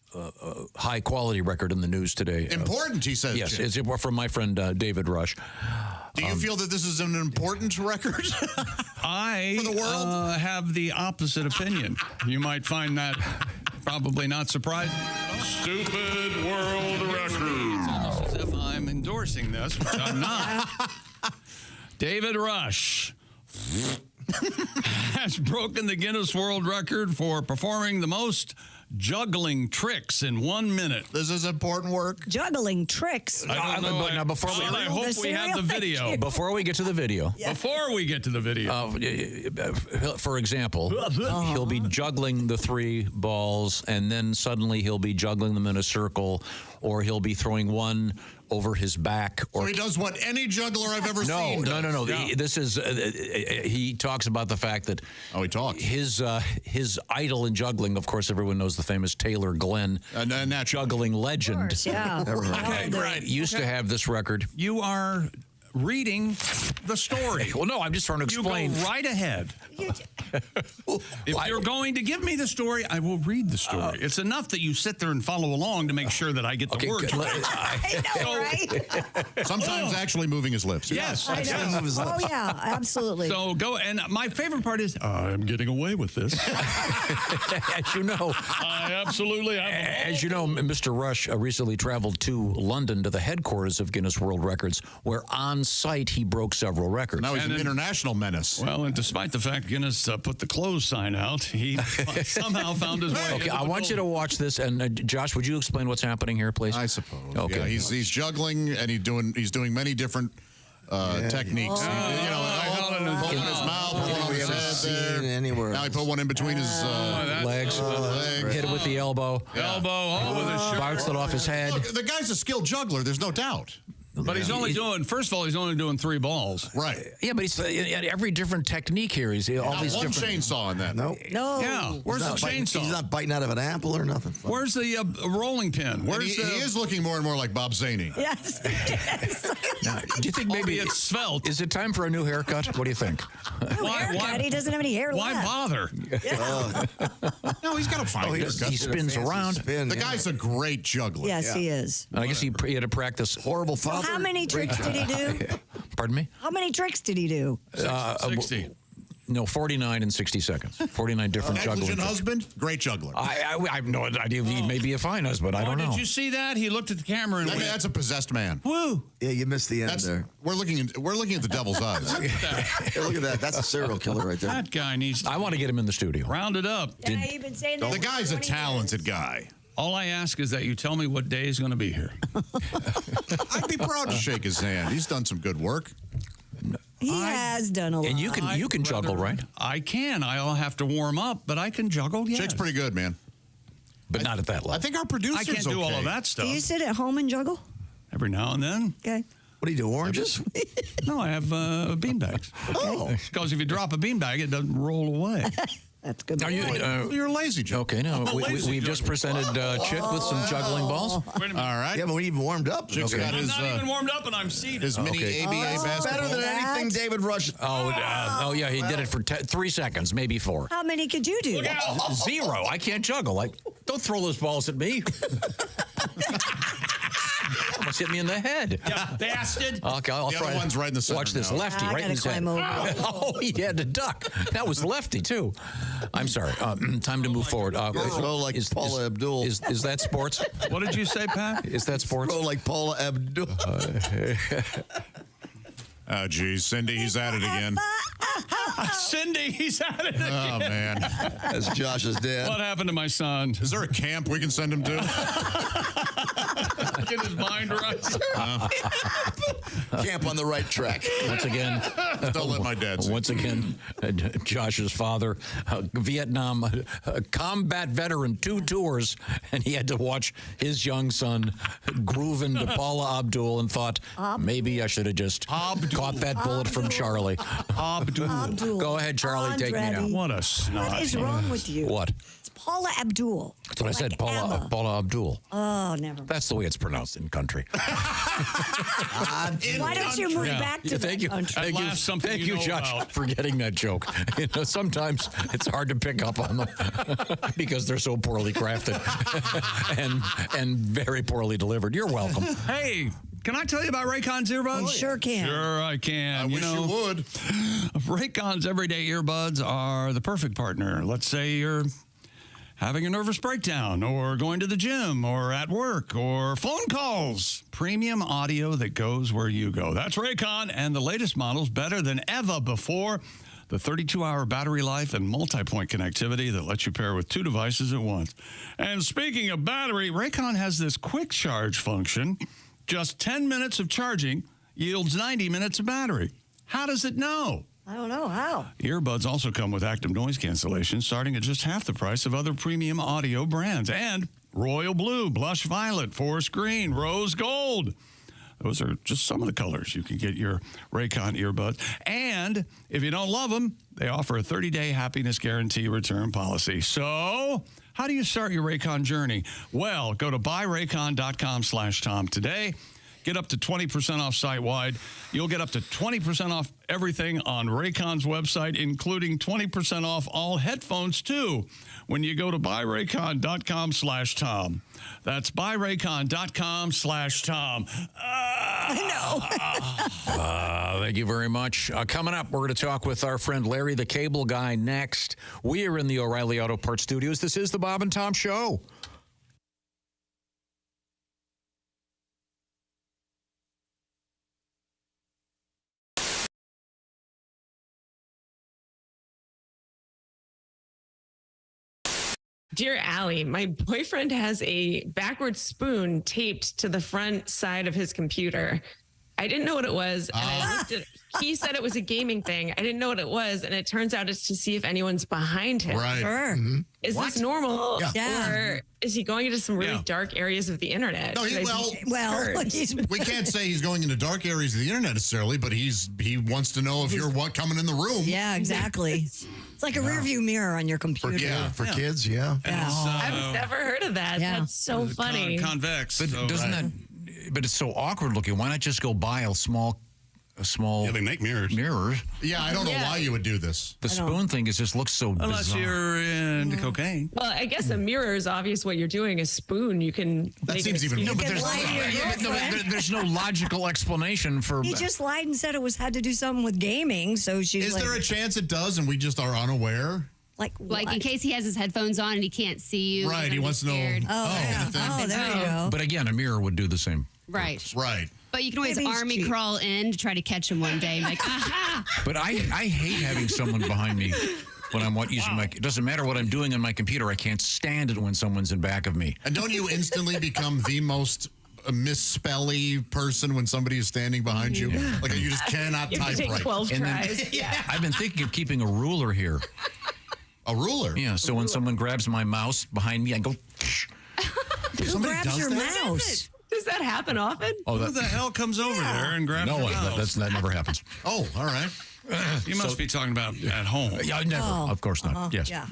high-quality record in the news today. Important, he says. Yes, Jim. it's from my friend David Rush. Do you feel that this is an important record? I For the world? have the opposite opinion. You might find that probably not surprising. Stupid world record. It's almost as if I'm endorsing this, which I'm not. David Rush has broken the Guinness World Record for performing the most juggling tricks in 1 minute. This is important work. Juggling tricks. I don't know. But now before we- I hope we have the video. Before we get to the video, Before we get to the video. for example, he'll be juggling the 3 balls, and then suddenly he'll be juggling them in a circle, or he'll be throwing one over his back. Or So he does what any juggler I've ever seen does. No. This is he talks about the fact that he talks his idol in juggling. Of course, everyone knows the famous Taylor Glenn, juggling legend. Of course, yeah. Okay, Right. Used to have this record. You are reading the story. Well, no, I'm just trying to explain. You go right ahead. If you're going to give me the story, I will read the story. It's enough that you sit there and follow along to make sure that I get the words right. I know, right? Sometimes actually moving his lips. Yes. I know. Oh, yeah, absolutely. So go, and my favorite part is, I'm getting away with this. As you know, I absolutely am. As you know, Mr. Rush recently traveled to London to the headquarters of Guinness World Records, where on site he broke several records. Now he's an international menace. Well, and despite the fact Guinness put the close sign out, he somehow found his way. Okay, I want you to watch this, and Josh, would you explain what's happening here, please? I suppose. Okay. Yeah, he's juggling, and he's doing many different techniques. Holding his mouth, put one on his head there. Anywhere. Now he put one in between his legs. Hit it with the elbow. Elbow, with his shirt. Bounced it off his head. Look, the guy's a skilled juggler. There's no doubt. But he's only doing, first of all, he's only doing 3 balls. Right. Yeah, but he's every different technique here. He's all Not these one different. chainsaw in that. No. No. Yeah. Where's the chainsaw? He's not biting out of an apple or nothing. Where's the rolling pin? And Where's he is looking more and more like Bob Zaney. Yes. Now, do you think maybe it's svelte? Is it time for a new haircut? What do you think? Haircut. He doesn't have any hair Why left. bother? No, he's got to find he haircut. spins around. The guy's a great juggler. Yes, he is. I guess he had to practice. Horrible So father. how many tricks did he do? Pardon me? How many tricks did he do? 60. No, 49 in 60 seconds. 49 different juggling. Negligent tricks. husband, great juggler. I have no idea. He may be a fine husband. I don't know. Did you see that? He looked at the camera and went, That's a possessed man. woo. Yeah, you missed the end there. We're looking at the devil's eyes. Hey, look at that. That's a serial killer right there. That guy needs to I want to get him in the studio. round it up. Yeah, you've been saying that The for guy's a 20 talented guy. All I ask is that you tell me what day is going to be here. I'd be proud to shake his hand. He's done some good work. He has done a lot. And you can juggle, right? I can. I'll have to warm up, but I can juggle. Yes. Shake's pretty good, man. But not at that level. I think our producer's I can't do all of that stuff. Do you sit at home and juggle? Every now and then. Okay. What do you do, oranges? No, I have beanbags. Oh. Because if you drop a beanbag, it doesn't roll away. That's good. Are you, You're lazy, Joe. Okay, no, we've just presented Chick with some juggling balls. Wait a minute. All right. Yeah, but we even warmed up. Chick's got I'm his, not even warmed up and I'm seated. his mini ABA basketball. Better than anything David Rush. Oh, yeah, he did it for 3 seconds, maybe 4. How many could you do? 0. I can't juggle. Don't throw those balls at me. Almost hit me in the head. Yeah, bastard. Okay, I'll The try. other one's right in the center Watch this, now. lefty, I right in his gotta head. climb over. Oh, he had to duck. That was lefty too. I'm sorry. Time to move forward. Throw like Paula Abdul. Is that sports? What did you say, Pat? Is that sports? Throw like Paula Abdul. Oh, geez. Cindy, he's at it again. Cindy, he's at it again. Oh, man. That's Josh's dad. What happened to my son? Is there a camp we can send him to? Get his mind right. Camp on the right track. Once again, don't let my dad see. Once again, Josh's father, Vietnam combat veteran, 2 tours, and he had to watch his young son groove into Paula Abdul and thought, maybe I should have just caught that bullet from Charlie. Abdul. Go ahead, Charlie, take me now. What a snot. What is wrong with you? What? It's Paula Abdul. That's what I said, Emma. Paula Abdul. Oh, never mind. That's the way it's pronounced in country. Why don't you move back to Thank you. country? Thank you, something thank you you, know Josh, about. for getting that joke. Sometimes it's hard to pick up on them because they're so poorly crafted and very poorly delivered. You're welcome. Hey, can I tell you about Raycon's earbuds? You sure can. Sure I can. I wish you would. Raycon's everyday earbuds are the perfect partner. Let's say you're having a nervous breakdown or going to the gym or at work or phone calls. Premium audio that goes where you go. That's Raycon, and the latest model's better than ever before. The 32-hour battery life and multi-point connectivity that lets you pair with 2 devices at once. And speaking of battery, Raycon has this quick charge function. Just 10 minutes of charging yields 90 minutes of battery. How does it know? I don't know how. Earbuds also come with active noise cancellation, starting at just half the price of other premium audio brands. And Royal Blue, Blush Violet, Forest Green, Rose Gold. Those are just some of the colors you can get your Raycon earbuds. And if you don't love them, they offer a 30-day happiness guarantee return policy. So how do you start your Raycon journey? Well, go to buyraycon.com/Tom today. Get up to 20% off site-wide. You'll get up to 20% off everything on Raycon's website, including 20% off all headphones, too, when you go to buyraycon.com/Tom. That's buyraycon.com/Tom. Thank you very much. Coming up, we're going to talk with our friend Larry the Cable Guy next. We are in the O'Reilly Auto Parts Studios. This is the Bob and Tom Show. Dear Allie, my boyfriend has a backward spoon taped to the front side of his computer. I didn't know what it was. And I looked at, he said it was a gaming thing. I didn't know what it was. And it turns out it's to see if anyone's behind him. Right. Sure. Mm-hmm. Is this normal? Yeah. Or is he going into some really dark areas of the internet? No, Should I be concerned? we can't say he's going into dark areas of the internet necessarily, but he wants to know if you're coming in the room. Yeah, exactly. It's like a rearview mirror on your computer. For kids, yeah. I've never heard of that. Yeah. That's so funny. Convex. But doesn't that? But it's so awkward looking. Why not just go buy a small? Yeah, they make mirrors. Yeah, I don't know why you would do this. The spoon thing just looks so Unless bizarre. you're into cocaine. Well, I guess a mirror is obvious what you're doing. A spoon, you can. That make seems an even. excuse. No, but there's no logical explanation for. He just lied and said it had to do something with gaming. So she's Is like, there a chance it does and we just are unaware? Like in case he has his headphones on and he can't see you. Right, he wants to know. there you go. But again, a mirror would do the same. Right. Right. But you can always Maybe he's army cheap. crawl in to try to catch him one day. Like, aha! But I hate having someone behind me when I'm using my. It doesn't matter what I'm doing on my computer. I can't stand it when someone's in back of me. And don't you instantly become the most misspelly person when somebody is standing behind you? Like you just cannot You have type to take right. 12 And then- tries. Yeah. I've been thinking of keeping a ruler here. A ruler? Yeah. So when someone grabs my mouse behind me, I go. Who grabs your mouse? Does that happen often? Oh, Who the hell comes over there and grabs No your one. mouse? That never happens. Oh, all right. You must be talking about at home. Yeah, never. Oh. Of course not. Yes. Yeah.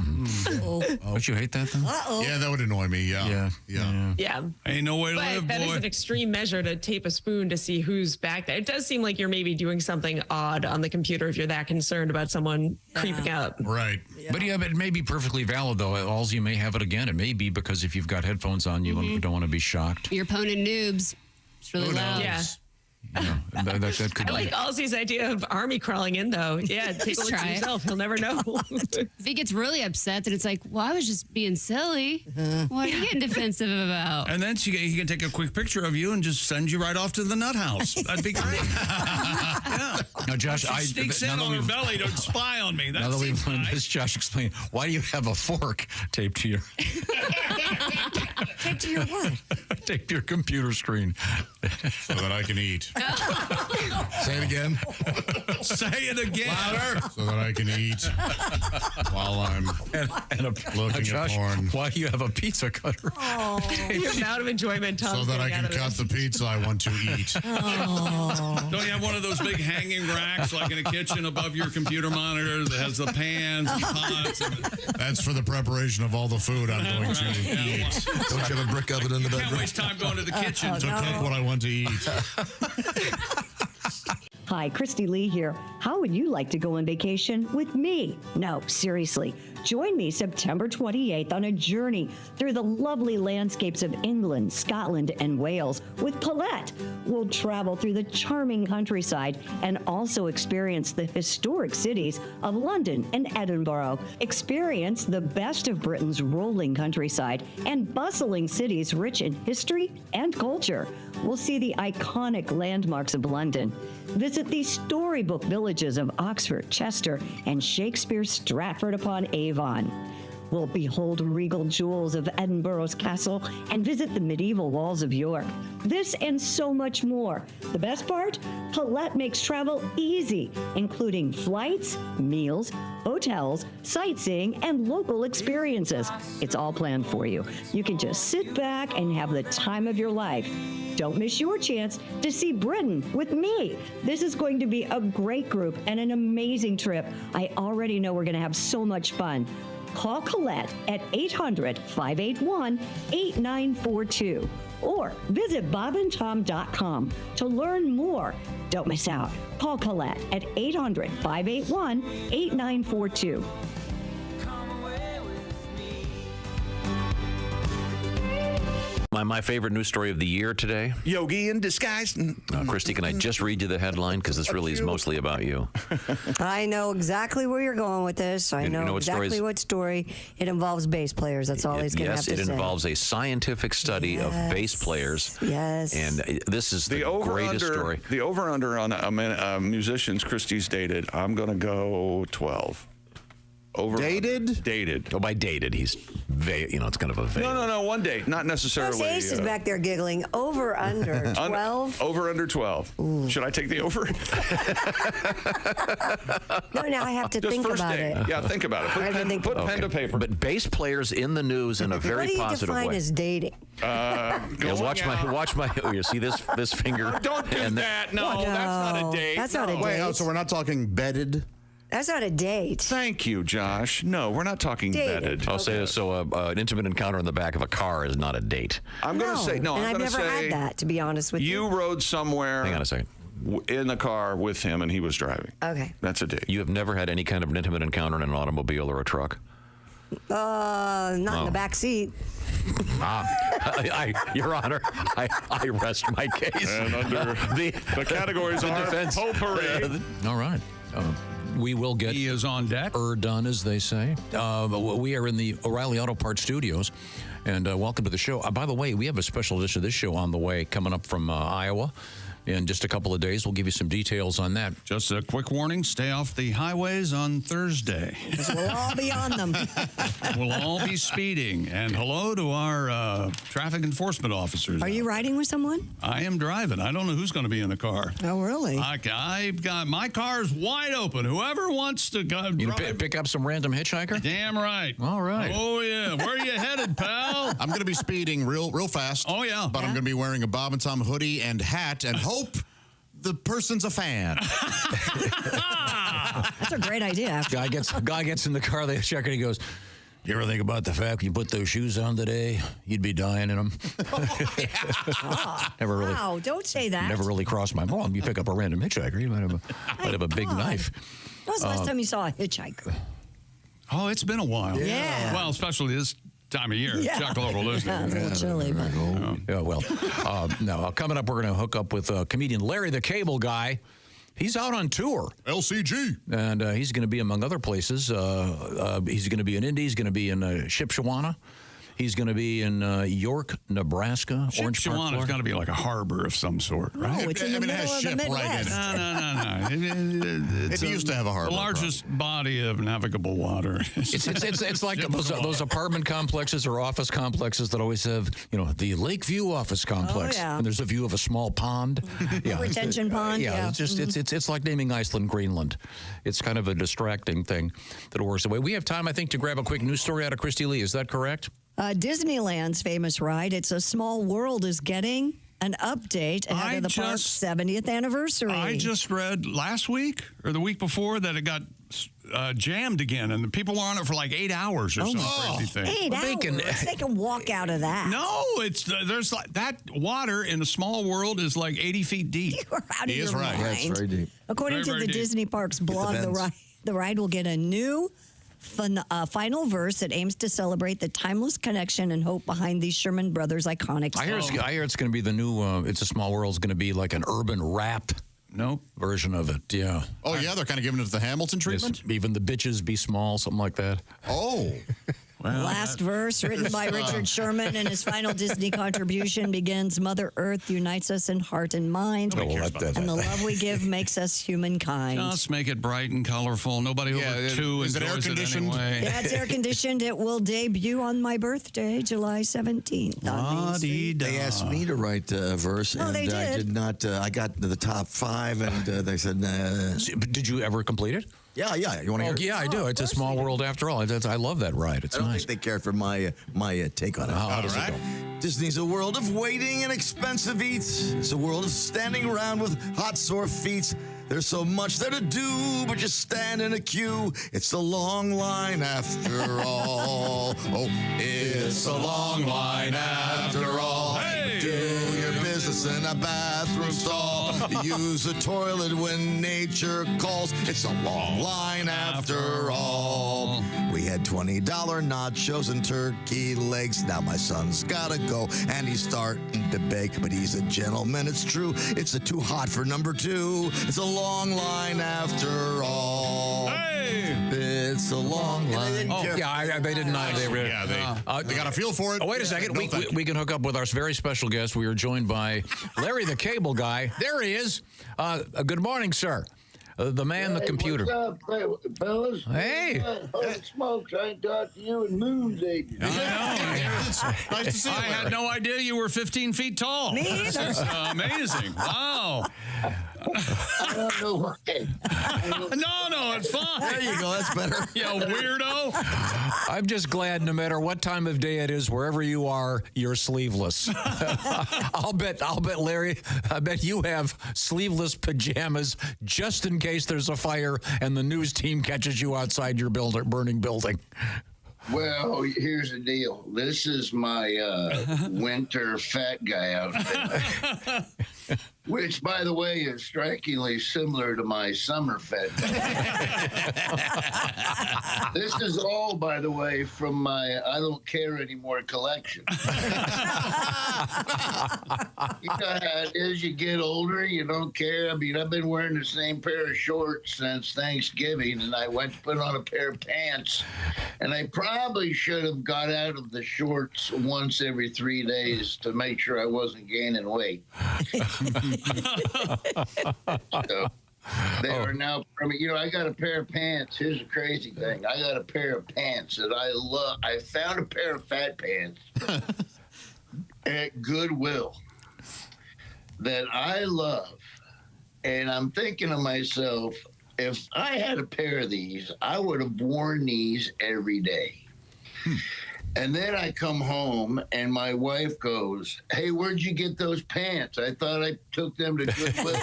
Don't you hate that, though? Yeah, that would annoy me. Yeah. Yeah. Ain't no way to But live, that is boy. an extreme measure to tape a spoon to see who's back there. It does seem like you're maybe doing something odd on the computer if you're that concerned about someone creeping up. Right. But it may be perfectly valid, though. Also, you may have it again. It may be because if you've got headphones on, you don't want to be shocked. Your opponent noobs. It's really loud. Yeah. That could I like Ozzy's idea of army crawling in, though. Yeah, take a look Try at it. yourself. He'll never know. If he gets really upset, then it's like, well, I was just being silly. What are you getting defensive about? And then he can take a quick picture of you and just send you right off to the nut house. That'd be great. Yeah. Now, Josh, She sneaks in on her belly to spy on me. Now That that we've seems learned nice. this, Josh, explain, why do you have a fork taped to your Taped to your what? taped to your computer screen? So that I can eat. Say it again. Say it again. Louder. So that I can eat while I'm looking Josh, at porn. why do you have a pizza cutter? The amount of enjoyment So Tom's that I getting can out of cut the this. pizza I want to eat. Don't you have one of those big hanging racks like in a kitchen above your computer monitor that has the pans and pots? That's for the preparation of all the food I'm going to eat. Don't you have a brick oven in the Can't bedroom? waste time going to the kitchen To cook what I want to eat. Hi, Christy Lee here. How would you like to go on vacation with me? No, seriously. Join me September 28th on a journey through the lovely landscapes of England, Scotland, and Wales with Paulette. We'll travel through the charming countryside and also experience the historic cities of London and Edinburgh. Experience the best of Britain's rolling countryside and bustling cities rich in history and culture. We'll see the iconic landmarks of London. Visit the storybook villages of Oxford, Chester, and Shakespeare's Stratford-upon-Avon. We'll behold regal jewels of Edinburgh's castle and visit the medieval walls of York. This and so much more. The best part? Paulette makes travel easy, including flights, meals, hotels, sightseeing, and local experiences. It's all planned for you. You can just sit back and have the time of your life. Don't miss your chance to see Britain with me. This is going to be a great group and an amazing trip. I already know we're going to have so much fun. Call Colette at 800-581-8942 or visit bobandtom.com to learn more. Don't miss out. Call Colette at 800-581-8942. My favorite news story of the year today. Yogi in disguise. Christy, can I just read you the headline? Because this really is mostly about you. I know exactly where you're going with this. I You know, know what story exactly is- what story. It involves bass players. That's all he's going to have Yes, to it say. involves a scientific study of bass players. Yes. And this is the greatest story. The over-under on musicians Christie's dated, I'm going to go 12. Dated? Dated. Oh, by dated, he's, it's kind of a vague. No, one date. Not necessarily. Ace is back there giggling. Over, under, 12? Over, under 12. Should I take the over? No, now I have to Just think first about date. it. Yeah, think about it. I have to think Put about pen to paper. But bass players in the news in a very What do you positive define way. as dating? Watch my. Oh, you see this finger? Don't do that. No, that's not a date. That's not a Wait, date. so we're not talking bedded? That's not a date. Thank you, Josh. No, we're not talking Dated. bedded. I'll say so. An intimate encounter in the back of a car is not a date. I'm going to say no. And I'm I've going to never say had that, to be honest with you. you rode somewhere. Hang on a second. In the car with him, and he was driving. Okay. That's a date. You have never had any kind of an intimate encounter in an automobile or a truck? Not in the back seat. Your Honor, I rest my case. And under the categories are defense. potpourri. All right. We will get He is on deck. done, as they say. We are in the O'Reilly Auto Parts studios, and welcome to the show. By the way, we have a special edition of this show on the way coming up from Iowa. In just a couple of days, we'll give you some details on that. Just a quick warning, stay off the highways on Thursday. We'll all be on them. We'll all be speeding. And hello to our traffic enforcement officers. Are you riding with someone? I am driving. I don't know who's going to be in the car. Oh, really? I've got my car's wide open. Whoever wants to go. You pick up some random hitchhiker? Damn right. All right. Oh, yeah. Where are you headed, pal? I'm going to be speeding real fast. Oh, yeah. But I'm going to be wearing a Bob and Tom hoodie and hat and hope the person's a fan. That's a great idea. Guy gets in the car, they check it, he goes, you ever think about the fact when you put those shoes on today, you'd be dying in them? Never really. Wow, don't say that. Never really crossed my mind. You pick up a random hitchhiker, you might have a big knife. When was the last time you saw a hitchhiker? Oh, it's been a while. Yeah. Well, especially this time of year. Yeah. Chuck Local listening. It's a little chilly, but... Yeah, well, no. Coming up, we're going to hook up with comedian Larry the Cable Guy. He's out on tour. LCG. And he's going to be, among other places, he's going to be in Indy. He's going to be in Shipshewana. He's going to be in York, Nebraska. Orange Park, Shipshawana's got to be like a harbor of some sort, right? No, it's in the middle of the Midwest. No. It used to have a harbor. The largest body of navigable water. It's like those apartment complexes or office complexes that always have, the Lakeview office complex. Oh, yeah. And there's a view of a small pond. Retention pond. Yeah, it's just it's like naming Iceland Greenland. It's kind of a distracting thing that works away. We have time, I think, to grab a quick news story out of Christy Lee. Is that correct? Disneyland's famous ride, It's a Small World, is getting an update ahead of the park's 70th anniversary. I just read last week or the week before that it got jammed again, and the people were on it for like 8 hours or some crazy thing. 8 hours? They can walk out of that. No, there's like that water in a small world is like 80 feet deep. You're out of your mind. Yeah, it's very deep. According to the Disney Parks blog, the ride will get a new final verse that aims to celebrate the timeless connection and hope behind these Sherman Brothers iconic songs. I hear it's going to be the new It's a Small World. It's going to be like an urban rap version of it. Yeah. Oh, yeah, they're kind of giving it the Hamilton treatment? Yes, even the bitches be small, something like that. Oh. Well, Last verse, written by Richard Sherman, and his final Disney contribution begins, Mother Earth unites us in heart and mind, and the love we give makes us humankind. Just make it bright and colorful. Nobody over two is it enjoys air-conditioned? it anyway. Yeah, it's air-conditioned. It will debut on my birthday, July 17th. They asked me to write a verse, and they I did. did not. I got to the top 5, and they said, nah. Did you ever complete it? Yeah. You want to hear it? Yeah, I do. It's a small world after all. I love that ride. It's I don't nice. think they cared for my take on it. How does it go? Disney's a world of waiting and expensive eats. It's a world of standing around with hot, sore feet. There's so much there to do, but you stand in a queue. It's a long line after all. Oh, it's a long line after all. Hey! Do your business in a bathroom stall. Use a toilet when nature calls. It's a long line after all. We had $20 nachos and turkey legs. Now my son's gotta go, and he's starting to beg. But he's a gentleman, it's true. It's too hot for number 2. It's a long line after all. Hey! It's a long line. They didn't know. They got a feel for it. Oh, wait a second. We can hook up with our very special guest. We are joined by Larry the Cable Guy. There he is. Good morning, sir. The man, the computer. What's up, fellas? Hey. Holy smokes, I ain't talked to you in moons ages. I know. Nice to see you, I had no idea you were 15 feet tall. Me either. This is amazing. Wow. I don't know why. No, it's fine. There you go. That's better. You weirdo. I'm just glad no matter what time of day it is, wherever you are, you're sleeveless. I'll bet, Larry, I bet you have sleeveless pajamas just in case there's a fire and the news team catches you outside your burning building. Well, here's the deal. This is my winter fat guy outfit. Which, by the way, is strikingly similar to my summer fat guy. This is all, by the way, from my I Don't Care Anymore collection. You know how it is, you get older, you don't care. I mean, I've been wearing the same pair of shorts since Thanksgiving, and I went to put on a pair of pants, and I probably should have got out of the shorts once every 3 days to make sure I wasn't gaining weight. So they are now, I got a pair of pants. Here's the crazy thing. I got a pair of pants that I love. I found a pair of fat pants at Goodwill that I love. And I'm thinking to myself, if I had a pair of these, I would have worn these every day. And then I come home and my wife goes, "Hey, where'd you get those pants? I thought I took them to Goodwill."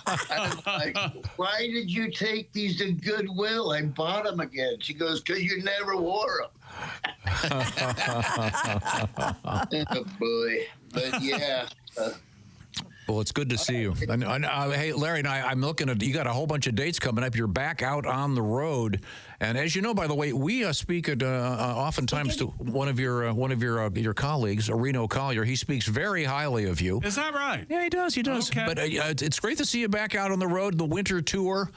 I was like, "Why did you take these to Goodwill? I bought them again." She goes, "'Cause you never wore them." Oh, boy. But yeah. Well, it's good to see you. Hey, Larry, and I'm looking at, you got a whole bunch of dates coming up. You're back out on the road. And as you know, by the way, we speak at oftentimes to one of your colleagues, Reno Collier. He speaks very highly of you. Is that right? Yeah, he does. He does. Okay. But it's great to see you back out on the road, the winter tour.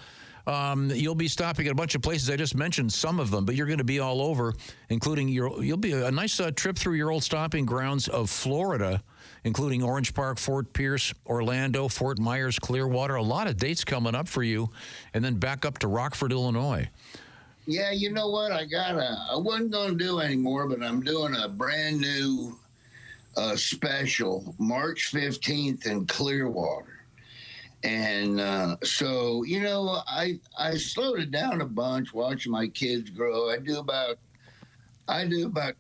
You'll be stopping at a bunch of places. I just mentioned some of them, but you're going to be all over, including you'll be a nice trip through your old stomping grounds of Florida, including Orange Park, Fort Pierce, Orlando, Fort Myers, Clearwater. A lot of dates coming up for you, and then back up to Rockford, Illinois. Yeah, you know what? I wasn't going to do anymore, but I'm doing a brand new special March 15th in Clearwater. And so, you know, I slowed it down a bunch watching my kids grow. I do about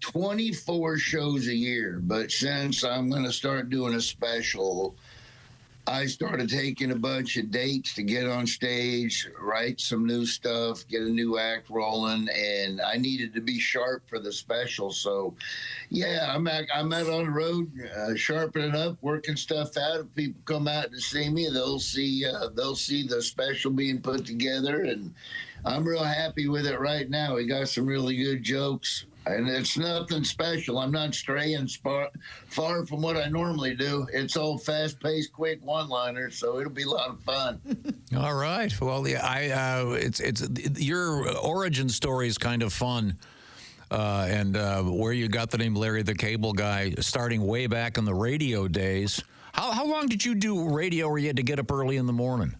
24 shows a year, but since I'm going to start doing a special, I started taking a bunch of dates to get on stage, write some new stuff, get a new act rolling, and I needed to be sharp for the special. So, yeah, I'm out on the road, sharpening up, working stuff out. If people come out to see me, they'll see the special being put together, and I'm real happy with it right now. We got some really good jokes. And it's nothing special. I'm not straying far from what I normally do. It's all fast-paced, quick one-liners, so it'll be a lot of fun. All right. Well, yeah, it's your origin story is kind of fun, and where you got the name Larry the Cable Guy, starting way back in the radio days. How long did you do radio where you had to get up early in the morning?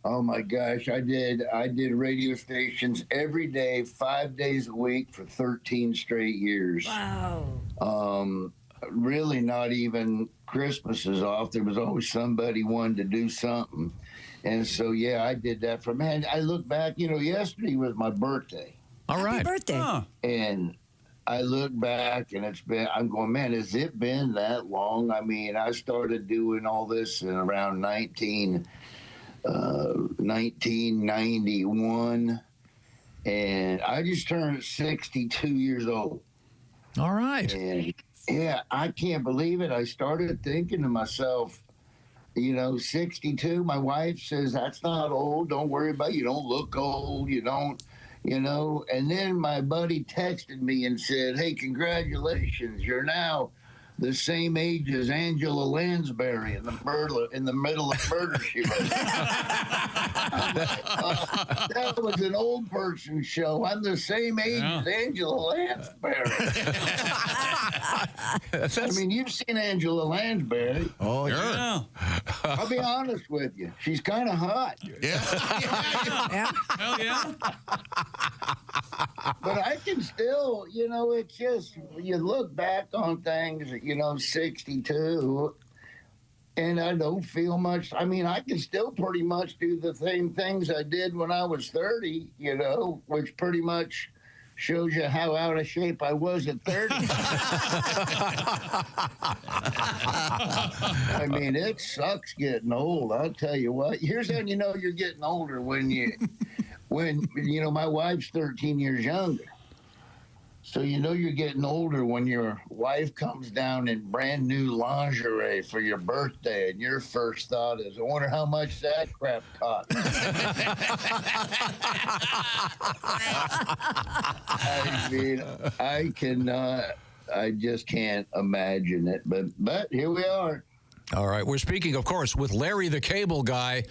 Oh my gosh, I did radio stations every day, 5 days a week for 13 straight years. Wow. Really not even Christmases off. There was always somebody wanting to do something. And so, yeah, I did that I look back, you know, yesterday was my birthday. All right. Happy birthday. Huh. And I look back and I'm going, man, has it been that long? I mean, I started doing all this in around 1991, and I just turned 62 years old. All right. And yeah, I can't believe it. I started thinking to myself, you know, 62, my wife says, that's not old. Don't worry about it. You don't look old. You don't, you know. And then my buddy texted me and said, hey, congratulations. You're now the same age as Angela Lansbury in the middle of Murder, She Wrote. That was an old person show. I'm the same age as Angela Lansbury. I mean, you've seen Angela Lansbury. Oh, yeah. I'll be honest with you. She's kind of hot. Yeah. Hell yeah. But I can still, you know, it's just, you look back on things, you know, 62, and I don't feel much. I mean, I can still pretty much do the same things I did when I was 30, you know, which pretty much shows you how out of shape I was at 30. I mean, it sucks getting old. I'll tell you what. Here's how you know you're getting older when you know, my wife's 13 years younger. So you know you're getting older when your wife comes down in brand new lingerie for your birthday, and your first thought is, I wonder how much that crap cost. I mean, I cannot, I just can't imagine it. But here we are. All right. We're speaking, of course, with Larry the Cable Guy.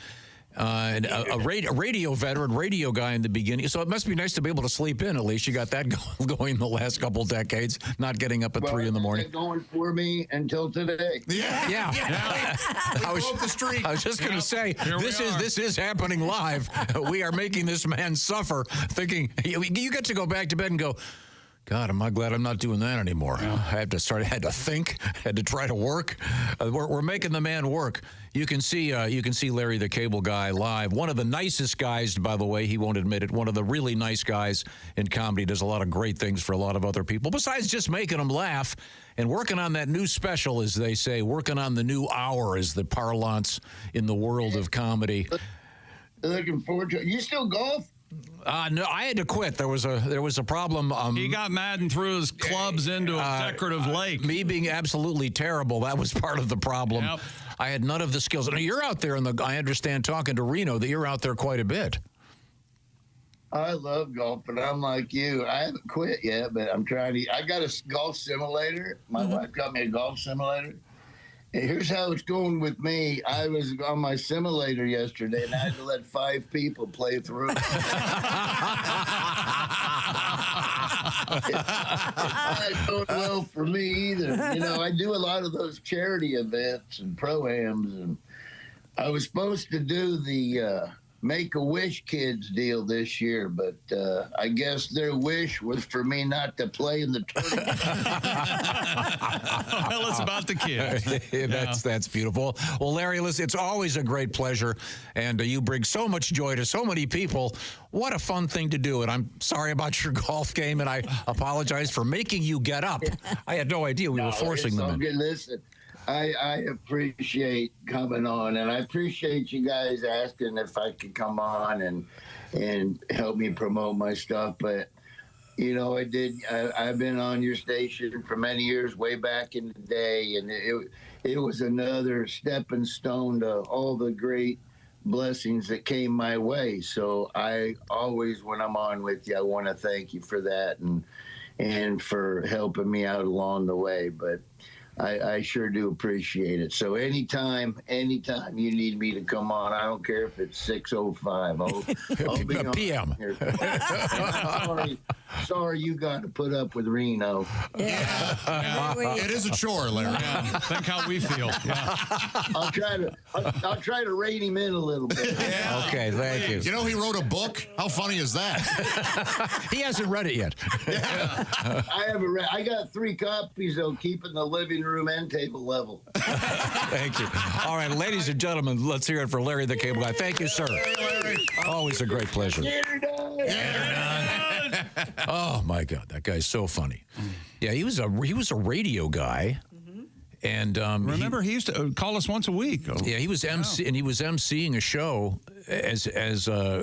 And a radio veteran, radio guy in the beginning. So it must be nice to be able to sleep in. At least you got that going the last couple decades, not getting up at 3 in the morning. Going for me until today. Yeah. I was just going to say, this is happening live. We are making this man suffer, thinking you get to go back to bed and go, God, am I glad I'm not doing that anymore. I had to think, had to try to work. We're making the man work. You can see Larry the Cable Guy live. One of the nicest guys, by the way, he won't admit it. One of the really nice guys in comedy, does a lot of great things for a lot of other people, besides just making them laugh and working on that new special, as they say, working on the new hour is the parlance in the world of comedy. Looking forward to it. You still golf? No, I had to quit. There was a problem. He got mad and threw his clubs into a decorative lake. Me being absolutely terrible, that was part of the problem. Yep. I had none of the skills. Now, you're out there, I understand, talking to Reno, that you're out there quite a bit. I love golf, but I'm like you. I haven't quit yet, but I'm trying to. I got a golf simulator. My wife got me a golf simulator. And here's how it's going with me. I was on my simulator yesterday, and I had to let 5 people play through. It's not going well for me either. You know, I do a lot of those charity events and pro-ams, and I was supposed to do the Make-A-Wish kids deal this year, but I guess their wish was for me not to play in the tournament. Well, it's about the kids. That's beautiful. Well, Larry, listen, it's always a great pleasure, and you bring so much joy to so many people. What a fun thing to do, and I'm sorry about your golf game, and I apologize for making you get up. I had no idea we were forcing them. Listen, I appreciate coming on, and I appreciate you guys asking if I could come on and help me promote my stuff. But, you know, I've been on your station for many years, way back in the day, and it was another stepping stone to all the great blessings that came my way. So I always, when I'm on with you, I want to thank you for that and for helping me out along the way. But I sure do appreciate it. So anytime you need me to come on, I don't care if it's 6:05. I'll be on PM. Here. Sorry, you got to put up with Reno. It is a chore, Larry. Yeah, think how we feel. Yeah. I'll try to rein him in a little bit. Yeah. Okay, thank you. You know, he wrote a book. How funny is that? He hasn't read it yet. I haven't read. I got 3 copies though, keeping the living room and table level. Thank you. All right, ladies and gentlemen, let's hear it for Larry the Cable Guy. Thank you, sir. Always a great pleasure. Oh my God, that guy's so funny. Yeah, he was a radio guy. And remember, he used to call us once a week. Yeah, he was emceeing a show as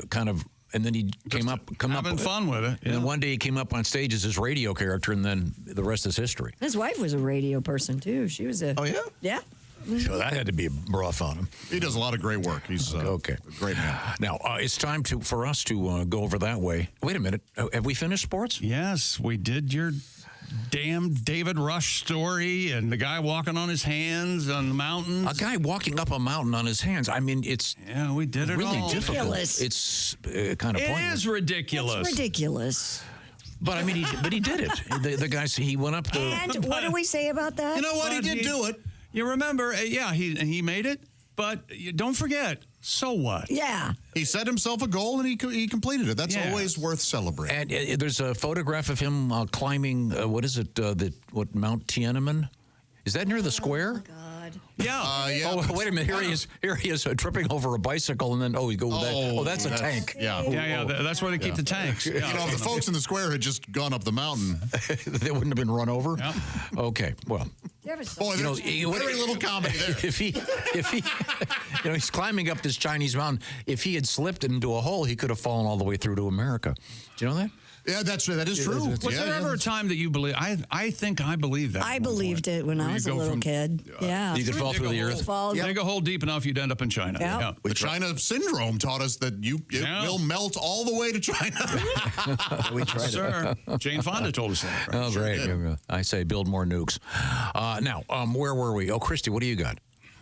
kind of, and then he came up having fun with it. And then one day he came up on stage as his radio character, and then the rest is history. His wife was a radio person too. She was a. Oh yeah. Yeah. So that had to be rough on him. He does a lot of great work. He's okay. A great man. Now, it's time for us to go over that way. Wait a minute. Have we finished sports? Yes, we did your damn David Rush story and the guy walking on his hands on the mountains. A guy walking up a mountain on his hands. I mean, it's we did it really all. difficult. Ridiculous. It's kind of pointless. It is ridiculous. It's ridiculous. But I mean, he did it. The guy, he went up to. And what do we say about that? You know what? He But did do it. You remember? He made it. But don't forget. So what? Yeah. He set himself a goal and he completed it. That's always worth celebrating. And there's a photograph of him climbing. What is it? Mount Tiananmen? Is that near the square? Oh God. Yeah. Yeah. Oh, wait a minute. Here he is tripping over a bicycle, and then that's a tank. Yeah. That's where they keep the tanks. You know, if the folks in the square had just gone up the mountain, they wouldn't have been run over. Yeah. Okay. Well. Boy, there's very little comedy there. If he, he's climbing up this Chinese mountain. If he had slipped into a hole, he could have fallen all the way through to America. Do you know that? Yeah, that is true. Was there ever a time that you believe? I think I believe that. I believed it when I was a little kid. Yeah. You could fall through the earth. Dig a hole deep enough, you'd end up in China. Yeah. The China syndrome taught us that it will melt all the way to China. We tried Sir. Jane Fonda told us that. Right? Oh, great. I say build more nukes. Now, where were we? Oh, Christy, what do you got?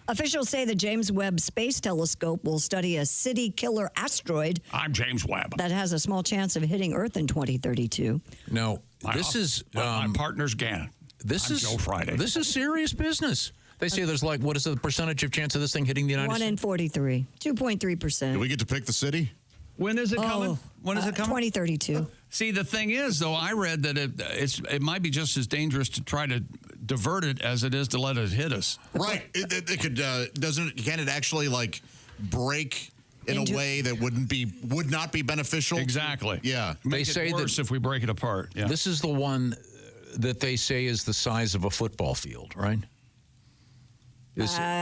Officials say the James Webb Space Telescope will study a city-killer asteroid. I'm James Webb. That has a small chance of hitting Earth in 2032. No, this is... my partner's Gannon. I'm Joe Friday. This is serious business. They say there's what is the percentage of chance of this thing hitting the United States? 1 in 43. 2.3%. Do we get to pick the city? When is it coming? When is it coming? 2032. See, the thing is, though, I read that it might be just as dangerous to try to divert it as it is to let it hit us. Right. It could can it actually like break in a way that would not be beneficial? Exactly. Yeah. Make it worse if we break it apart. Yeah. This is the one that they say is the size of a football field, right?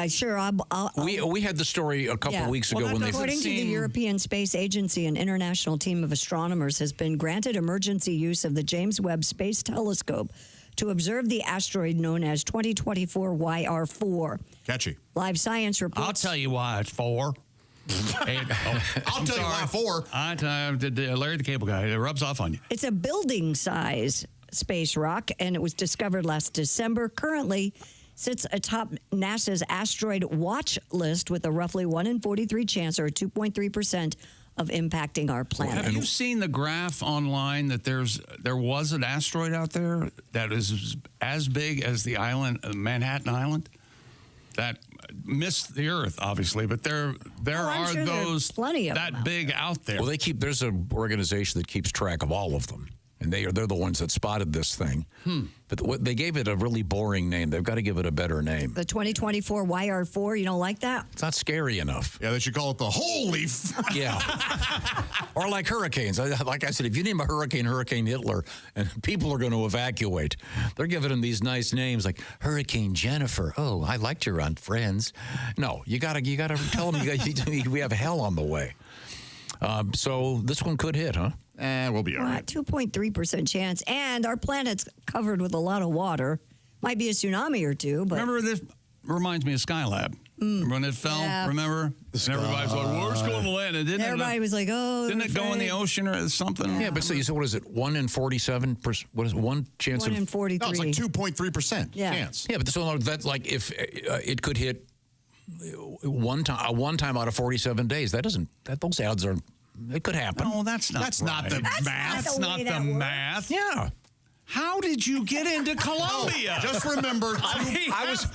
Sure. We had the story a couple of weeks ago when they according to the European Space Agency, an international team of astronomers has been granted emergency use of the James Webb Space Telescope to observe the asteroid known as 2024 YR4. Catchy. Live Science reports. I'll tell you why it's 4. I'll tell you why 4. Larry the Cable Guy. It rubs off on you. It's a building-size space rock, and it was discovered last December. Currently sits atop NASA's asteroid watch list with a roughly 1 in 43 chance, or 2.3%, of impacting our planet. Have you seen the graph online that there was an asteroid out there that is as big as the island, Manhattan Island, that missed the Earth, obviously, but there are those plenty of that big out there. Well, there's an organization that keeps track of all of them, and they're the ones that spotted this thing. But they gave it a really boring name. They've got to give it a better name. The 2024 YR4, you don't like that? It's not scary enough. Yeah, they should call it the Holy. Yeah. Or like hurricanes. Like I said, if you name a hurricane Hurricane Hitler, and people are going to evacuate, they're giving them these nice names like Hurricane Jennifer. Oh, I liked her on Friends. No, you gotta tell them we have hell on the way. So this one could hit, huh? We'll be all right. 2.3% chance, and our planet's covered with a lot of water. Might be a tsunami or two, but remember, this reminds me of Skylab. Remember when it fell? Yeah. Remember? And everybody's like, "Where's going to land?" And everybody was like, "Oh, didn't it go in the ocean or something?" Yeah, but so you said, what is it? 1 in 47? What is it, one chance 1 in 43? No, it's like 2.3% chance. Yeah, but so that's like if it could hit one time out of 47 days. Those odds are. It could happen. No, that's not the math. That's not the math. Yeah. How did you get into Columbia? Just remember, I was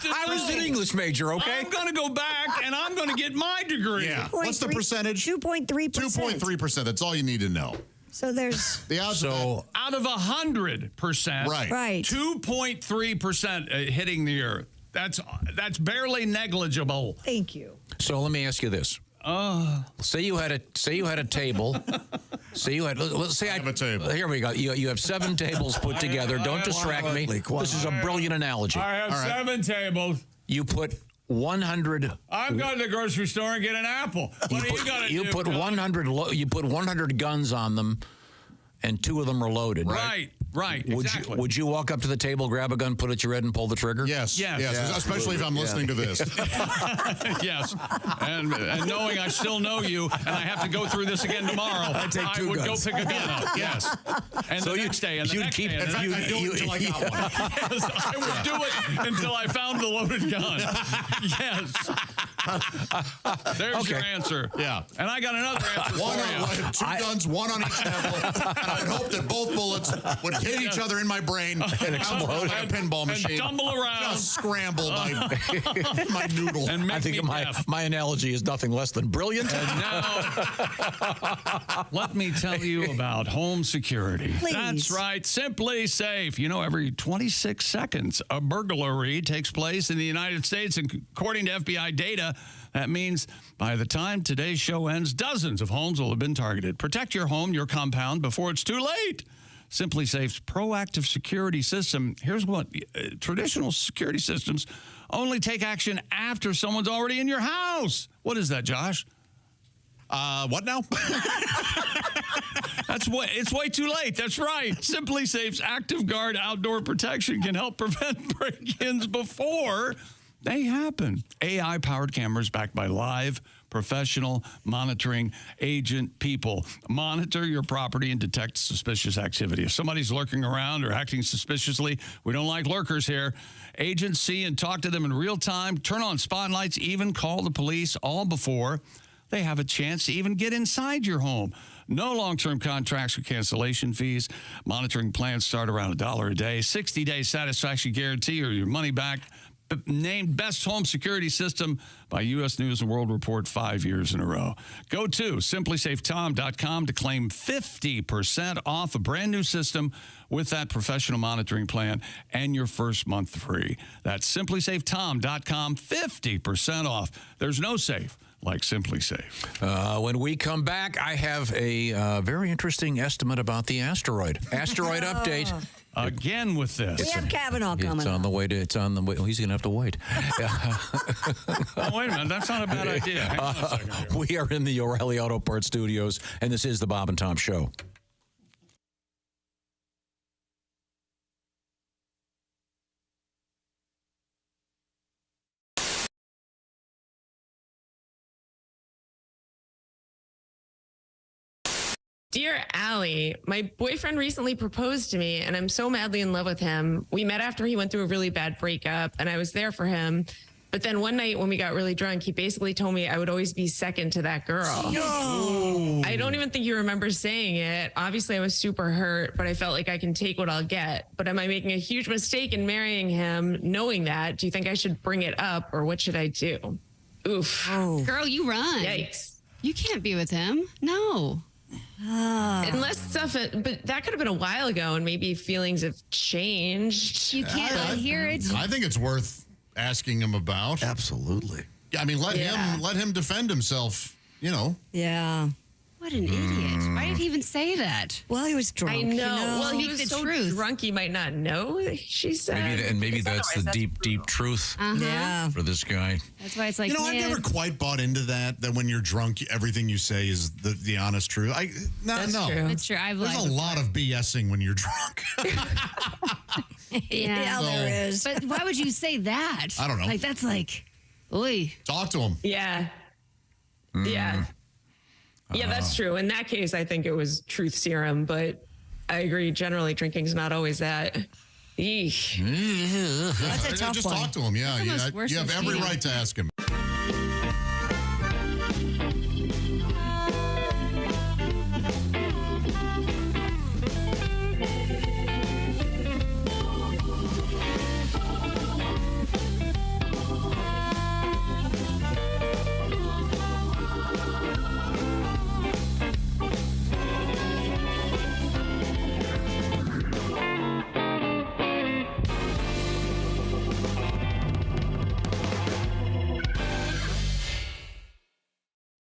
an English major, okay? I'm going to go back and I'm going to get my degree. Yeah. What's the percentage? 2.3%. 2.3%. That's all you need to know. So there's the odds. So out of 100%, right, 2.3% hitting the Earth. That's barely negligible. Thank you. So let me ask you this. Say you had a table. Let's say I have a table. Here we go. You have 7 tables put together. Don't distract me. This is a brilliant analogy. I have 7 tables. You put 100. I'm going to the grocery store and get an apple. What are you going to do? You put 100. You put 100 guns on them, and 2 of them are loaded. Right. Exactly. Would you walk up to the table, grab a gun, put it at your head, and pull the trigger? Yes. Especially if I'm listening to this. Yes. And knowing I still know you, and I have to go through this again tomorrow, I would guns. go pick a gun up. Yes. And so the next day, and the next day. In fact, I'd do it until I got one. Yes, I would do it until I found the loaded gun. Yes. There's your answer. Yeah. And I got another answer for you. 2 guns, 1 on each table. And I'd hope that both bullets would hit each other in my brain and explode like a pinball machine. And tumble around. Just scramble my noodle. And I think my analogy is nothing less than brilliant. And now, let me tell you about home security. Please. That's right. Simply Safe. You know, every 26 seconds, a burglary takes place in the United States. And according to FBI data, that means by the time today's show ends, dozens of homes will have been targeted. Protect your home, your compound, before it's too late. Simply Safe's proactive security system. Here's what traditional security systems only take action after someone's already in your house. What is that, Josh? What now? It's way too late. That's right. Simply Safe's Active Guard outdoor protection can help prevent break-ins before they happen. AI-powered cameras backed by live professional monitoring agent people. Monitor your property and detect suspicious activity. If somebody's lurking around or acting suspiciously, we don't like lurkers here. Agents see and talk to them in real time, turn on spotlights, even call the police, all before they have a chance to even get inside your home. No long-term contracts or cancellation fees. Monitoring plans start around $1 a day. 60-day satisfaction guarantee or your money back. Named Best Home Security System by U.S. News & World Report 5 years in a row. Go to simplysafetom.com to claim 50% off a brand new system with that professional monitoring plan and your first month free. That's simplysafetom.com, 50% off. There's no safe like Simply Safe. When we come back, I have a very interesting estimate about the asteroid. Asteroid update. Again with this. We have Kavanaugh coming. It's on the way. It's on the way. He's going to have to wait. Oh, wait a minute. That's not a bad idea. Hang on a second here. We are in the O'Reilly Auto Parts Studios, and this is the Bob and Tom Show. Dear Allie, my boyfriend recently proposed to me and I'm so madly in love with him. We met after he went through a really bad breakup and I was there for him. But then one night when we got really drunk, he basically told me I would always be second to that girl. No. I don't even think he remembers saying it. Obviously, I was super hurt, but I felt like I can take what I'll get. But am I making a huge mistake in marrying him knowing that? Do you think I should bring it up or what should I do? Oof. Girl, you run. Yikes. You can't be with him. No. Unless stuff, but that could have been a while ago and maybe feelings have changed. You can't hear it. I think it's worth asking him about. Absolutely. I mean, let him defend himself, you know. Yeah. What an idiot. Why did he even say that? Well, he was drunk. I know. You know? Well, he was so drunk he might not know, she said. Maybe that's the deep truth Yeah. for this guy. That's why it's like, You know, I've never quite bought into that when you're drunk, everything you say is the honest truth. No. That's true. I've There's lied a lot of BSing when you're drunk. Yeah, there is. But why would you say that? I don't know. Like, that's like, oy. Talk to him. Yeah. Yeah. Yeah, that's true. In that case, I think it was truth serum, but I agree. Generally, drinking's not always that. Eesh. That's a tough Just one. talk to him. Yeah, That's almost worse you have than every cheating. right to ask him.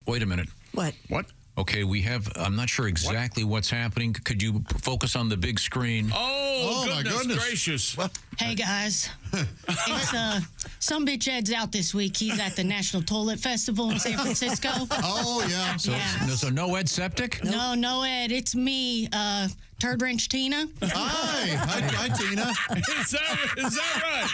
Wait a minute. What? Okay, I'm not sure exactly what's happening. Could you focus on the big screen? Oh, my goodness goodness. gracious. Hey guys, it's some bitch Ed's out this week. He's at the National Toilet Festival in San Francisco. Oh yeah. So no Ed Septic? No Ed, it's me, Turd Wrench Tina. Hi, Tina. Is that right?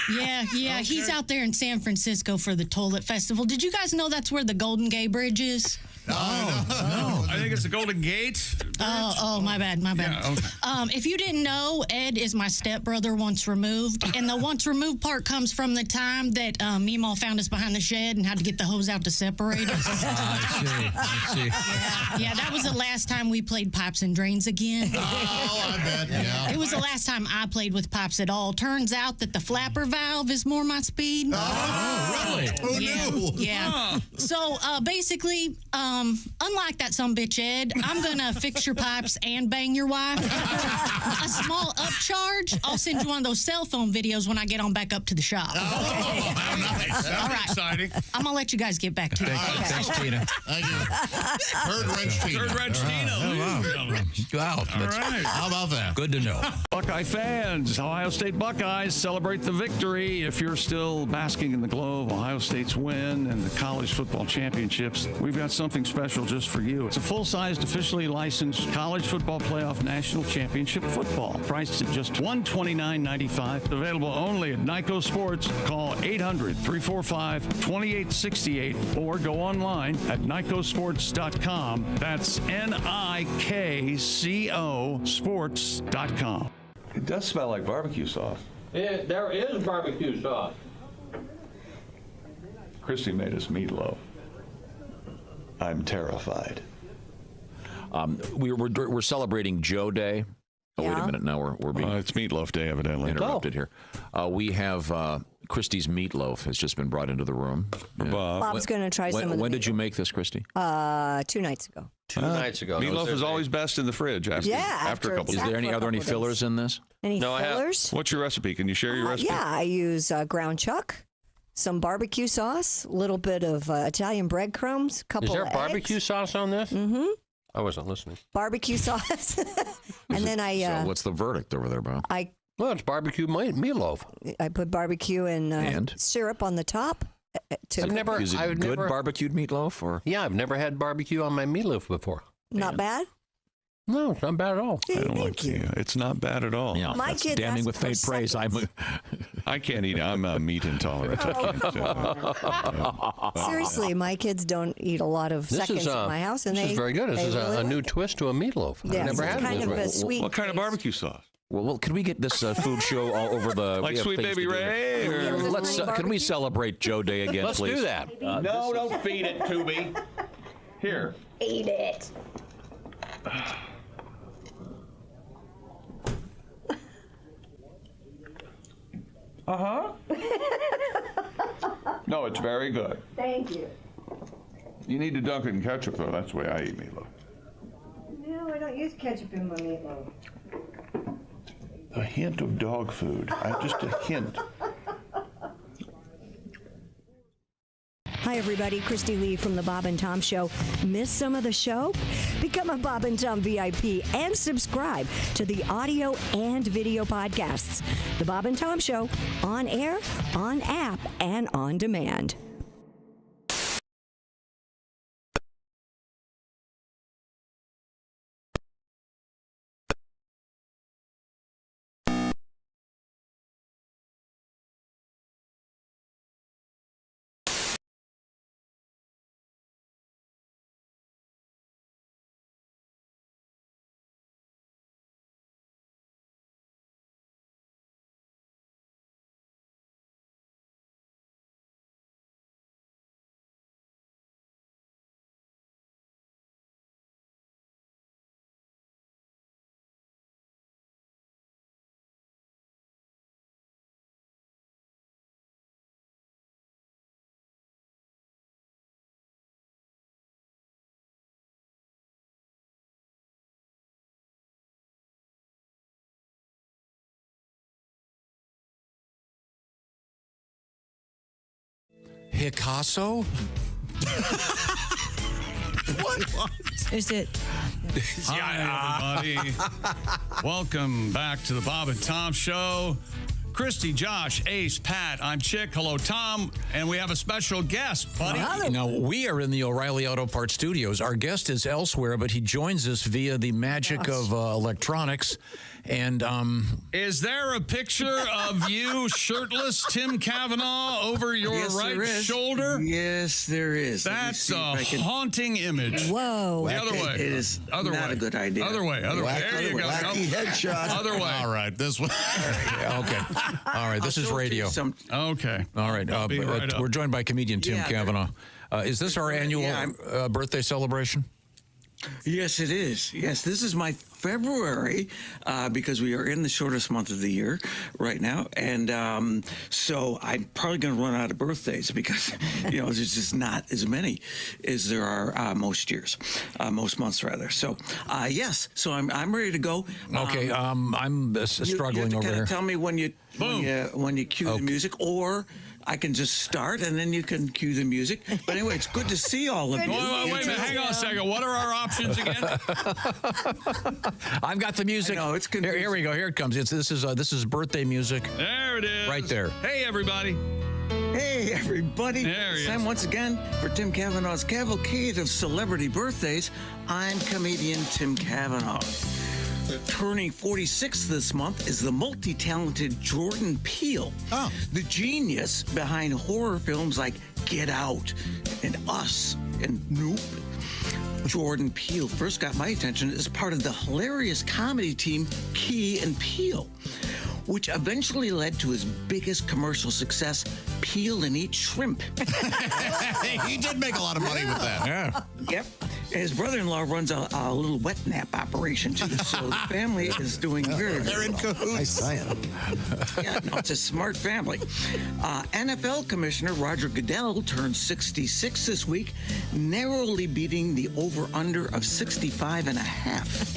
Yeah. He's out there in San Francisco for the Toilet Festival. Did you guys know that's where the Golden Gate Bridge is? No. I think it's the Golden Gate. Oh, my bad. Yeah, okay. If you didn't know, Ed is my stepbrother once removed. And the once removed part comes from the time that Meemaw found us behind the shed and had to get the hose out to separate us. I see. Yeah, that was the last time we played Pipes and Drains again. Oh, I bet. Yeah. It was the last time I played with pipes at all. Turns out that the flapper valve is more my speed. Oh, really? Who knew? Yeah. Huh. So basically, unlike that sumbitch Ed, I'm gonna fix your pipes and bang your wife. A small upcharge. I'll send you one of those cell phone videos when I get on back up to the shop. Oh, how nice. That's All right. exciting. I'm gonna let you guys get back to it. Thanks, Tina. Thank you. Turd Wrench Tina. Turd Wrench Tina. Wow. All right. How about that? Good to know. Buckeye fans, Ohio State Buckeyes celebrate the victory. If you're still basking in the glow of Ohio State's win and the college football championships, we've got something special just for you. It's a full-sized, officially licensed college football playoff national championship football, priced at just $129.95. Available only at Nyco Sports. Call 800-345-2868 or go online at nycosports.com. That's NIKCO sports.com. It does smell like barbecue sauce. There is barbecue sauce. Christy made us meatloaf. I'm terrified. We're celebrating Joe Day. Oh, wait a minute. Now we're being it's Meatloaf Day, evidently. interrupted here. We have Christy's meatloaf has just been brought into the room. Bob's going to try some of the When did you make this, Christy? 2 nights ago. 2 nights ago. Meatloaf is always best in the fridge after a couple. Are there any fillers in this? Any fillers? What's your recipe? Can you share your recipe? Yeah, I use ground chuck, some barbecue sauce, a little bit of Italian breadcrumbs, couple of eggs. Is there barbecue sauce on this? Mm-hmm. I wasn't listening. Barbecue sauce. And then So what's the verdict over there, Bob? Well, it's barbecue meatloaf. I put barbecue and syrup on the top. Is it good barbecued meatloaf? Or? Yeah, I've never had barbecue on my meatloaf before. Not bad? No, it's not bad at all. I don't like you. It's not bad at all. Yeah, my kids damning with faint praise. I can't eat. I'm meat intolerant. Seriously, my kids don't eat a lot of seconds at my house, and this is very good. This is a new twist to a meatloaf. Yeah, I've never had kind this of a sweet. What kind of barbecue sauce? Well, can we get this food show all over the like Sweet Baby Ray? Or? Can we celebrate Joe Day again, Let's please? do that. No, don't feed it to me. Here. Eat it. No, it's very good. Thank you. You need to dunk it in ketchup, though. That's the way I eat meatloaf. No, I don't use ketchup in my meatloaf. A hint of dog food. Just a hint. Hi, everybody. Christy Lee from The Bob and Tom Show. Miss some of the show? Become a Bob and Tom VIP and subscribe to the audio and video podcasts. The Bob and Tom Show, on air, on app, and on demand. Picasso? What? Is it? Hi, everybody. Welcome back to the Bob and Tom Show. Christy, Josh, Ace, Pat, I'm Chick. Hello, Tom. And we have a special guest, buddy. Now, we are in the O'Reilly Auto Parts studios. Our guest is elsewhere, but he joins us via the magic of electronics. And is there a picture of you shirtless, Tim Kavanaugh, over your right shoulder? Yes, there is. That's a haunting image. Whoa. The other way. It is other not way. a good idea. Other way. There you go. Wacky headshot. Other way. All right, this one. Okay. All right, this is radio. Okay. All right. We're joined by comedian Tim Cavanagh. Is this our annual birthday celebration? Yes, it is. Yes, this is my February because we are in the shortest month of the year right now. And so I'm probably going to run out of birthdays because, there's just not as many as there are most years, most months rather. So, yes, so I'm ready to go. Okay, I'm struggling you have to over here. Tell me when you cue the music, or I can just start and then you can cue the music. But anyway, it's good to see all of you. Wait a minute. Hang on a second. What are our options again? I've got the music. No, it's confusing. Here we go. Here it comes. This is birthday music. There it is. Right there. Hey, everybody. Hey, everybody. There he is. Time once again for Tim Cavanaugh's Cavalcade of Celebrity Birthdays. I'm comedian Tim Kavanaugh. Turning 46 this month is the multi-talented Jordan Peele, the genius behind horror films like Get Out and Us and Nope. Jordan Peele first got my attention as part of the hilarious comedy team Key and Peele, which eventually led to his biggest commercial success, Peel and Eat Shrimp. He did make a lot of money with that. Yeah. Yep. His brother-in-law runs a little wet nap operation, too, so the family is doing very, They're very in well. cahoots. Yeah, no, it's a smart family. NFL Commissioner Roger Goodell turned 66 this week, narrowly beating the over-under of 65 and a half.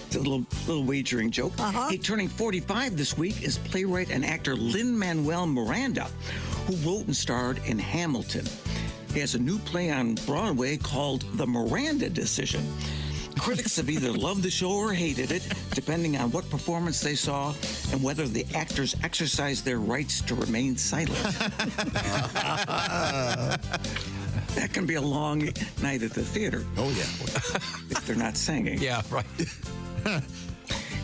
It's a little wagering joke. Hey, turning 45 this week is playwright and actor Lin-Manuel Miranda, who wrote and starred in Hamilton. He has a new play on Broadway called The Miranda Decision. Critics have either loved the show or hated it, depending on what performance they saw and whether the actors exercised their rights to remain silent. That can be a long night at the theater. Oh, yeah. If they're not singing. Yeah, right.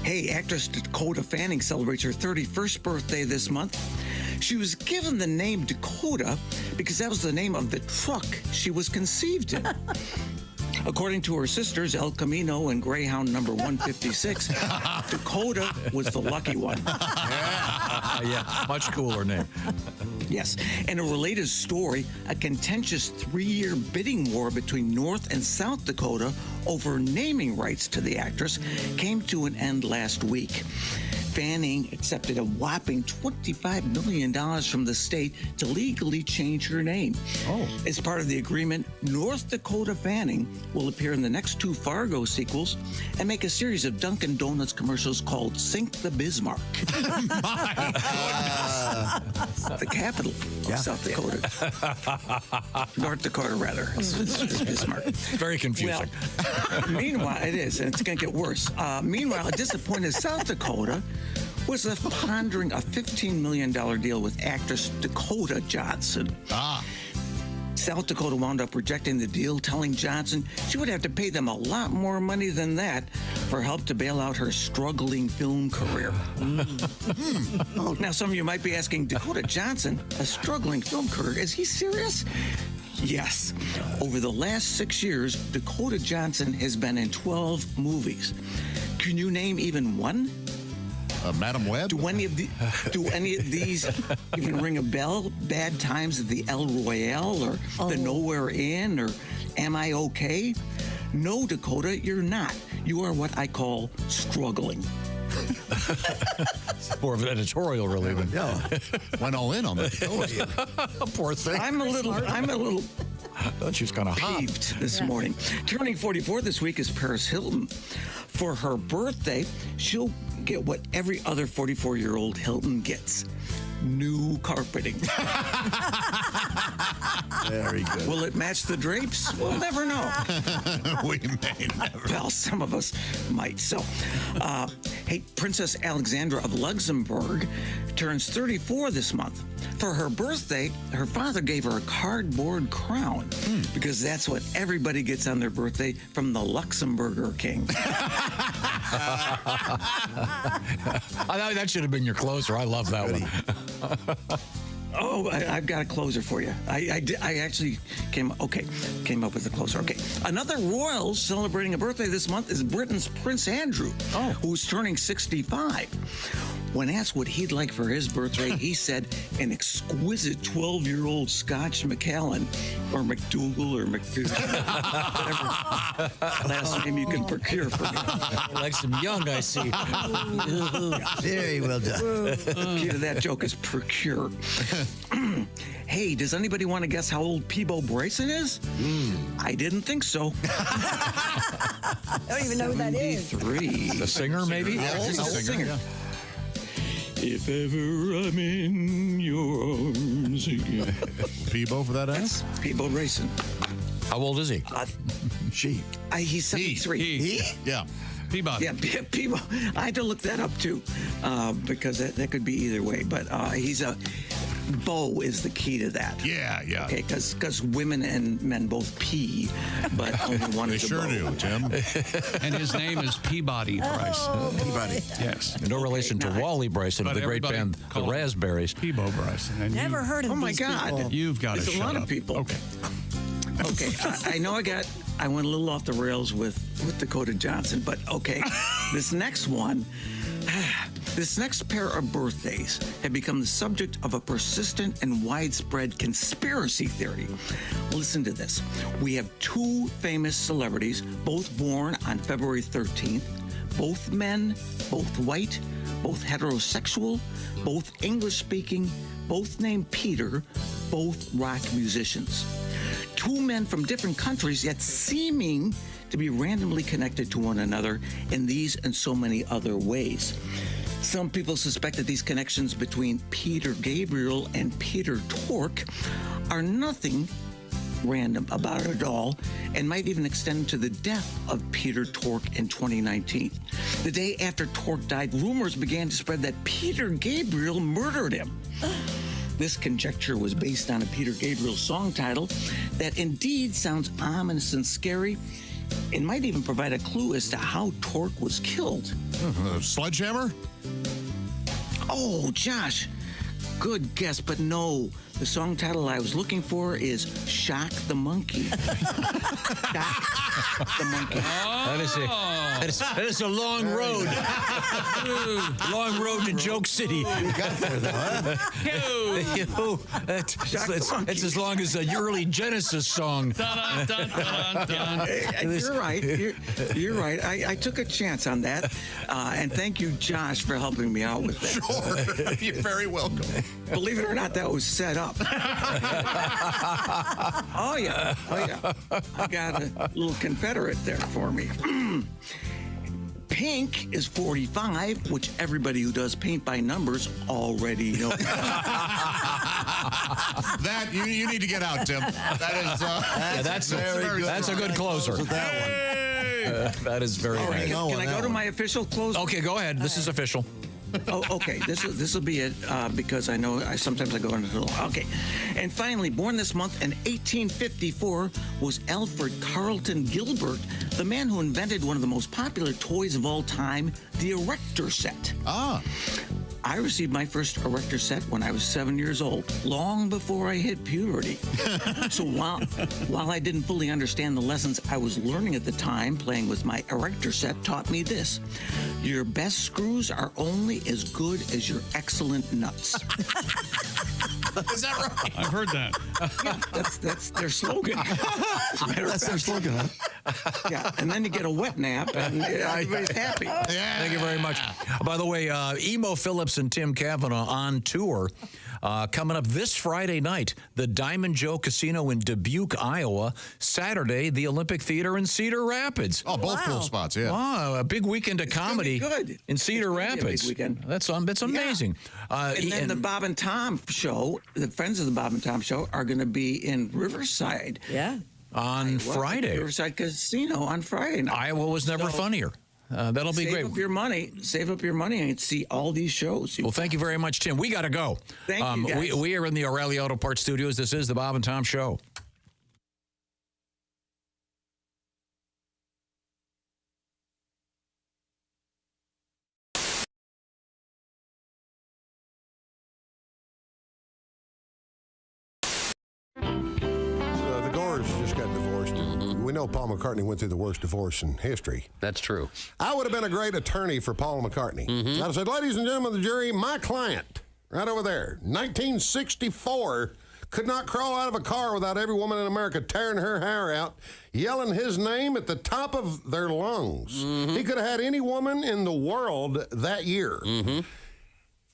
Hey, actress Dakota Fanning celebrates her 31st birthday this month. She was given the name Dakota because that was the name of the truck she was conceived in. According to her sisters, El Camino and Greyhound number 156, Dakota was the lucky one. Yeah, much cooler name. Yes. In a related story, a contentious 3-year bidding war between North and South Dakota over naming rights to the actress came to an end last week. Fanning accepted a whopping $25 million from the state to legally change her name. Oh. As part of the agreement, North Dakota Fanning will appear in the next 2 Fargo sequels and make a series of Dunkin' Donuts commercials called Sink the Bismarck. The capital of South Dakota. North Dakota, rather. is Bismarck. Very confusing. Well, meanwhile, it is, and it's going to get worse. Meanwhile, a disappointed South Dakota was pondering a $15 million deal with actress Dakota Johnson. South Dakota wound up rejecting the deal, telling Johnson she would have to pay them a lot more money than that for help to bail out her struggling film career. Now, some of you might be asking, Dakota Johnson, a struggling film career, is he serious? Yes. Over the last 6 years, Dakota Johnson has been in 12 movies. Can you name even one? Madam Web? Do any of these even ring a bell? Bad Times at the El Royale or The Nowhere Inn or Am I Okay? No, Dakota, you're not. You are what I call struggling. More of an editorial, really. Yeah. Went all in on that. Poor thing. I'm a little I thought she was kind of peeved this morning. Turning 44 this week is Paris Hilton. For her birthday, she'll get what every other 44-year-old Hilton gets. New carpeting. Very good. Will it match the drapes? We'll never know. We may never. Well, some of us might. So, hey, Princess Alexandra of Luxembourg turns 34 this month. For her birthday, her father gave her a cardboard crown because that's what everybody gets on their birthday from the Luxemburger King. That should have been your closer. I love that one. Oh, I've got a closer for you. I actually came up with a closer. Okay. Another royal celebrating a birthday this month is Britain's Prince Andrew, who's turning 65. When asked what he'd like for his birthday, he said an exquisite 12-year-old Scotch Macallan or McDougal or whatever last name you can procure for me. He likes them young, I see. Very well done. Key to that joke is procure. Hey, does anybody want to guess how old Peebo Bryson is? I didn't think so. I don't even know who that is. 73. The singer, maybe? Yeah, Old he's a singer. singer. If ever I'm in your arms again. Peebo for that ass? Peebo Bryson. How old is he? He's 73. He? Yeah. Peabody. Yeah, Peebo. I had to look that up too, because that could be either way. But he's a Bo is the key to that. Yeah. Okay, because women and men both pee, but only one They is a sure Bo. do, Tim. And his name is Peabody Bryson. Peabody. Yes. No relation to Wally Bryson of But the great everybody band The call him Raspberries. Peabo Bryson. And Never heard of Oh my these God! people. You've got to There's a shut lot up. of people. Okay. Okay, I know I went a little off the rails with Dakota Johnson, but okay. This next one, This next pair of birthdays have become the subject of a persistent and widespread conspiracy theory. Listen to this. We have two famous celebrities, both born on February 13th, both men, both white, both heterosexual, both English-speaking, both named Peter, both rock musicians. Two men from different countries, yet seeming to be randomly connected to one another in these and so many other ways. Some people suspect that these connections between Peter Gabriel and Peter Tork are nothing random about it at all and might even extend to the death of Peter Tork in 2019. The day after Tork died, rumors began to spread that Peter Gabriel murdered him. This conjecture was based on a Peter Gabriel song title that indeed sounds ominous and scary. It might even provide a clue as to how Tork was killed. Sledgehammer? Oh, Josh, good guess, but no. The song title I was looking for is Shock the Monkey. Shock the Monkey. That is a long road. Long road to Joke City. You got there, though, huh? It's as long as the early Genesis song. Dun, dun, dun, dun. You're right. You're right. I took a chance on that. And thank you, Josh, for helping me out with that. Sure. You're very welcome. Believe it or not, that was set up. Oh, yeah. I got a little Confederate there for me. Pink is 45, which everybody who does paint by numbers already knows. That you need to get out, Tim. That is that's a good closer. That is very nice. Can I go to my official close? Okay, go ahead. This is official. Oh, okay. This will be it because I know sometimes I go into the okay. And finally, born this month in 1854 was Alfred Carlton Gilbert, the man who invented one of the most popular toys of all time, the erector set. I received my first erector set when I was 7 years old, long before I hit puberty. So while I didn't fully understand the lessons I was learning at the time, playing with my erector set taught me this: your best screws are only as good as your excellent nuts. Is that right? I've heard that. Yeah, that's their slogan. That's their slogan, huh? Yeah, and then you get a wet nap, and everybody's happy. Yeah. Thank you very much. By the way, Emo Phillips and Tim Kavanaugh on tour. Coming up this Friday night, the Diamond Joe Casino in Dubuque, Iowa. Saturday, the Olympic Theater in Cedar Rapids. Oh, both cool spots, yeah. Wow, a big weekend of comedy in Cedar Rapids. That's amazing. Yeah. And then the Bob and Tom show, the Friends of the Bob and Tom show, are going to be in Riverside. Yeah. On Friday. Riverside Casino on Friday night. Iowa was never funnier. That'll be great. Save up your money and see all these shows. Well, thank you very much, Tim. We got to go. Thank you, guys. We are in the O'Reilly Auto Parts Studios. This is the Bob and Tom Show. The Gores just got divorced. We know Paul McCartney went through the worst divorce in history. That's true. I would have been a great attorney for Paul McCartney. I'd have said, ladies and gentlemen of the jury, my client, right over there, 1964, could not crawl out of a car without every woman in America tearing her hair out, yelling his name at the top of their lungs. He could have had any woman in the world that year.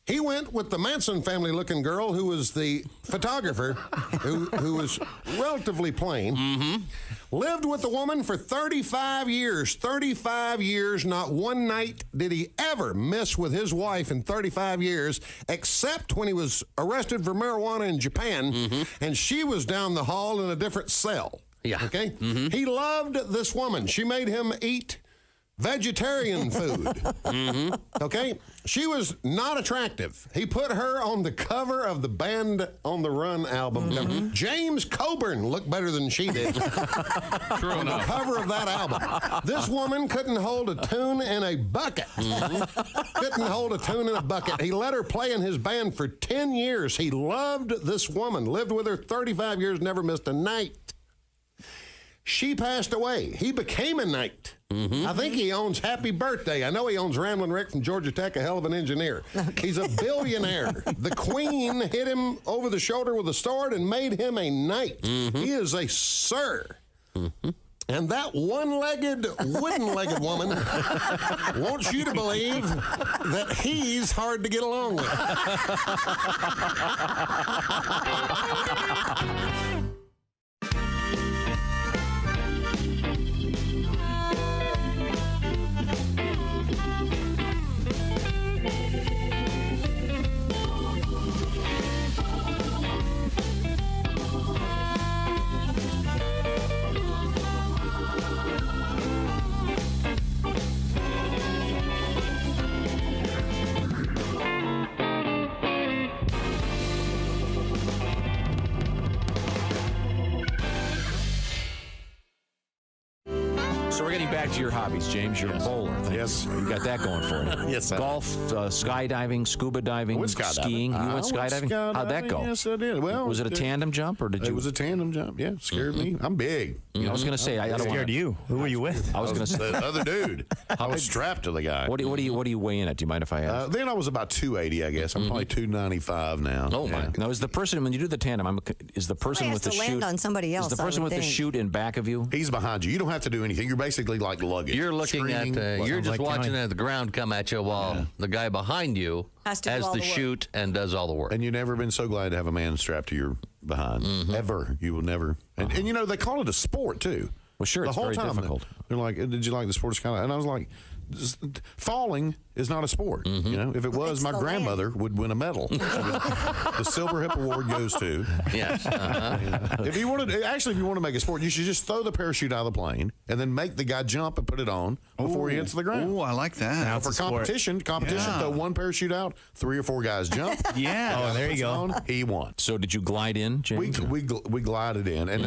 He went with the Manson family-looking girl who was the photographer, who was relatively plain. Lived with the woman for 35 years. 35 years, not one night did he ever miss with his wife in 35 years, except when he was arrested for marijuana in Japan, and she was down the hall in a different cell. Yeah. Okay? He loved this woman. She made him eat vegetarian food. Okay? She was not attractive. He put her on the cover of the Band on the Run album. James Coburn looked better than she did. True on enough. the cover of that album. This woman couldn't hold a tune in a bucket. Couldn't hold a tune in a bucket. He let her play in his band for 10 years. He loved this woman. Lived with her 35 years, never missed a night. She passed away. He became a knight. I think he owns Happy Birthday. I know he owns Ramblin' Rick from Georgia Tech, a hell of an engineer. He's a billionaire. The queen hit him over the shoulder with a sword and made him a knight. He is a sir. And that one-legged, wooden-legged woman wants you to believe that he's hard to get along with. So we're getting back to your hobbies, James. You're a bowler. Yes. You got that going for you. Yes, golf, skydiving, scuba diving, skiing. You went skydiving? How'd that go? Yes, I did. Well, was it a tandem jump or did you? It was a tandem jump. Yeah, scared me. I'm big. I was going to say, I don't want scared you. Who were you with? I was going to say the other dude. I was strapped to the guy. What do you weigh in at? Do you mind if I ask? Then I was about 280, I guess. I'm probably 295 now. Oh my! Now is the person when you do the tandem? Is the person with the chute? Land on somebody else. Is the person with the chute in back of you? He's behind you. You don't have to do anything. You're basically like luggage. You're looking at. You're just watching the ground come at you while the guy behind you has the chute and does all the work. And you've never been so glad to have a man strapped to your behind. Ever. You will never. And you know, they call it a sport, too. Well, sure, the it's whole very time difficult. They're like, did you like the sport? And I was like, falling is not a sport. You know, if it was, my grandmother would win a medal. The Silver Hip Award goes to. Yes. If you want to make a sport, you should just throw the parachute out of the plane and then make the guy jump and put it on before he hits the ground. Oh, I like that. Now, for competition, throw one parachute out, 3 or 4 guys jump. Yeah. Oh, there you go. He won. So did you glide in, James? We glided in, and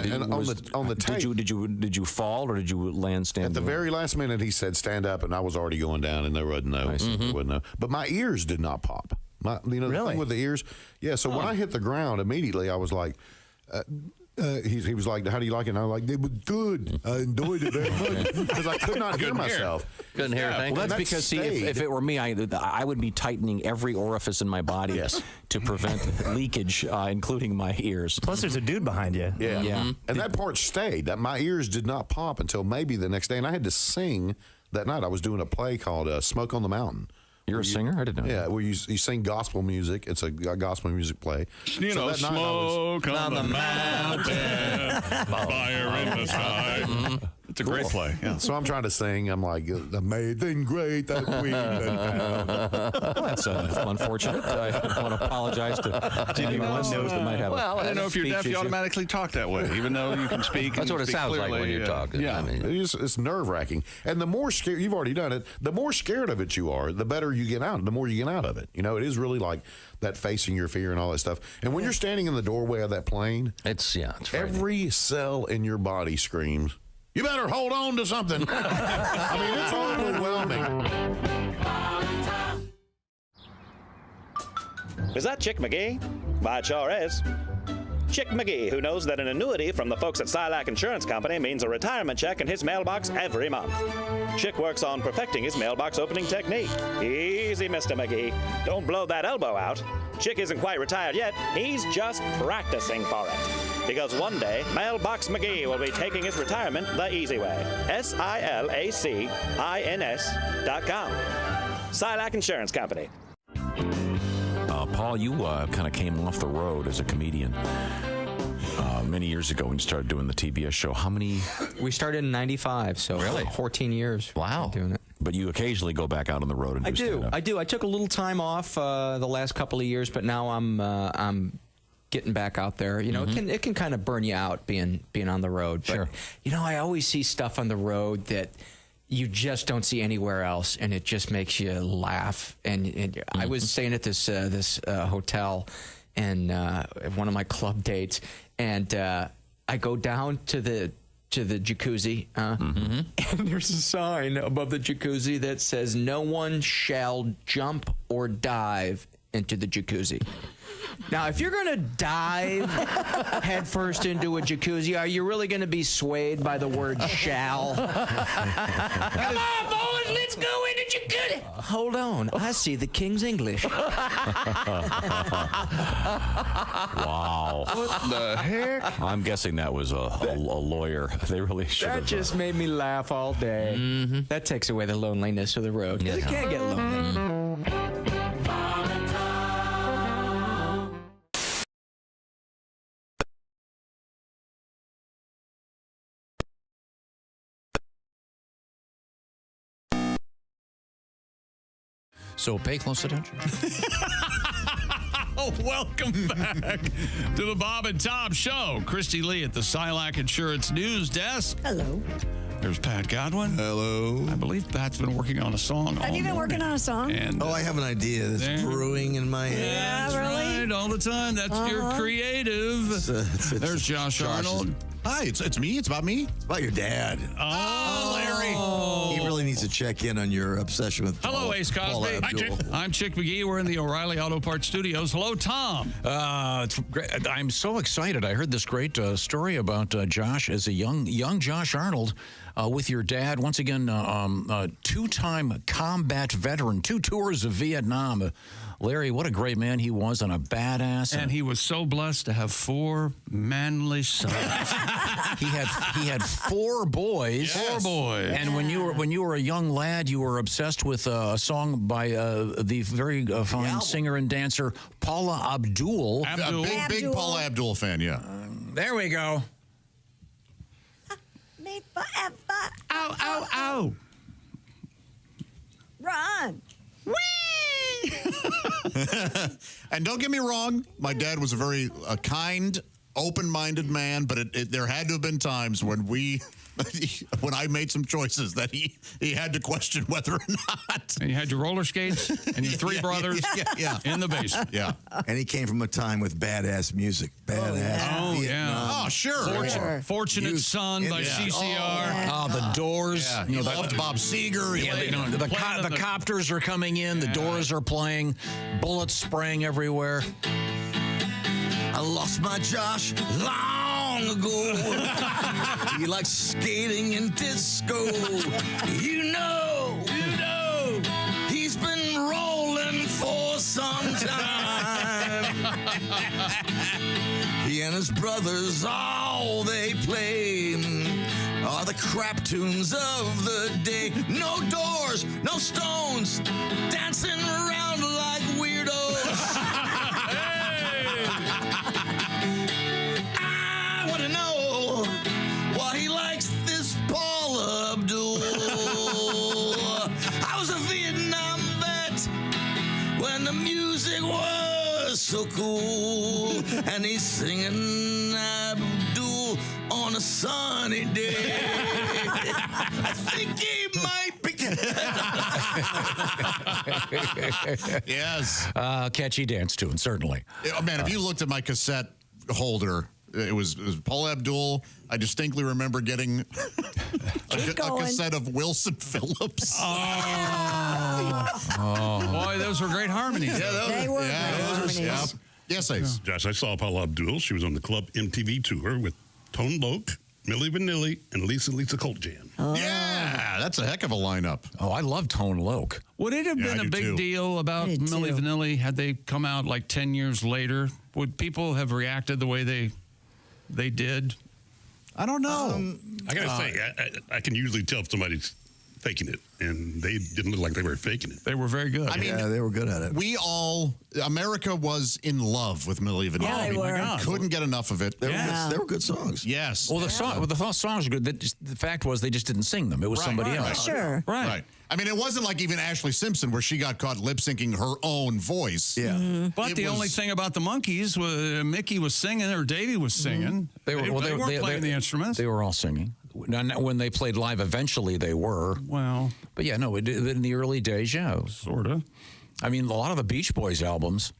on the tape. Did you fall or did you land standing? At the very last minute, he said stand up, and I was already going down, and there wasn't no. But my ears did not pop. The thing with the ears. Yeah. So when I hit the ground, immediately I was like. He was like, how do you like it? And I was like, it was good. I enjoyed it very much because I could not hear myself. Couldn't hear a thing. Well, that's because, see, if it were me, I would be tightening every orifice in my body to prevent leakage, including my ears. Plus, there's a dude behind you. Yeah. And that part stayed. That my ears did not pop until maybe the next day. And I had to sing that night. I was doing a play called Smoke on the Mountain. You're a singer? I didn't know. Yeah, where you sing gospel music. It's a gospel music play. You know, smoke on the mountain, fire in the sky. It's a great play. Yeah. So I'm trying to sing. I'm like, amazing, great, that queen. Well, that's unfortunate. I want to apologize to anyone that might have. Well, I don't know if you're deaf, you automatically talk that way, even though you can speak. That's what it sounds clearly, like when you're talking. Yeah, I mean, it's nerve-wracking. And the more scared, you've already done it, the more scared of it you are, the better you get out, the more you get out of it. You know, it is really like that facing your fear and all that stuff. And when you're standing in the doorway of that plane, it's every cell in your body screams, you better hold on to something. I mean, it's overwhelming. Is that Chick McGee? Why, it sure is. Chick McGee, who knows that an annuity from the folks at Silac Insurance Company means a retirement check in his mailbox every month. Chick works on perfecting his mailbox opening technique. Easy, Mr. McGee. Don't blow that elbow out. Chick isn't quite retired yet. He's just practicing for it. Because one day, Mailbox McGee will be taking his retirement the easy way. SILACINS.com. Silac Insurance Company. Paul, you kind of came off the road as a comedian many years ago when you started doing the TBS show. How many? We started in '95, so really 14 years. Wow, doing it. But you occasionally go back out on the road and do stand-up. I do. I took a little time off the last couple of years, but now I'm getting back out there. You know, it can kind of burn you out being on the road. But, you know, I always see stuff on the road that you just don't see anywhere else, and it just makes you laugh. And I was staying at this hotel, and one of my club dates, and I go down to the jacuzzi, and there's a sign above the jacuzzi that says, "No one shall jump or dive into the jacuzzi. Now, if you're going to dive headfirst into a jacuzzi, are you really going to be swayed by the word shall? Come on, boys, let's go into jacuzzi. Hold on, I see the King's English. Wow. What the heck? I'm guessing that was a lawyer. They really should have. That just made me laugh all day. That takes away the loneliness of the road. 'Cause it can't get lonely. So pay close attention. Oh, welcome back to the Bob and Tom Show. Christy Lee at the Silac Insurance News Desk. Hello. There's Pat Godwin. Hello. I believe Pat's been working on a song all Have you been morning. working on a song? And, I have an idea that's brewing in my head. Yeah, really? Right, all the time. That's your creative. There's Josh Arnold. Hi, it's me. It's about me. It's about your dad. Oh, Larry. He really needs to check in on your obsession with Hello, Paula, Ace Cosby. Paula Hi, Chick. Abdul. I'm Chick McGee. We're in the O'Reilly Auto Parts Studios. Hello, Tom. It's great. I'm so excited. I heard this great story about Josh as a young Josh Arnold with your dad. Once again, two-time combat veteran, 2 tours of Vietnam. Larry, what a great man he was and a badass. And he was so blessed to have 4 manly sons. He had 4 boys. Yes. 4 boys. And when you were a young lad, you were obsessed with a song by the very fine singer and dancer Paula Abdul. A big Paula Abdul fan, yeah. There we go. Me forever. Ow, ow, ow. Run. And don't get me wrong, my dad was a very kind, open-minded man, but there had to have been times when when I made some choices that he had to question whether or not. And you had your roller skates and your 3 brothers in the basement. Yeah. And he came from a time with badass music. Badass. Oh, Vietnam. yeah. Oh, sure. Fortunate Son by CCR. Oh, the Doors. Yeah, he loved Bob Seger. The copters are coming in. The Doors are playing. Bullets spraying everywhere. I lost my Josh long ago. He likes skating and disco. You know, he's been rolling for some time. He and his brothers, all they play are the crap tunes of the day. No doors, no stones, dancing around like weirdos. I want to know why he likes this Paula Abdul. I was a Vietnam vet when the music was so cool, and he's singing Abdul on a sunny day. I think he might be. Yes. Catchy dance tune, certainly. Man, if you looked at my cassette holder, it was Paula Abdul. I distinctly remember getting a cassette of Wilson Phillips. Boy, those were great harmonies. They were great harmonies. Yeah. Yes, Ace. Josh, I saw Paula Abdul. She was on the Club MTV tour with Tone Loc, Milli Vanilli, and Lisa Colt Jan. Yeah, that's a heck of a lineup. Oh, I love Tone Loc. Would it have been a big deal about Milli Vanilli had they come out like 10 years later? Would people have reacted the way they did? I don't know. I got to say, I can usually tell if somebody's faking it, and they didn't look like they were faking it. They were very good. I mean, Yeah, they were good at it. America was in love with Milli Vanilli. Yeah, they were. Couldn't get enough of it. They were good songs. Yes. Well, the songs are good. The fact was they just didn't sing them. It was somebody else. Sure. Right. I mean, it wasn't like even Ashley Simpson where she got caught lip syncing her own voice. Yeah. But the only thing about the Monkees was Mickey was singing or Davey was singing. They weren't playing the instruments. They were all singing. Now, when they played live, eventually they were. Well. But yeah, no, in the early days, yeah. Sort of. I mean, a lot of the Beach Boys albums,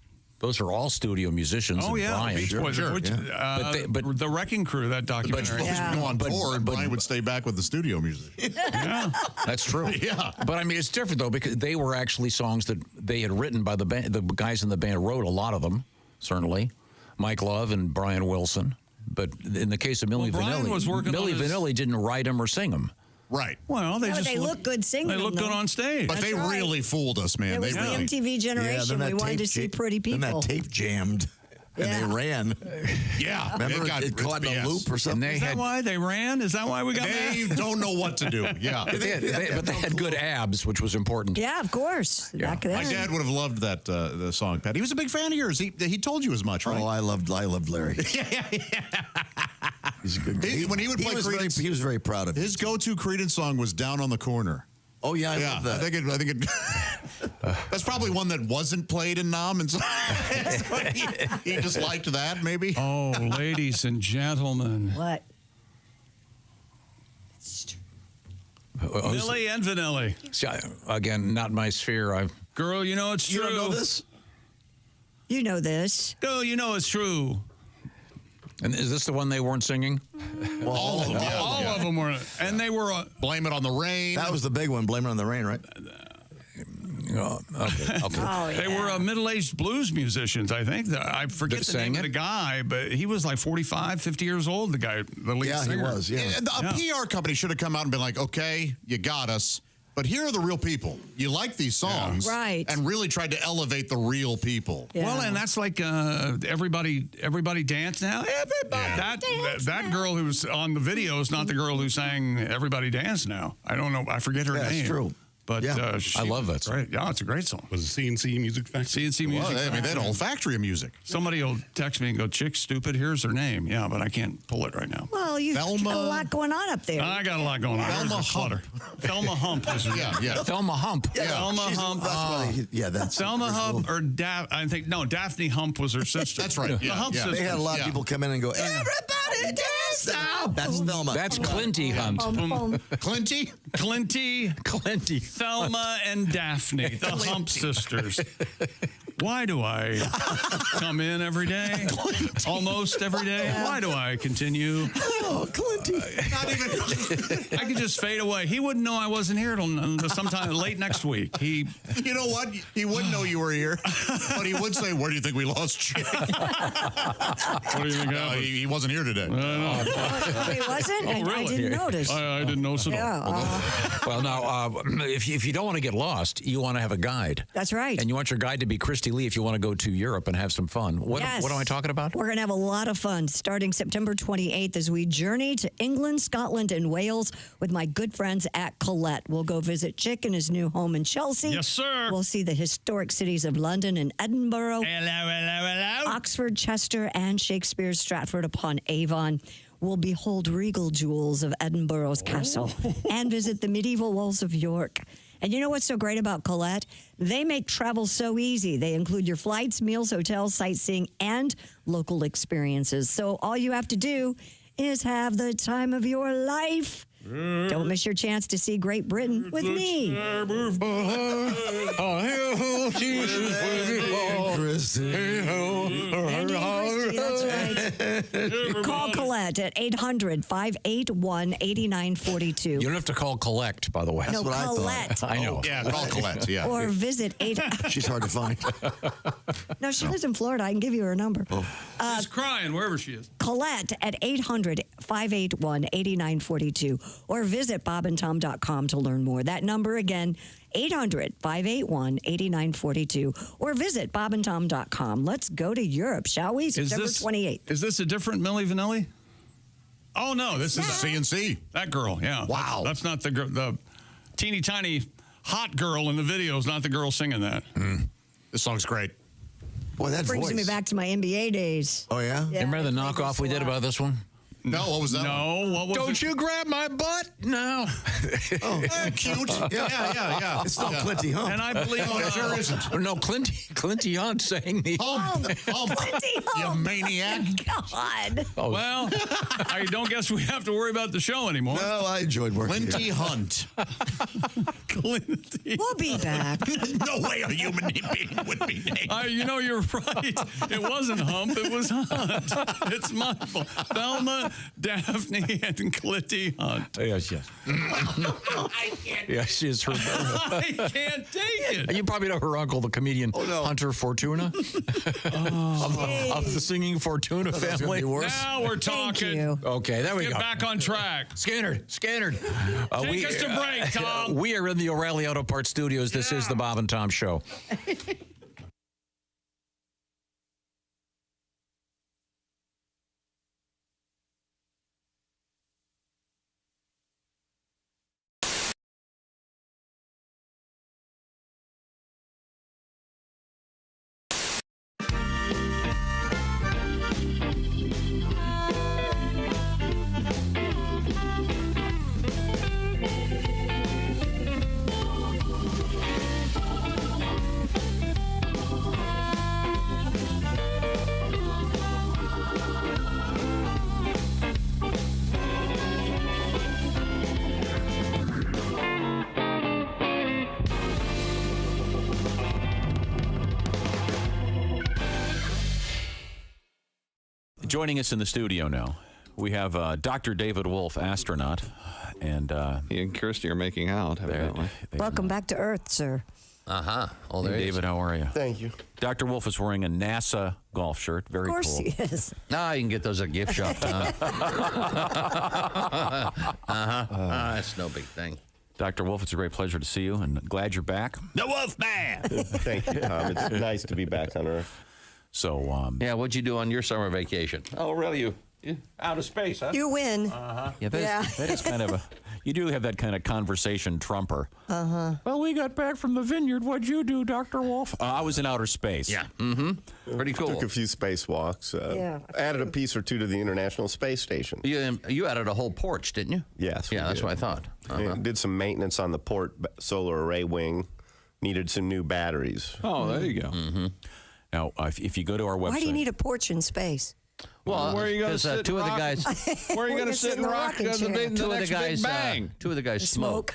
Those are all studio musicians. Oh, and yeah. Brian. Beach Boys. But the Wrecking Crew, that documentary. But go on tour, and Brian would stay back with the studio music. Yeah. That's true. Yeah. But I mean, it's different, though, because they were actually songs that they had written by the band. The guys in the band wrote a lot of them, certainly. Mike Love and Brian Wilson. But in the case of Milli Vanilli didn't write them or sing them. Right. Well, they look good singing. They look good on stage. But they really fooled us, man. It was the MTV generation. we wanted to see pretty people. Then that tape jammed. And they ran. Yeah. Remember it caught in a loop or something? Is that why they ran? Is that why we got They mad? don't know what to do. Yeah. But they had good abs, which was important. Yeah, of course. Back then. My dad would have loved that the song, Pat. He was a big fan of yours. He told you as much, right? Oh, I loved Larry. He's a good guy. When he would play Creedence, he was very proud of it. His go-to Creedence song was "Down on the Corner." Oh yeah, I love that. I think it. That's probably one that wasn't played in Nam, and so he just liked that, maybe. Oh, ladies and gentlemen. What? Milli and Vanilli. See, again, not my sphere. Girl, you know it's true. You don't know this? You know this. Girl, you know it's true. And is this the one they weren't singing? Well, all of them. Yeah. All of them were. And they were. Blame It on the Rain. That was the big one. Blame It on the Rain, right? Okay. They were middle-aged blues musicians, I think. I forget the name of the guy, but he was like 45, 50 years old, the guy, the lead singer. He was, yeah. A PR company should have come out and been like, okay, you got us, but here are the real people. You like these songs. Right. And really tried to elevate the real people. Yeah. Well, and that's like everybody dance now. That girl who's on the video is not the girl who sang Everybody Dance Now. I don't know. I forget her name. That's true. But I love that song. Great. Yeah, it's a great song. Was it CNC Music Factory? CNC Music Well, I mean, they had a whole factory of music. Somebody will text me and go, "Chick, stupid, here's her name." Yeah, but I can't pull it right now. Well, you've got a lot going on up there. I got a lot going on. Thelma Hump. Thelma Hump is her name. Yeah. Thelma Hump. Yeah. Thelma Hump. That's Thelma Hump or Daphne Hump was her sister. That's right. The Hump sisters. They had a lot of people come in and go, everybody dance now. That's Thelma. That's Clinty Hunt. Clinty? Clinty. Thelma and Daphne, the Hump sisters. Why do I come in every day? Almost every day? Why do I continue? Oh, Clinty. I could just fade away. He wouldn't know I wasn't here till sometime late next week. You know what? He wouldn't know you were here, but he would say, "Where do you think we lost Chick?" What do you think happened? He wasn't here today. He wasn't? Oh, really? I didn't notice. I didn't notice at all. Well, now, if you don't want to get lost, you want to have a guide. That's right. And you want your guide to be Christy Lee if you want to go to Europe and have some fun. What am I talking about? We're going to have a lot of fun starting September 28th as we journey to England, Scotland, and Wales with my good friends at Colette. We'll go visit Chick in his new home in Chelsea. Yes, sir. We'll see the historic cities of London and Edinburgh. Hello. Oxford, Chester, and Shakespeare's Stratford-upon-Avon. We'll behold regal jewels of Edinburgh's castle and visit the medieval walls of York. And you know what's so great about Colette? They make travel so easy. They include your flights, meals, hotels, sightseeing, and local experiences. So all you have to do is have the time of your life. Don't miss your chance to see Great Britain with me. That's right. Call Colette at 800-581-8942. You don't have to call collect, by the way. No, Colette. I know. Yeah, call Colette. Yeah. Or visit She's hard to find. No, she lives in Florida. I can give you her number. She's crying wherever she is. Colette at 800-581-8942 or visit bobandtom.com to learn more. That number again, 800-581-8942 or visit bobandtom.com. Let's go to Europe, shall we? September 28th. Is this a different Milli Vanilli? Oh, no, this is CNC. That girl, yeah. Wow. That's not the teeny tiny hot girl in the video is not the girl singing that. This song's great. Boy, that brings voice. me back to my NBA days. Oh, yeah? Remember the knockoff we did about this one? No, what was that? No, what was Don't you grab my butt? No. Cute. Yeah. It's not Clinty Hump. And I believe No, it sure isn't. No, Clinty Hunt sang the Hump. Clinty You maniac. God. Well, I don't guess we have to worry about the show anymore. No, I enjoyed working. Clinty Hunt. Clinty. We'll be back. No way a human being would be named. You're right. It wasn't Hump. It was Hunt. It's my fault. Thelma, Daphne, and Clinty Hunt. Yes. I can't. Yes, she is her. I can't take it. You probably know her uncle, the comedian Hunter Fortuna, of the singing Fortuna family. Now we're talking. Okay, there we Get go. back on track. Scannerd. Take us to break, Tom. We are in the O'Reilly Auto Parts Studios. This is the Bob and Tom Show. Joining us in the studio now, we have Dr. David Wolf, astronaut, and he and Kirsty are making out, evidently. Welcome back to Earth, sir. Uh-huh. Oh, there Hey, he David, how are you? Thank you. Dr. Wolf is wearing a NASA golf shirt. Very cool. Of course he is. Now you can get those at gift shop, Tom. That's no big thing. Dr. Wolf, it's a great pleasure to see you, and glad you're back. The Wolf Man! Thank you, Tom. It's nice to be back on Earth. So, yeah, what'd you do on your summer vacation? Oh, really? You out of space, huh? You win. Yeah, that is kind of you do have that kind of conversation trumper. Well, we got back from the vineyard. What'd you do, Dr. Wolf? I was in outer space. Yeah. Pretty cool. Took a few spacewalks. Added a piece or two to the International Space Station. You added a whole porch, didn't you? Yes. Yeah, that's what I thought. Yeah, did some maintenance on the port solar array wing. Needed some new batteries. Oh, there you go. Now, if you go to our website... Why do you need a porch in space? Well, where are you going to sit? Two of the guys. Where are you going to sit and rock the next Big Bang? Two of the guys smoke.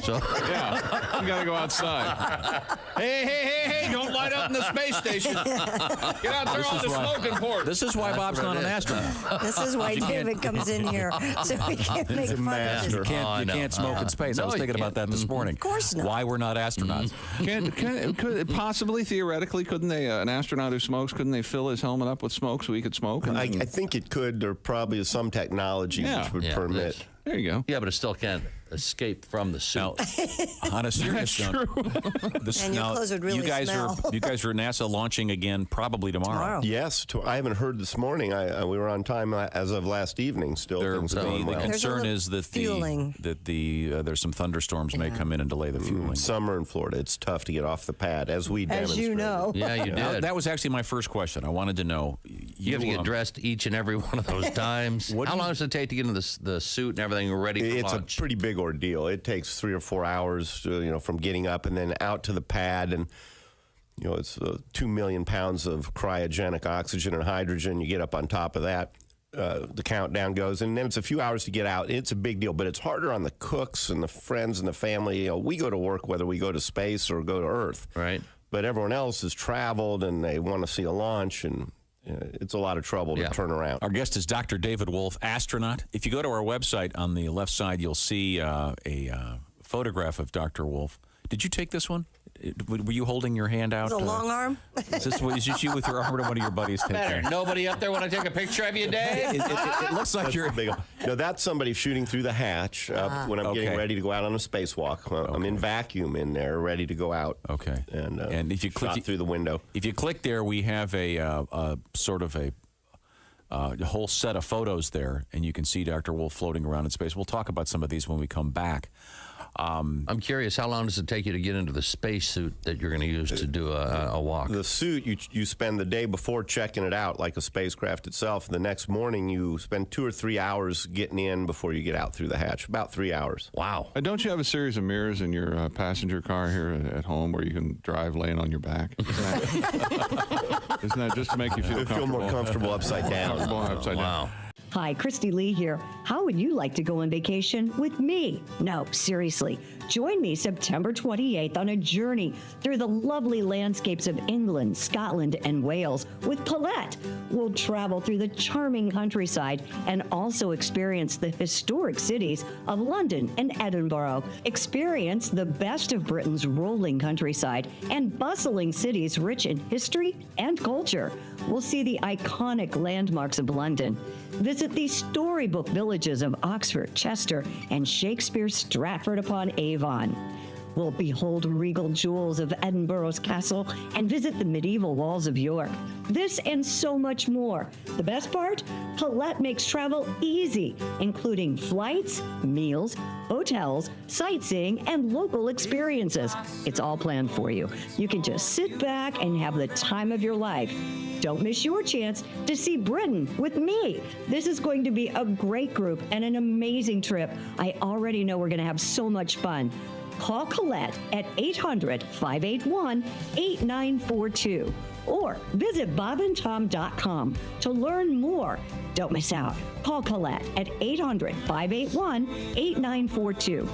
So yeah, you got to go outside. Hey! Don't light up in the space station. Get out there on the smoking port. This is why Bob's not an astronaut. This is why David comes in here, so we can't make fun of You can't smoke in space. I was thinking about that this morning. Of course not. Why we're not astronauts. Could possibly, theoretically, couldn't they, an astronaut who smokes, couldn't they fill his helmet up with smoke so he could smoke? I think it could. There probably is some technology which would permit. There you go. Yeah, but it still can't escape from the suit. Now, on a serious note, and your clothes would really you guys smell. are NASA launching again probably tomorrow. Yes, I haven't heard this morning. We were on time as of last evening. Still, things going well. The concern is that there's some thunderstorms may come in and delay the fueling. Summer in Florida, it's tough to get off the pad, as we demonstrated. you know. Yeah, you did. That was actually my first question. I wanted to know. You have to get dressed each and every one of those times. How long does it take to get into the suit and everything ready for It's launch? a pretty big ordeal. It takes 3 or 4 hours, from getting up and then out to the pad, and it's 2 million pounds of cryogenic oxygen and hydrogen. You get up on top of that, the countdown goes, and then it's a few hours to get out. It's a big deal, but it's harder on the cooks and the friends and the family. We go to work whether we go to space or go to Earth, right? But everyone else has traveled and they want to see a launch, and it's a lot of trouble to turn around. Our guest is Dr. David Wolf, astronaut. If you go to our website on the left side, you'll see a photograph of Dr. Wolf. Did you take this one? Were you holding your hand out? Is it a long arm? Is this you with your arm, or one of your buddies take Better. care? Nobody up there want to take a picture of you, Dave? It looks like you're big. No, that's somebody shooting through the hatch when I'm getting ready to go out on a spacewalk. I'm in vacuum in there, ready to go out. Okay. And if you click through the window, if you click there, we have a sort of a whole set of photos there, and you can see Dr. Wolf floating around in space. We'll talk about some of these when we come back. I'm curious, how long does it take you to get into the spacesuit that you're going to use to do a walk? The suit, you spend the day before checking it out like a spacecraft itself. The next morning, you spend 2 or 3 hours getting in before you get out through the hatch. About 3 hours. Wow. Don't you have a series of mirrors in your passenger car here at home where you can drive laying on your back? Isn't that just to make you feel more comfortable upside down? Wow. Hi, Christy Lee here. How would you like to go on vacation with me? No, seriously. Join me September 28th on a journey through the lovely landscapes of England, Scotland, and Wales with Paulette. We'll travel through the charming countryside and also experience the historic cities of London and Edinburgh. Experience the best of Britain's rolling countryside and bustling cities rich in history and culture. We'll see the iconic landmarks of London. Visit the storybook villages of Oxford, Chester, and Shakespeare's Stratford-upon-Avon. We'll behold regal jewels of Edinburgh's castle and visit the medieval walls of York. This and so much more. The best part? Paulette makes travel easy, including flights, meals, hotels, sightseeing, and local experiences. It's all planned for you. You can just sit back and have the time of your life. Don't miss your chance to see Britain with me. This is going to be a great group and an amazing trip. I already know we're going to have so much fun. Call Colette at 800-581-8942 or visit bobandtom.com to learn more. Don't miss out. Call Colette at 800-581-8942.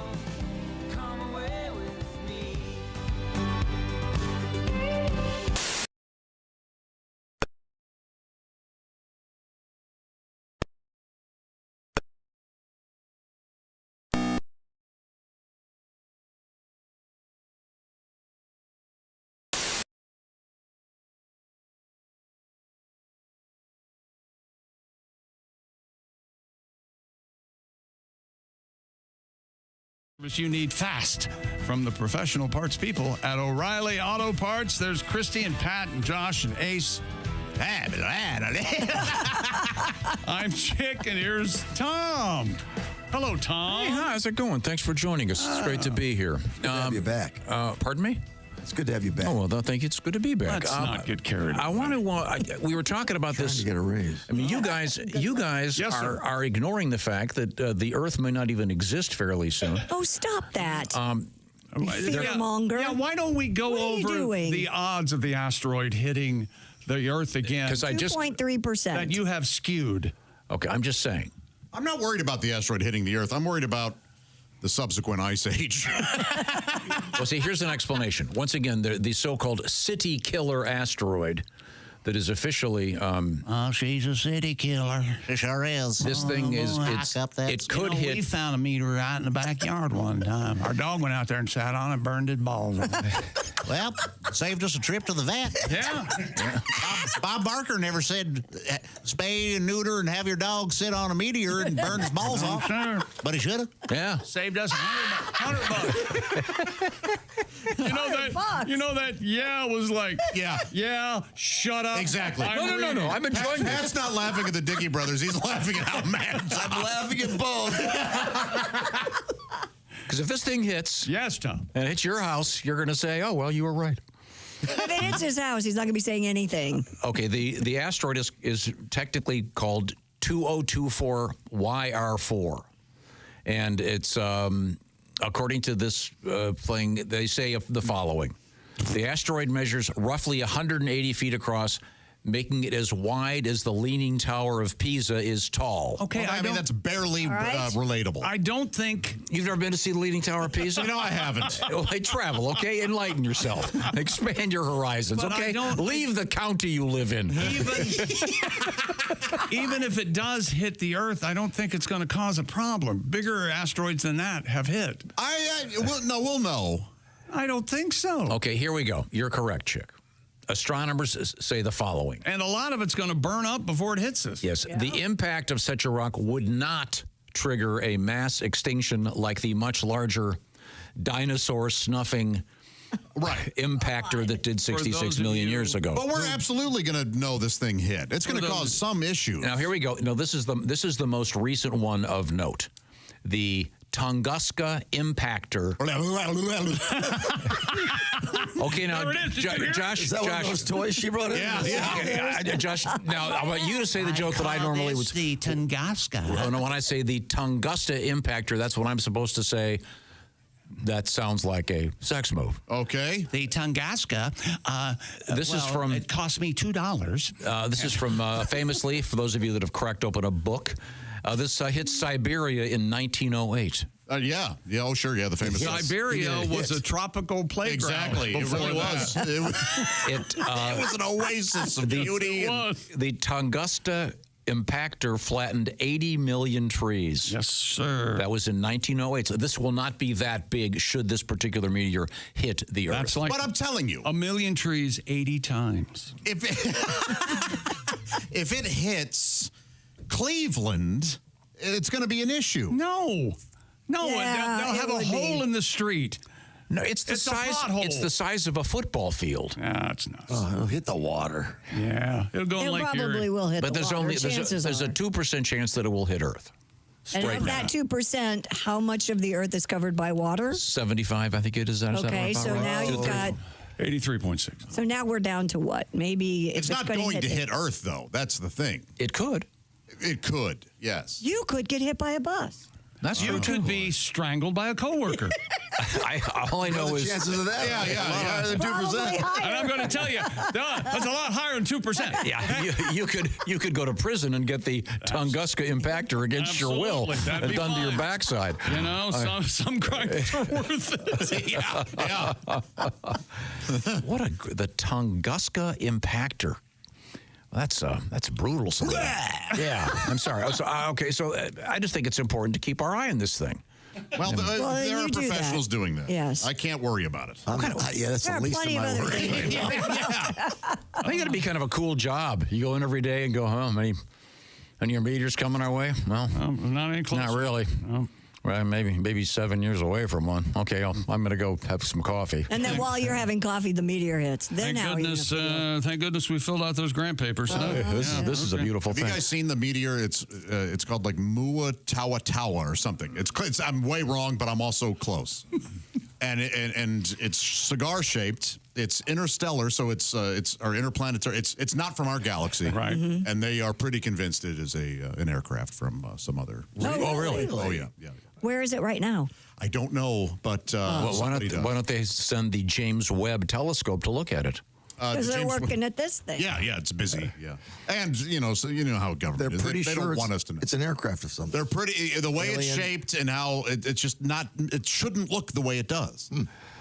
You need fast from the professional parts people at O'Reilly Auto Parts. There's Christy and Pat and Josh and Ace. I'm Chick, and here's Tom. Hello, Tom. Hey, how's it going? Thanks for joining us. It's great to be here. Good to have you back. Pardon me? It's good to have you back. Oh, well, thank you. It's good to be back. Let's not get carried away. I want to. We were talking about this. To get a raise. I mean, you guys Yes, are ignoring the fact that the Earth may not even exist fairly soon. Oh, stop that. Fearmonger. Yeah, why don't we go over the odds of the asteroid hitting the Earth again? Because 2.3%. That you have skewed. Okay, I'm just saying. I'm not worried about the asteroid hitting the Earth. I'm worried about the subsequent ice age. Well, see, here's an explanation. Once again, the so-called city killer asteroid that is officially... oh, she's a city killer. She sure is. This thing is... It could hit... We found a meteorite in the backyard one time. Our dog went out there and sat on it, burned his balls off. Well, saved us a trip to the vet. Yeah. Bob Barker never said spay and neuter and have your dog sit on a meteor and burn his balls off. Sure. But he should have. Yeah. Saved us $100. You know that yeah was like, yeah, shut up. Exactly. No. I'm enjoying this. Pat's not laughing at the Dickey brothers. He's laughing at how mad. I'm laughing at both. Because if this thing hits... Yes, Tom. And hits your house, you're going to say, oh, well, you were right. If it hits his house, he's not going to be saying anything. Okay, the asteroid is technically called 2024YR4. And it's, according to this thing, they say the following. The asteroid measures roughly 180 feet across, making it as wide as the Leaning Tower of Pisa is tall. Okay, I mean, that's barely relatable. I don't think... You've never been to see the Leaning Tower of Pisa? No, I haven't. Hey, travel, okay? Enlighten yourself. Expand your horizons, But okay? Leave the county you live in. Even if it does hit the Earth, I don't think it's going to cause a problem. Bigger asteroids than that have hit. We'll know. I don't think so. Okay, here we go. You're correct, Chick. Astronomers say the following. And a lot of it's going to burn up before it hits us. Yes, the impact of such a rock would not trigger a mass extinction like the much larger dinosaur snuffing impactor that did 66 million years ago. But we're absolutely going to know this thing hit. It's going to cause some issue. Now, here we go. No, this is the most recent one of note. The Tunguska Impactor. Okay, now, There it is. Did you hear it? Josh. Is that one of those toys she brought in? Yeah. Josh, now, I want you to say the joke that I normally would. The Tunguska. Oh, no, when I say the Tunguska Impactor, that's what I'm supposed to say. That sounds like a sex move. Okay. The Tunguska. This is from. It cost me $2. This is from famously, for those of you that have cracked open a book, this hit Siberia in 1908. Yeah. Oh, sure. Yeah, the famous. Siberia was a tropical playground. Exactly. It really was. It was an oasis of beauty. The Tunguska Impactor flattened 80 million trees. Yes, sir. That was in 1908. So this will not be that big should this particular meteor hit the Earth. That's like But I'm telling you. 1 million trees 80 times. If it hits Cleveland, it's going to be an issue. No, Yeah, they'll have it a would hole be. in the street. No, it's the It's a size. pothole. It's the size of a football field. Yeah, it's nuts. Oh, it'll hit the water. Yeah, it'll go in It Lake probably Erie. will hit But the there's water. only Chances there's a are. 2% chance that it will hit Earth. And Straight of now. that 2%, how much of the Earth is covered by water? 75, I think it is. That Okay, about so right? now you've got. 83.6. So now we're down to what? Maybe if It's not gonna going to hit Earth, though. That's the thing. It could. It could, yes. You could get hit by a bus. That's You could be strangled by a coworker. All I know What are the is chances of that? Yeah. Higher than 2%. And I'm going to tell you, that's a lot higher than 2%. Yeah, you could go to prison and get the Tunguska Impactor against your will That'd and be done to your fine. backside. You know, some crimes are worth it. Yeah. The Tunguska Impactor. That's brutal. Yeah, I'm sorry. So, I just think it's important to keep our eye on this thing. Well, there you are do professionals that. doing that. Yes. I can't worry about it. Yeah, that's There the are least of plenty of my other worry. things. You got to be kind of a cool job. You go in every day and go, any of your meteors coming our way? Well, not any closer. Not really. No. Well, maybe 7 years away from one. Okay, I'm going to go have some coffee. And then while you're having coffee, the meteor hits. Then Thank goodness we filled out those grant papers. This is a beautiful Have thing. you guys seen the meteor? It's called like Muatawa or something. I'm way wrong, but I'm also close. and it's cigar shaped. It's interstellar, so it's or interplanetary. It's not from our galaxy, right? Mm-hmm. And they are pretty convinced it is an aircraft from some other. Oh, really? Oh yeah. Where is it right now? I don't know, but why don't they send the James Webb telescope to look at it? Because they're working at this thing. Yeah, it's busy. Yeah, and so you know how government is. Pretty They sure don't want us to know. it's an aircraft of something. They're pretty. The way it's Alien. shaped and how it's just not. It shouldn't look the way it does.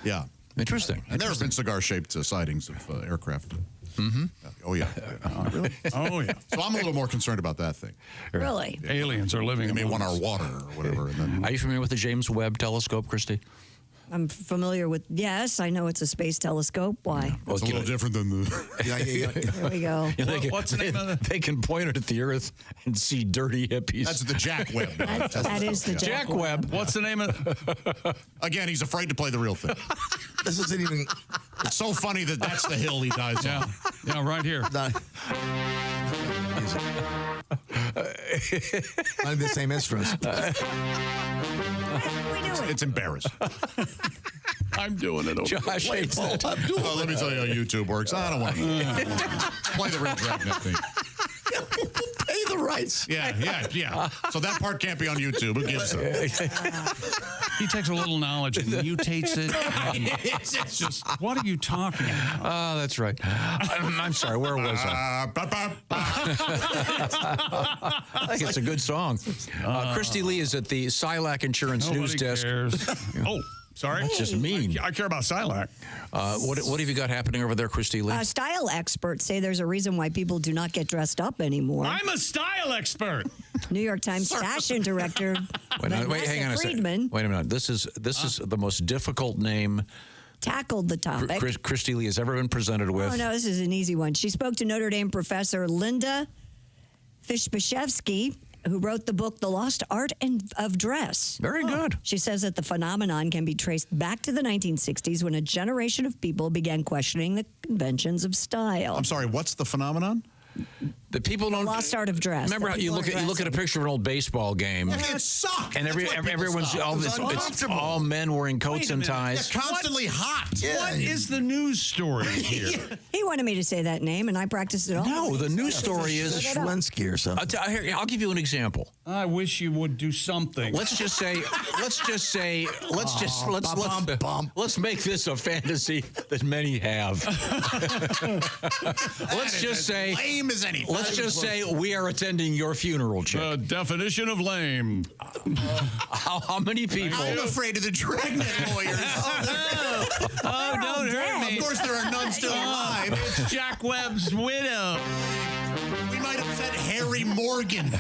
Yeah, interesting. And there have been cigar-shaped sightings of aircraft. Mm-hmm. Oh yeah. Really? Oh yeah. So I'm a little more concerned about that thing. Really? Aliens are living. They may want among our us. water or whatever. And then, Are you familiar with the James Webb telescope, Christy? I'm familiar with, yes, I know it's a space telescope. Why? it's a little different than the. There we go. What's the name of it? They can point it at the Earth and see dirty hippies. That's the Jack Webb. That is the Jack Webb. What's the name of it? Again, he's afraid to play the real thing. This isn't even. It's so funny that's the hill he dies on. Yeah, right here. Not the same instruments. It's embarrassing. I'm doing it. Josh hates that. Oh, let me tell you how YouTube works. I don't want to play the real Dragnet thing. Pay the rights. Yeah. So that part can't be on YouTube. Who gives it? He takes a little knowledge and mutates it. It's just, what are you talking about? Oh, that's right. I'm sorry. Where was I? I think it's a good song. Christy Lee is at the Silac Insurance News Desk. Cares. Oh. Sorry? That's just mean. I care about Silac. What have you got happening over there, Christy Lee? Style experts say there's a reason why people do not get dressed up anymore. I'm a style expert. New York Times fashion director Wait, hang on a second. Friedman Wait a minute. This is the most difficult name tackled the topic. Christy Lee has ever been presented with. Oh, no, this is an easy one. She spoke to Notre Dame professor Linda Fishbashevsky, who wrote the book The Lost Art of Dress. Very good. She says that the phenomenon can be traced back to the 1960s when a generation of people began questioning the conventions of style. I'm sorry, what's the phenomenon? The people don't. Lost art of dress. Remember how you look at a picture of an old baseball game. It sucks. And everyone's it's all men wearing coats and ties. They're constantly hot. What is the news story here? He wanted me to say that name, and I practiced it all. No, the news story is Schwensky or something. I'll give you an example. I wish you would do something. Let's make this a fantasy that many have. Let's just say lame as anything. Let's just say we are attending your funeral, Chick. The definition of lame. How many people? I'm afraid of the dragnet lawyers. Oh, don't hurt me. Of course, there are none still alive. It's Jack Webb's widow. We might have said Harry Morgan.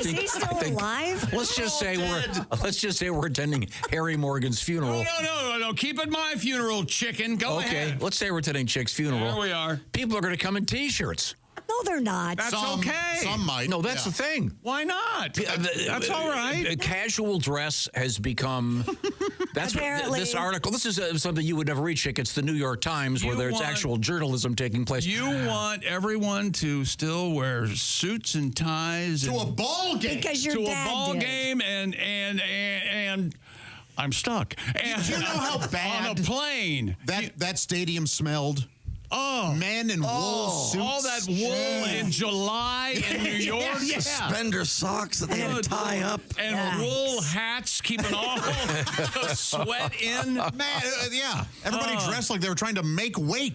Is he still alive? Let's just say we're attending Harry Morgan's funeral. No. Keep it my funeral, chicken. Go ahead. Okay, let's say we're attending Chick's funeral. There we are. People are going to come in T-shirts. No, they're not. That's okay. Some might. No, that's the thing. Why not? That's all right. Casual dress has become. That's Apparently. This article. This is something you would never read, Chick. It's the New York Times, where there's actual journalism taking place. You want everyone to still wear suits and ties to a ball game. Because your dad a ball did. game and I'm stuck. And do you know how bad on a plane that stadium smelled? Oh, men in wool suits. All that wool in July in New York. Suspender socks that they had to tie up. And wool hats keeping all the sweat in. Man, everybody dressed like they were trying to make weight.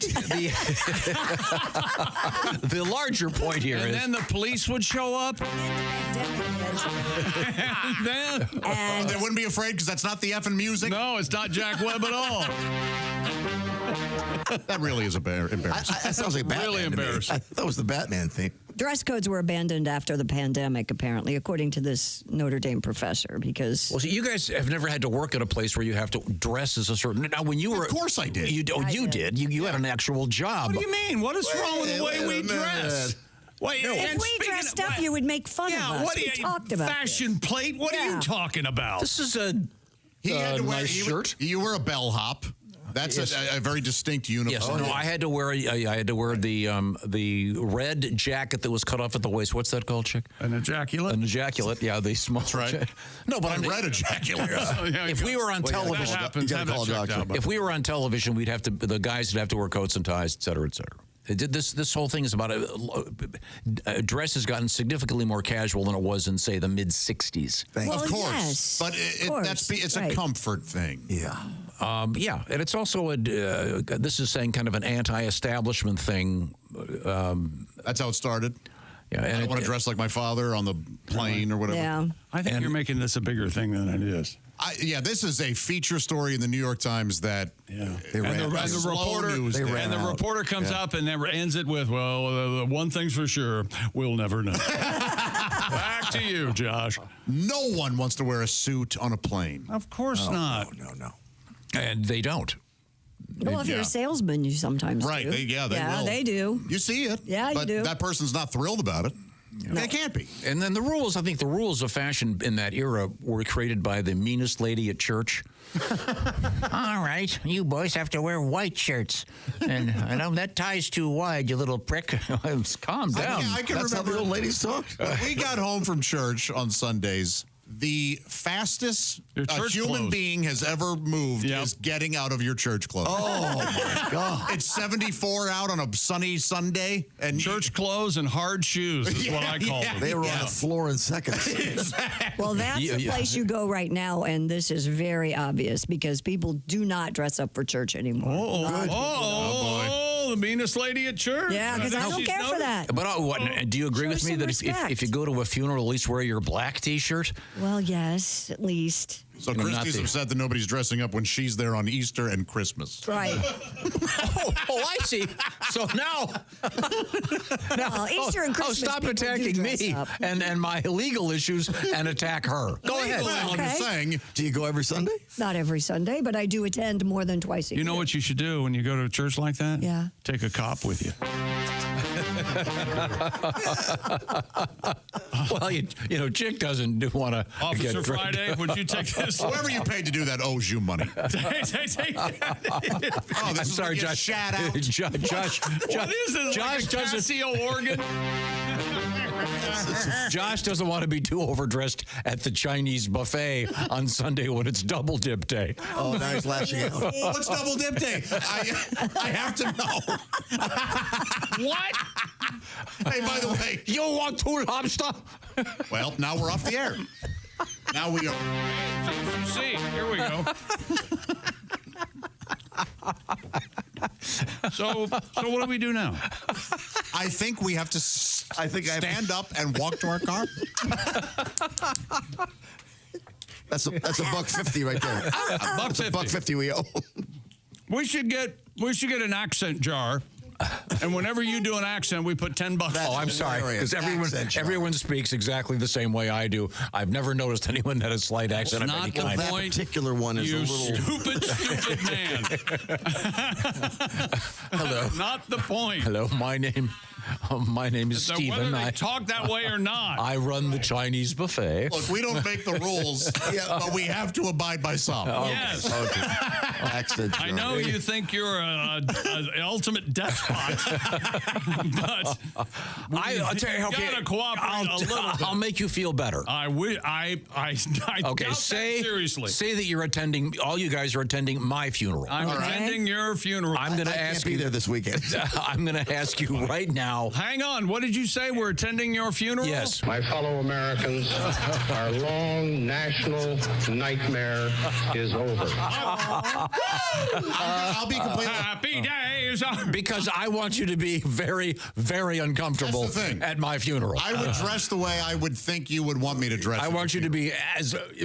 The larger point here is. And then the police would show up. And they wouldn't be afraid because that's not the effing music. No, it's not Jack Webb at all. That really is embarrassing. That sounds like Batman. Really embarrassing. That was the Batman theme. Dress codes were abandoned after the pandemic, apparently, according to this Notre Dame professor, because... Well, so you guys have never had to work at a place where you have to dress as a certain... Now, when you were... Of course I did. You did. You had an actual job. What do you mean? What is wrong with the way we dress? Wait, if we dressed up, you would make fun of us. What we talked about fashion plate? What are you talking about? This is a nice shirt. You were a bellhop. That's a very distinct uniform. Yes, no, I had to wear the red jacket that was cut off at the waist. What's that called, Chick? An ejaculate. An ejaculate. Yeah, the small. That's right. No, but I read ejaculate. If we were on television, if we were on television, we'd have to. The guys would have to wear coats and ties, et cetera, et cetera. This whole thing is about dress has gotten significantly more casual than it was in, say, the mid '60s. Of course, yes, but it's a comfort thing. Yeah. Yeah, and it's also this is saying kind of an anti-establishment thing. That's how it started. Yeah, and I don't want to dress like my father on the plane or whatever. Yeah. I think you're making this a bigger thing than it is. This is a feature story in the New York Times that the reporter comes up and never ends it with, well, the one thing's for sure, we'll never know. Back to you, Josh. No one wants to wear a suit on a plane. Of course not. No. And they don't. Well, if you're a salesman, you sometimes right. do. They will. They do. You see it. Yeah, but you do. That person's not thrilled about it. No. They can't be. And then the rules of fashion in that era were created by the meanest lady at church. All right, you boys have to wear white shirts. And I know that tie's too wide, you little prick. Calm down. I can That's remember how the old ladies talk. We got home from church on Sundays. The fastest a human being has ever moved is getting out of your church clothes. Oh, my God. It's 74 out on a sunny Sunday. And church clothes and hard shoes is what I call them. They were on the floor in seconds. Exactly. Well, that's the place you go right now, and this is very obvious because people do not dress up for church anymore. The meanest lady at church. Yeah, because I don't care for that. But do you agree with me that if you go to a funeral, at least wear your black T-shirt? Well, yes, at least. So Christy's upset that nobody's dressing up when she's there on Easter and Christmas. Right. I see. So now Easter and Christmas. Stop attacking me and my legal issues and attack her. Go ahead. I'm just saying. Do you go every Sunday? Not every Sunday, but I do attend more than twice a year. You know what you should do when you go to a church like that? Yeah. Take a cop with you. Well, you know, Chick doesn't want to. Officer Friday, would you take this? Whoever you paid to do that owes you money. Oh, I'm sorry, Josh. Shout out. Josh. What is it? Josh like a Casio organ? Josh doesn't want to be too overdressed at the Chinese buffet on Sunday when it's double dip day. Oh, now he's lashing out. What's double dip day? I have to know. What? Hey, by the way, you want two lobster? Well, now we're off the air. Now we are. See, here we go. So what do we do now? I think we have to stand up and walk to our car. That's a $1.50 right there. That's a $1.50 we owe. We should get an accent jar. And whenever you do an accent, we put $10. Oh, I'm sorry, because everyone speaks exactly the same way I do. I've never noticed anyone that has a slight accent of any kind. That particular one is you a little stupid man. Hello. Not the point. Hello, my name is So Stephen. whether they talk that way or not. I run the Chinese buffet. Look, we don't make the rules, but we have to abide by some. Yes. Okay. Accent I know you think you're an ultimate despot, but I'll tell you, okay, gotta cooperate a little bit. I'll make you feel better. I Okay, doubt say that seriously. Say that you're attending. All you guys are attending my funeral. I'm attending your funeral. I'm going to ask you there this weekend. I'm going to ask you right now. Hang on. What did you say? We're attending your funeral? Yes. My fellow Americans, our long national nightmare is over. I'll be completely happy days. Because I want you to be very, very uncomfortable That's the thing. at my funeral. I would dress the way I would think you would want me to dress. I want you to be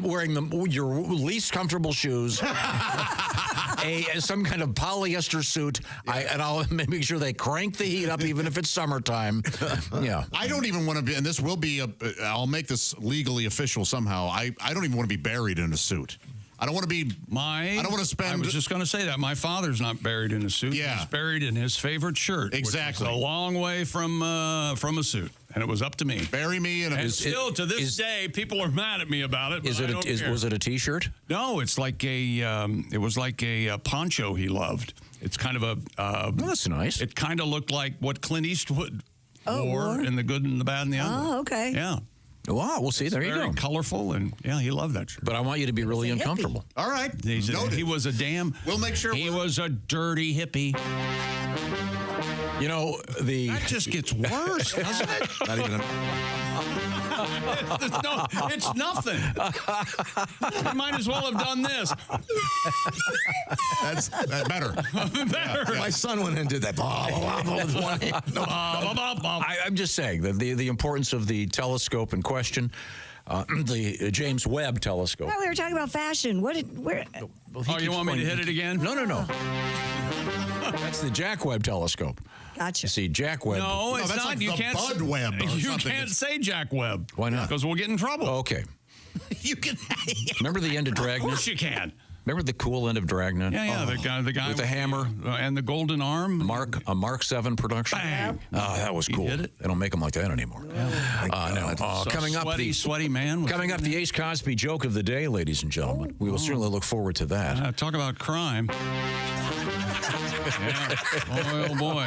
wearing your least comfortable shoes, some kind of polyester suit, and I'll make sure they crank the heat up even if it's summertime. Yeah. I don't even want to be, and this will be, I'll make this legally official somehow. I don't even want to be buried in a suit. I don't want to be. I don't want to spend. I was just going to say that my father's not buried in a suit. Yeah. He's buried in his favorite shirt. Exactly. Which is a long way from a suit, and it was up to me. Bury me in a. And still to this day, people are mad at me about it. Was it a T-shirt? No, it's like it was like a poncho he loved. It's kind of a. That's nice. It kind of looked like what Clint Eastwood wore in The Good and the Bad and the Ugly. Oh, okay. Yeah. Wow, well, see, there you go. Colorful, and yeah, he loved that shirt. But I want you to be really uncomfortable. All right. He was a damn. We'll make sure. He was a dirty hippie. You know, that just gets worse, doesn't it? Not even. It's nothing. You might as well have done this. That's better. Better. My son went and did that. I'm just saying that the importance of the telescope in question, the James Webb telescope. No, we were talking about fashion. Where? Oh, you want me to hit it again? No. That's the Jack Webb telescope. Gotcha. You see, Jack Webb. No, it's that's not. like You the can't. Bud Webb or You something. can't say Jack Webb. Why not? Because we'll get in trouble. Okay. You can. Remember the end of Of Dragnet? course you can. Remember the cool end of Dragnet? Yeah, the guy with the hammer and the golden arm. A Mark 7 production. Bang. Oh, that was cool. Hit it? They don't make them like that anymore. Coming up, sweaty man. Coming up, the Ace Cosby joke of the day, ladies and gentlemen. We will certainly look forward to that. Talk about crime. Yeah. Oh boy.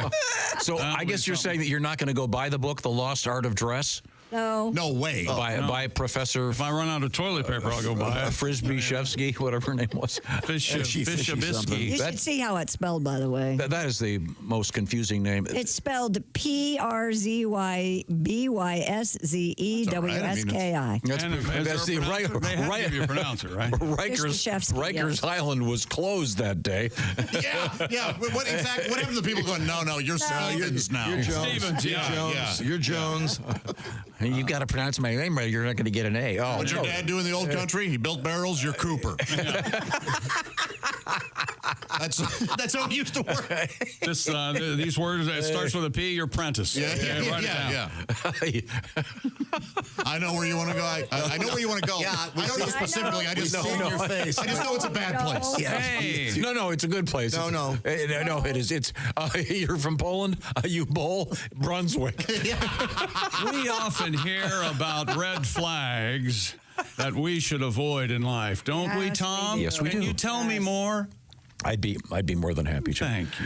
So I guess you're saying that you're not going to go buy the book, The Lost Art of Dress? No. No way. By Professor. If I run out of toilet paper, I'll go buy it. Frisbee-Shevsky, whatever her name was. Fishabisky. You should see how it's spelled, by the way. That is the most confusing name. It's spelled PRZYBYSZEWSKI. That's the right. You pronounce it, right? Rikers Island was closed that day. Yeah. What happened to people going? No, you're Stevens now. You're Jones. Stevens, yeah. You're Jones. You got to pronounce my name right. You're not going to get an A. Oh, What'd your dad do in the old country? He built barrels. You're Cooper. That's how it used to work. This, these words, it starts with a P, you're Prentice. Yeah. I know where you want to go. I know where you want to go. Yeah, I don't know specifically. I just see in your face. I just know it's a bad place. Hey. No, it's a good place. No, it is. It's you're from Poland. You bowl Brunswick. We often hear about red flags that we should avoid in life, don't we, Tom? Yes, we do. Can you tell me more? I'd be more than happy to. Thank you.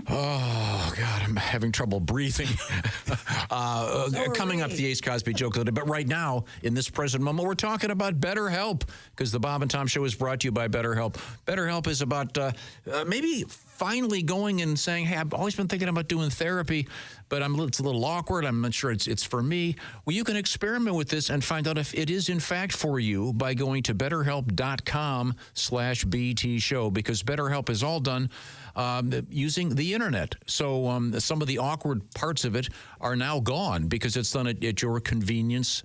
Oh, God, I'm having trouble breathing. Coming up, the Ace Cosby joke of the day. But right now, in this present moment, we're talking about BetterHelp, because the Bob and Tom Show is brought to you by BetterHelp. BetterHelp is about maybe finally going and saying, hey, I've always been thinking about doing therapy, but it's a little awkward. I'm not sure it's for me. Well, you can experiment with this and find out if it is, in fact, for you by going to BetterHelp.com/BT Show, because BetterHelp is all done using the internet. So some of the awkward parts of it are now gone because it's done at your convenience,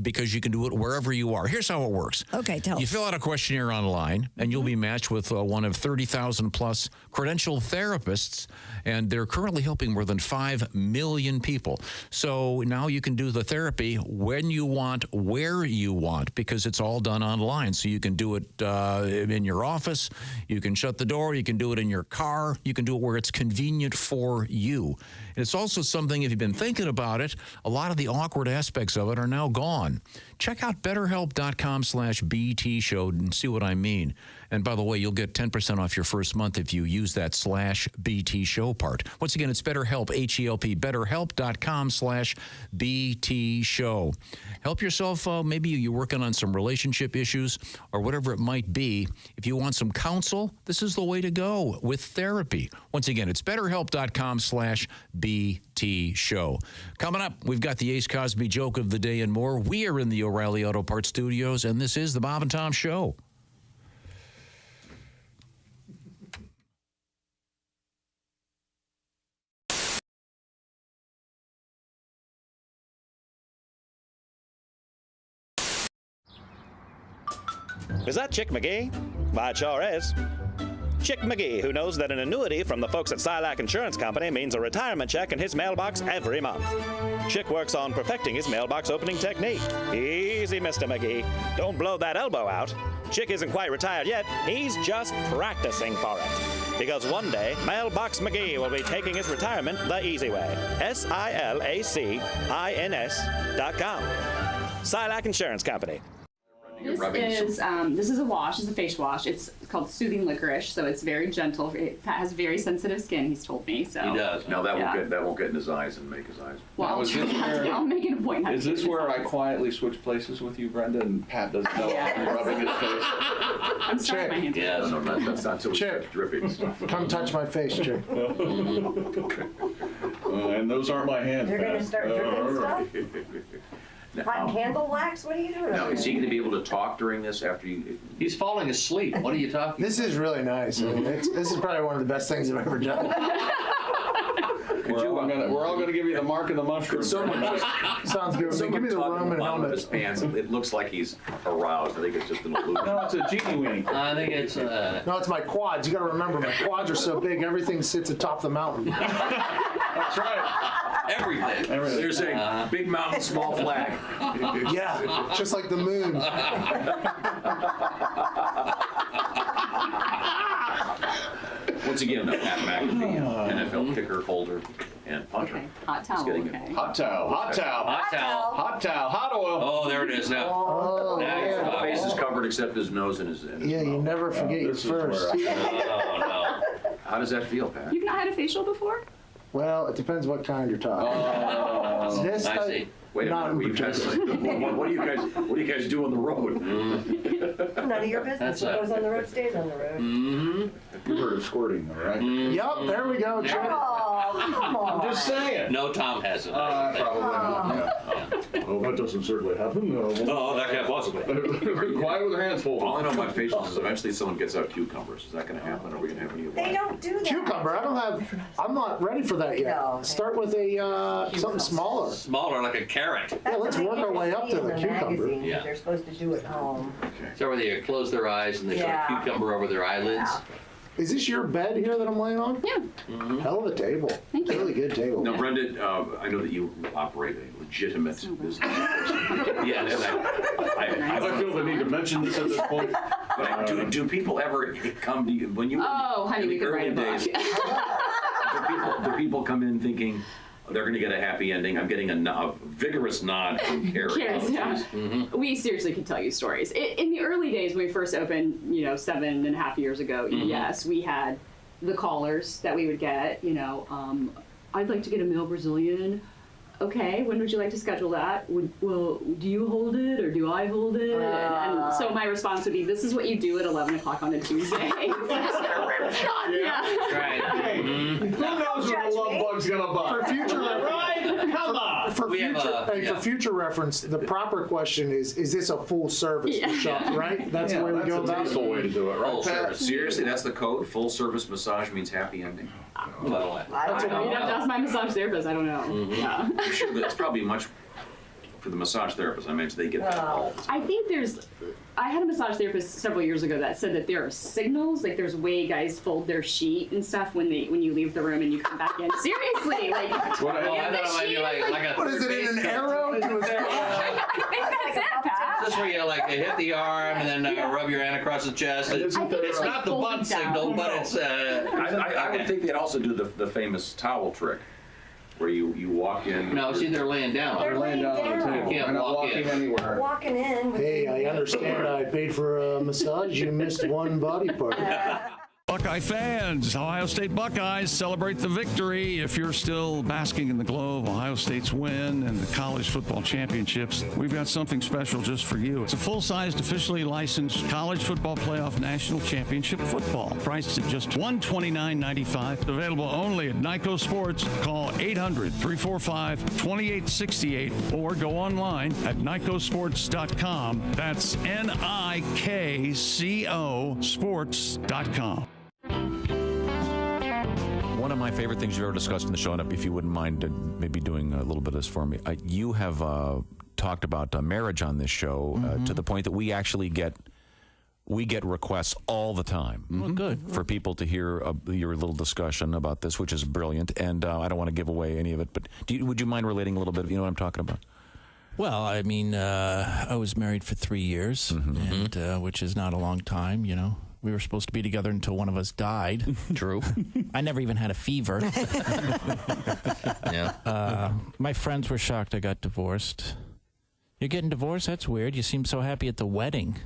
because you can do it wherever you are. Here's how it works. Okay, tell us. You fill out a questionnaire online, and you'll be matched with one of 30,000 plus credentialed therapists, and they're currently helping more than 5 million people. So now you can do the therapy when you want, where you want, because it's all done online. So you can do it in your office, you can shut the door, you can do it in your car, you can do it where it's convenient for you. And it's also something, if you've been thinking about it, a lot of the awkward aspects of it are now gone. Check out BetterHelp.com/BT Show and see what I mean. And by the way, you'll get 10% off your first month if you use that /BT Show part. Once again, it's BetterHelp, H-E-L-P, BetterHelp.com/BT Show. Help yourself. Maybe you're working on some relationship issues or whatever it might be. If you want some counsel, this is the way to go with therapy. Once again, it's BetterHelp.com/BT Show. Coming up, we've got the Ace Cosby joke of the day and more. We are in the O'Reilly Auto Parts Studios, and this is the Bob and Tom Show. Is that Chick McGee? Why, it sure is. Chick McGee, who knows that an annuity from the folks at Silac Insurance Company means a retirement check in his mailbox every month. Chick works on perfecting his mailbox opening technique. Easy, Mr. McGee. Don't blow that elbow out. Chick isn't quite retired yet. He's just practicing for it. Because one day, Mailbox McGee will be taking his retirement the easy way. SILACINS.com. Silac Insurance Company. This is a wash. It's a face wash. It's called Soothing Licorice, so it's very gentle. It has very sensitive skin. He's told me. So he does. No, that won't get in his eyes and make his eyes. Well, I'll make it a point. Is this where I quietly switch places with you, Brenda, and Pat doesn't know I'm rubbing his face? I'm sorry, my hands. Yeah, no, that's not until Chip, dripping. Come touch my face, Chip. And those aren't my hands. You're going to start dripping stuff? Hot candle wax? What are you doing? Now, is he going to be able to talk during this after you? He's falling asleep. What are you talking This is really nice. I mean, this is probably one of the best things I've ever done. We're all going to give you the mark of the mushroom. Sounds good. Give me the rum and helmet. His pants. It looks like he's aroused. I think it's just an illusion. No, it's a genie weenie. I think it's No, it's my quads. You got to remember, my quads are so big, everything sits atop the mountain. That's right. everything. They're saying big mountain, small flag. Yeah, just like the moon. Once again, Pat McAfee, NFL kicker, holder, and punter. Okay. Hot towel. Okay. Hot towel. Hot towel. Hot towel. Hot towel. Hot oil. Oh, there it is now. Oh, Now his face is covered except his nose and his. Yeah, you never forget your first. No. How does that feel, Pat? You've not had a facial before? Well, it depends what kind you're talking. Oh, This I type- see. Wait a minute. What do you guys do on the road? None of your business. What goes on the road stays on the road. You've heard of squirting, though, right? Yup, there we go, Chip. Oh, come on. I'm just saying. No, Tom hasn't. Probably not. Yeah. Well, that doesn't certainly happen. No, that can't possibly. Quiet with your hands full. All I know about facials is eventually someone gets out cucumbers. Is that going to happen? Are we going to have any of that? They don't do that. Cucumber, I'm not ready for that yet. No. Start with a something smaller. Smaller, like a carrot. Yeah, let's work our way up to the cucumber. Magazine, Yeah. They're supposed to do at home. So where they close their eyes and they put a cucumber over their eyelids. Is this your bed here that I'm laying on? Yeah. Mm-hmm. Hell of a table. Thank you. Really good table. Now, Brenda, I know that you operate a legitimate business. Yes, I feel the need to mention this at this point. But do people ever come to you when you? Honey, we could write a book. Do people come in thinking they're going to get a happy ending? I'm getting a vigorous nod from Carrie. Yeah. We seriously can tell you stories. In the early days when we first opened, 7.5 years ago, yes, we had the callers that we would get, I'd like to get a male Brazilian. Okay, when would you like to schedule that? Do you hold it or do I hold it? And so my response would be, this is what you do at 11 o'clock on a Tuesday. Right. Who knows when the love bug's gonna bug? For future reference, come on. For future reference, the proper question is this a full service shop? Right? That's the way we go about it. That's the way to do it, right? Full service. Seriously, that's the code. Full service massage means happy ending. Well, that's my massage therapist. I don't know. Yeah. I'm sure that's probably much for the massage therapist. I imagine they get that all the time. I think I had a massage therapist several years ago that said that there are signals, like there's way guys fold their sheet and stuff when you leave the room and you come back in. Seriously, like. What is it in an arrow? I think that's it, Pat. This is where you hit the arm and then rub your hand across the chest. It's not the butt signal, but it's. I would think they'd also do the famous towel trick. Where you walk in. No, see, they're laying down. They're laying down on the table. You can't walk in anywhere. Walking in. Hey, I understand I paid for a massage. You missed one body part. Buckeye fans, Ohio State Buckeyes celebrate the victory. If you're still basking in the glow of Ohio State's win and the college football championships, we've got something special just for you. It's a full-sized, officially licensed college football playoff national championship football, priced at just $129.95. Available only at Nyco Sports. Call 800-345-2868 or go online at nycosports.com. That's NIKCO sports.com. One of my favorite things you've ever discussed in the show, and if you wouldn't mind maybe doing a little bit of this for me, you have talked about marriage on this show to the point that we actually get requests all the time. Well, good. For people to hear your little discussion about this, which is brilliant. And I don't want to give away any of it, but would you mind relating a little bit? You know what I'm talking about? Well, I mean, I was married for 3 years, and which is not a long time, We were supposed to be together until one of us died. True. I never even had a fever. Yeah. My friends were shocked I got divorced. You're getting divorced? That's weird. You seem so happy at the wedding.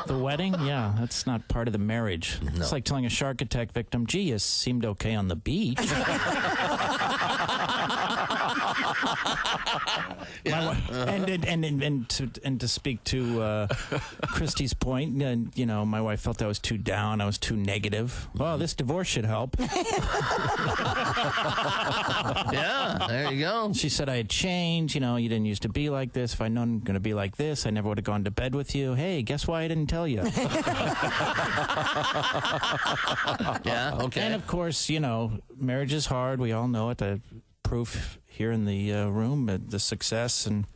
The wedding? Yeah, that's not part of the marriage. No. It's like telling a shark attack victim, gee, you seemed okay on the beach. And to speak to Christy's point, my wife felt I was too down, I was too negative. Well, this divorce should help. Yeah, there you go. She said I had changed. You didn't used to be like this. If I'd known I'm going to be like this, I never would have gone to bed with you. Hey, guess why I didn't tell you? Yeah, okay. And of course, marriage is hard. We all know it. The proof here in the room, the success and.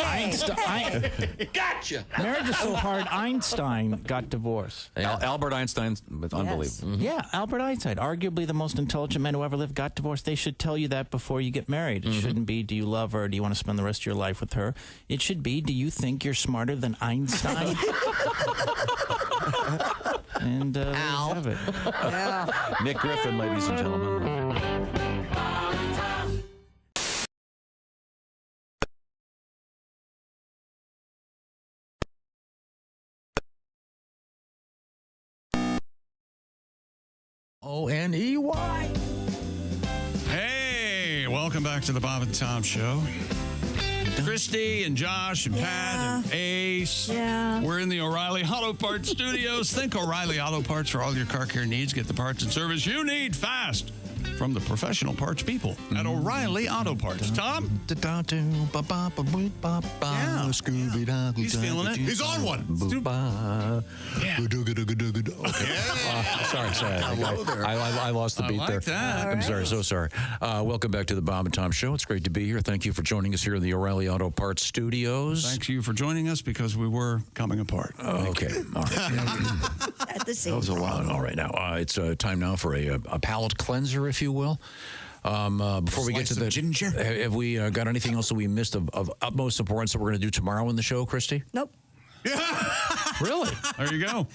Einstein. Gotcha. Marriage is so hard. Einstein got divorced. Albert Einstein was unbelievable. Yes. Mm-hmm. Yeah, Albert Einstein, arguably the most intelligent man who ever lived, got divorced. They should tell you that before you get married. It shouldn't be, do you love her? Do you want to spend the rest of your life with her? It should be, do you think you're smarter than Einstein? And there you have it. Yeah. Nick Griffin, ladies and gentlemen. O-N-E-Y. Hey, welcome back to the Bob and Tom Show. Christy and Josh and Pat and Ace. Yeah. We're in the O'Reilly Auto Parts studios. Think O'Reilly Auto Parts for all your car care needs. Get the parts and service you need fast. from the professional parts people at O'Reilly Auto Parts. Tom? Yeah. He's feeling it. He's on one. Sorry. I lost the beat like there. that. I'm sorry, so sorry. Welcome back to the Bob and Tom Show. It's great to be here. Thank you for joining us here in the O'Reilly Auto Parts studios. Thank you for joining us because we were coming apart. Okay. All right. At the same That was a while. All right, now it's time now for a palate cleanser, if you will. Before we get to the ginger, have we got anything else that we missed of utmost importance that we're going to do tomorrow in the show, Christy? Nope. Really? There you go.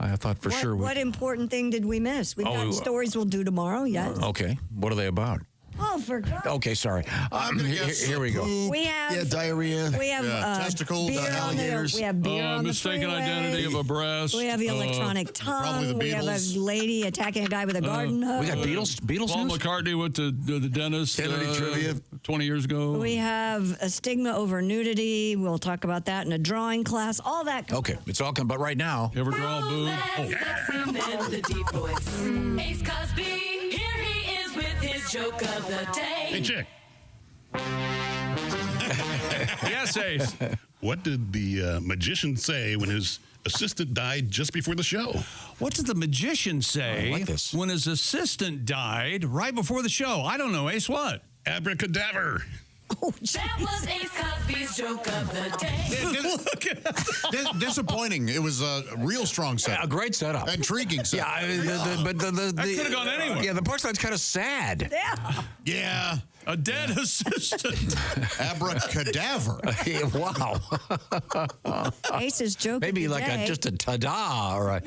I thought for sure. What important thing did we miss? We've got stories we'll do tomorrow, yes. Okay. What are they about? Oh, for God. Okay, sorry. Here we go. We have diarrhea. We have testicles, beer alligators. We have beer on the mistaken freeway. identity of a breast. We have the electronic probably the tongue. We have a Beatles. lady attacking a guy with a garden hose. We got Beatles Paul news? McCartney went to the dentist Kennedy trivia. 20 years ago. We have a stigma over nudity. We'll talk about that in a drawing class. All that. Okay, it's all coming. But right now, You ever draw a boob? The deep voice. Ace Cosby, here he is with his joke of the day. Hey, Chick. Yes, Ace. What did the magician say when his assistant died just before the show? What did the magician say I like this. when his assistant died right before the show? I don't know, Ace. What? Abracadaver. That was Ace Cosby's joke of the day. Disappointing. It was a real strong setup. A great setup. Intriguing setup. But the That could have gone anywhere. Yeah, the punchline's kind of sad. Yeah. A dead assistant. Abracadaver. Wow. Ace's joke. Maybe of the like day. just a ta-da or a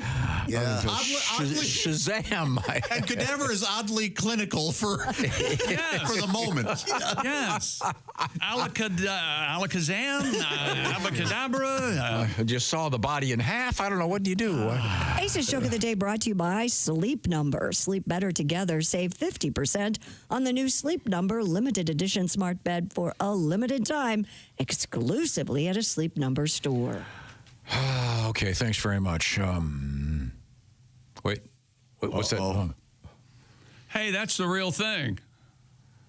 Shazam. And cadaver is oddly clinical for the moment. Yes. Alakazam, abacadabra. Just saw the body in half. I don't know. What do you do? Ace's joke of the day brought to you by Sleep Number. Sleep better together. Save 50% on the new Sleep Number limited edition smart bed for a limited time, exclusively at a Sleep Number store. Okay, thanks very much. Wait, what's that? Hey, that's the real thing.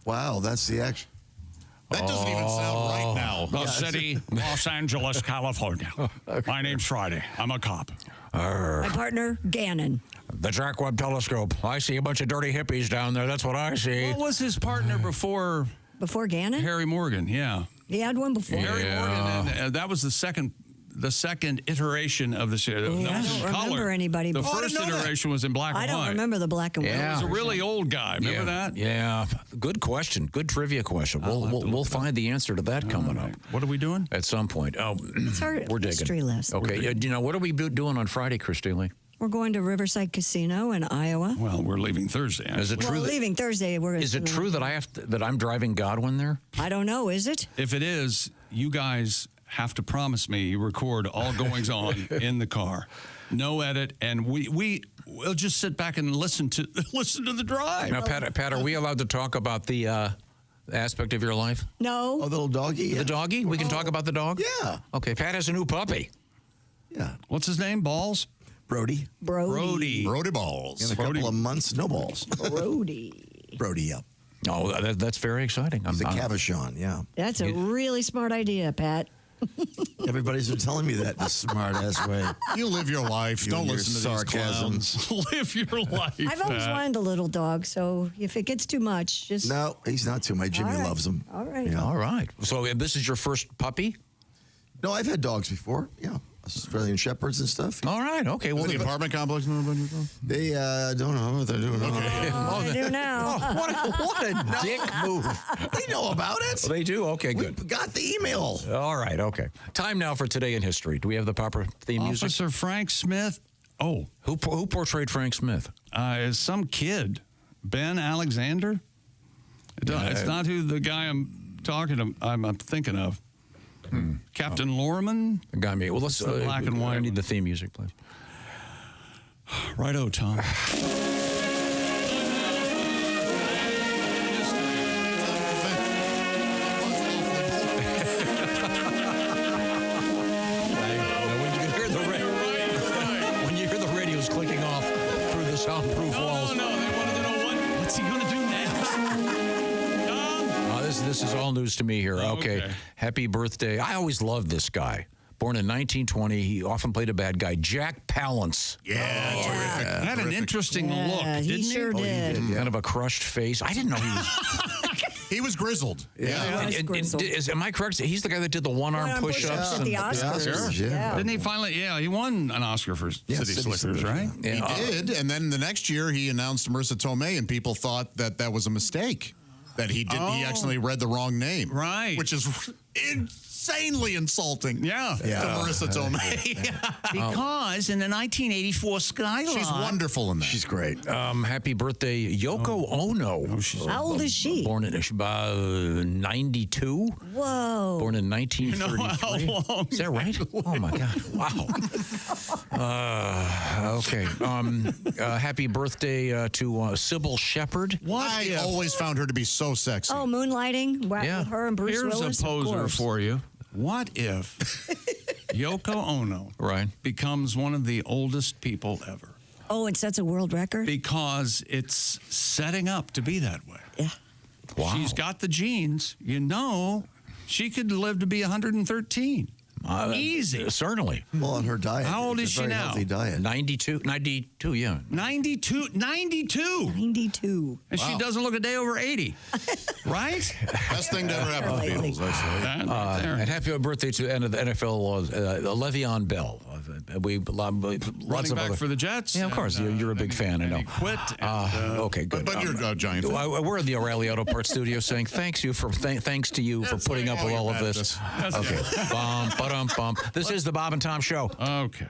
Wow, that's the action. That doesn't even sound right now. The city, Los Angeles, California. My name's Friday. I'm a cop. My partner, Gannon. The Jack Webb Telescope. I see a bunch of dirty hippies down there. That's what I see. What was his partner before? Before Gannon? Harry Morgan, yeah. He had one before. Harry Morgan, and that was the second iteration of the series. I don't remember anybody. The first iteration was in black and white. I don't remember the black and white. He was a really old guy. Remember that? Yeah. Good question. Good trivia question. We'll find the answer to that coming up. What are we doing? At some point. Oh, it's our we're digging. history list. Okay. What are we doing on Friday, Christy Lee? We're going to Riverside Casino in Iowa. Well, we're leaving Thursday. Is it true? Leaving Thursday. Is it true that that I'm driving Godwin there? I don't know. Is it? If it is, you guys have to promise me you record all goings on in the car, no edit, and we'll just sit back and listen to the drive. Now, Pat, are we allowed to talk about the aspect of your life? No. Oh, the little doggy. The doggy? We can talk about the dog. Yeah. Okay. Pat has a new puppy. Yeah. What's his name? Balls. Brody. Brody Balls. In a couple of months, no balls. Brody. Brody, yep. Oh, that's very exciting. He's a Cavachon, yeah. That's a really smart idea, Pat. Everybody's been telling me that in a smart-ass way. You live your life. Don't listen to sarcasm. these clowns. Live your life. I've always wanted a little dog, so if it gets too much, just... No, he's not too much. Jimmy All right. loves him. All right. Yeah. All right. So this is your first puppy? No, I've had dogs before. Yeah. Australian Shepherds and stuff. All right. Okay. Well, the apartment complex know about your dog? They don't know what they're doing. Okay. I do now. What a dick move. They know about it. Well, they do? Okay, good. We got the email. All right, okay. Time now for Today in History. Do we have the proper theme music? Officer Frank Smith. Oh. Who portrayed Frank Smith? Is some kid. Ben Alexander? It's not who the guy I'm thinking of. Captain Lorman? Got me. Well, let's black and white. I need the theme music, please. Righto, Tom. When you hear the radios clicking off through the soundproof walls. No, they wanted to know what's he going to do now? This is all news to me here. Okay. Happy birthday. I always loved this guy. Born in 1920, he often played a bad guy. Jack Palance. Terrific. Had an interesting look, didn't he? Sure did. Kind of a crushed face. I didn't know he was. He was grizzled. Am I correct? He's the guy that did the one-arm push-ups at the Oscars. Sure. Didn't he finally? Yeah, he won an Oscar for City Slickers, right? He did, and then the next year he announced Marissa Tomei, and people thought that was a mistake, that he didn't. He actually read the wrong name, right? Which is insanely insulting. To Marissa Tomei. Because in the 1984 Skyline, she's wonderful in that. She's great. Happy birthday, Yoko Ono. How old is she? Born in 92. Whoa. Born in 1933. How long? Is that right? Oh my God! Wow. Okay. Happy birthday to Sybil Shepherd. I always found her to be so sexy. Oh, moonlighting. With her and Bruce Here's Willis. a poser for you. What if Yoko Ono becomes one of the oldest people ever? Oh, it sets a world record? Because it's setting up to be that way. Yeah. Wow. She's got the genes. She could live to be 113. Easy. Certainly. Well, on her diet. How old is she now? Healthy diet. 92, yeah. 92. And she doesn't look a day over 80. Right? Best thing to ever happen to the Beatles, I say. And happy birthday to the NFL, Le'Veon Bell. Running back for the Jets. Yeah, of course. You're a big fan, I know. He quit. Okay, good. But you're a giant fan. We're in the O'Reilly Auto Parts studio saying thanks to you for putting up with all of this. Okay. Bum. This is the Bob and Tom Show. Okay.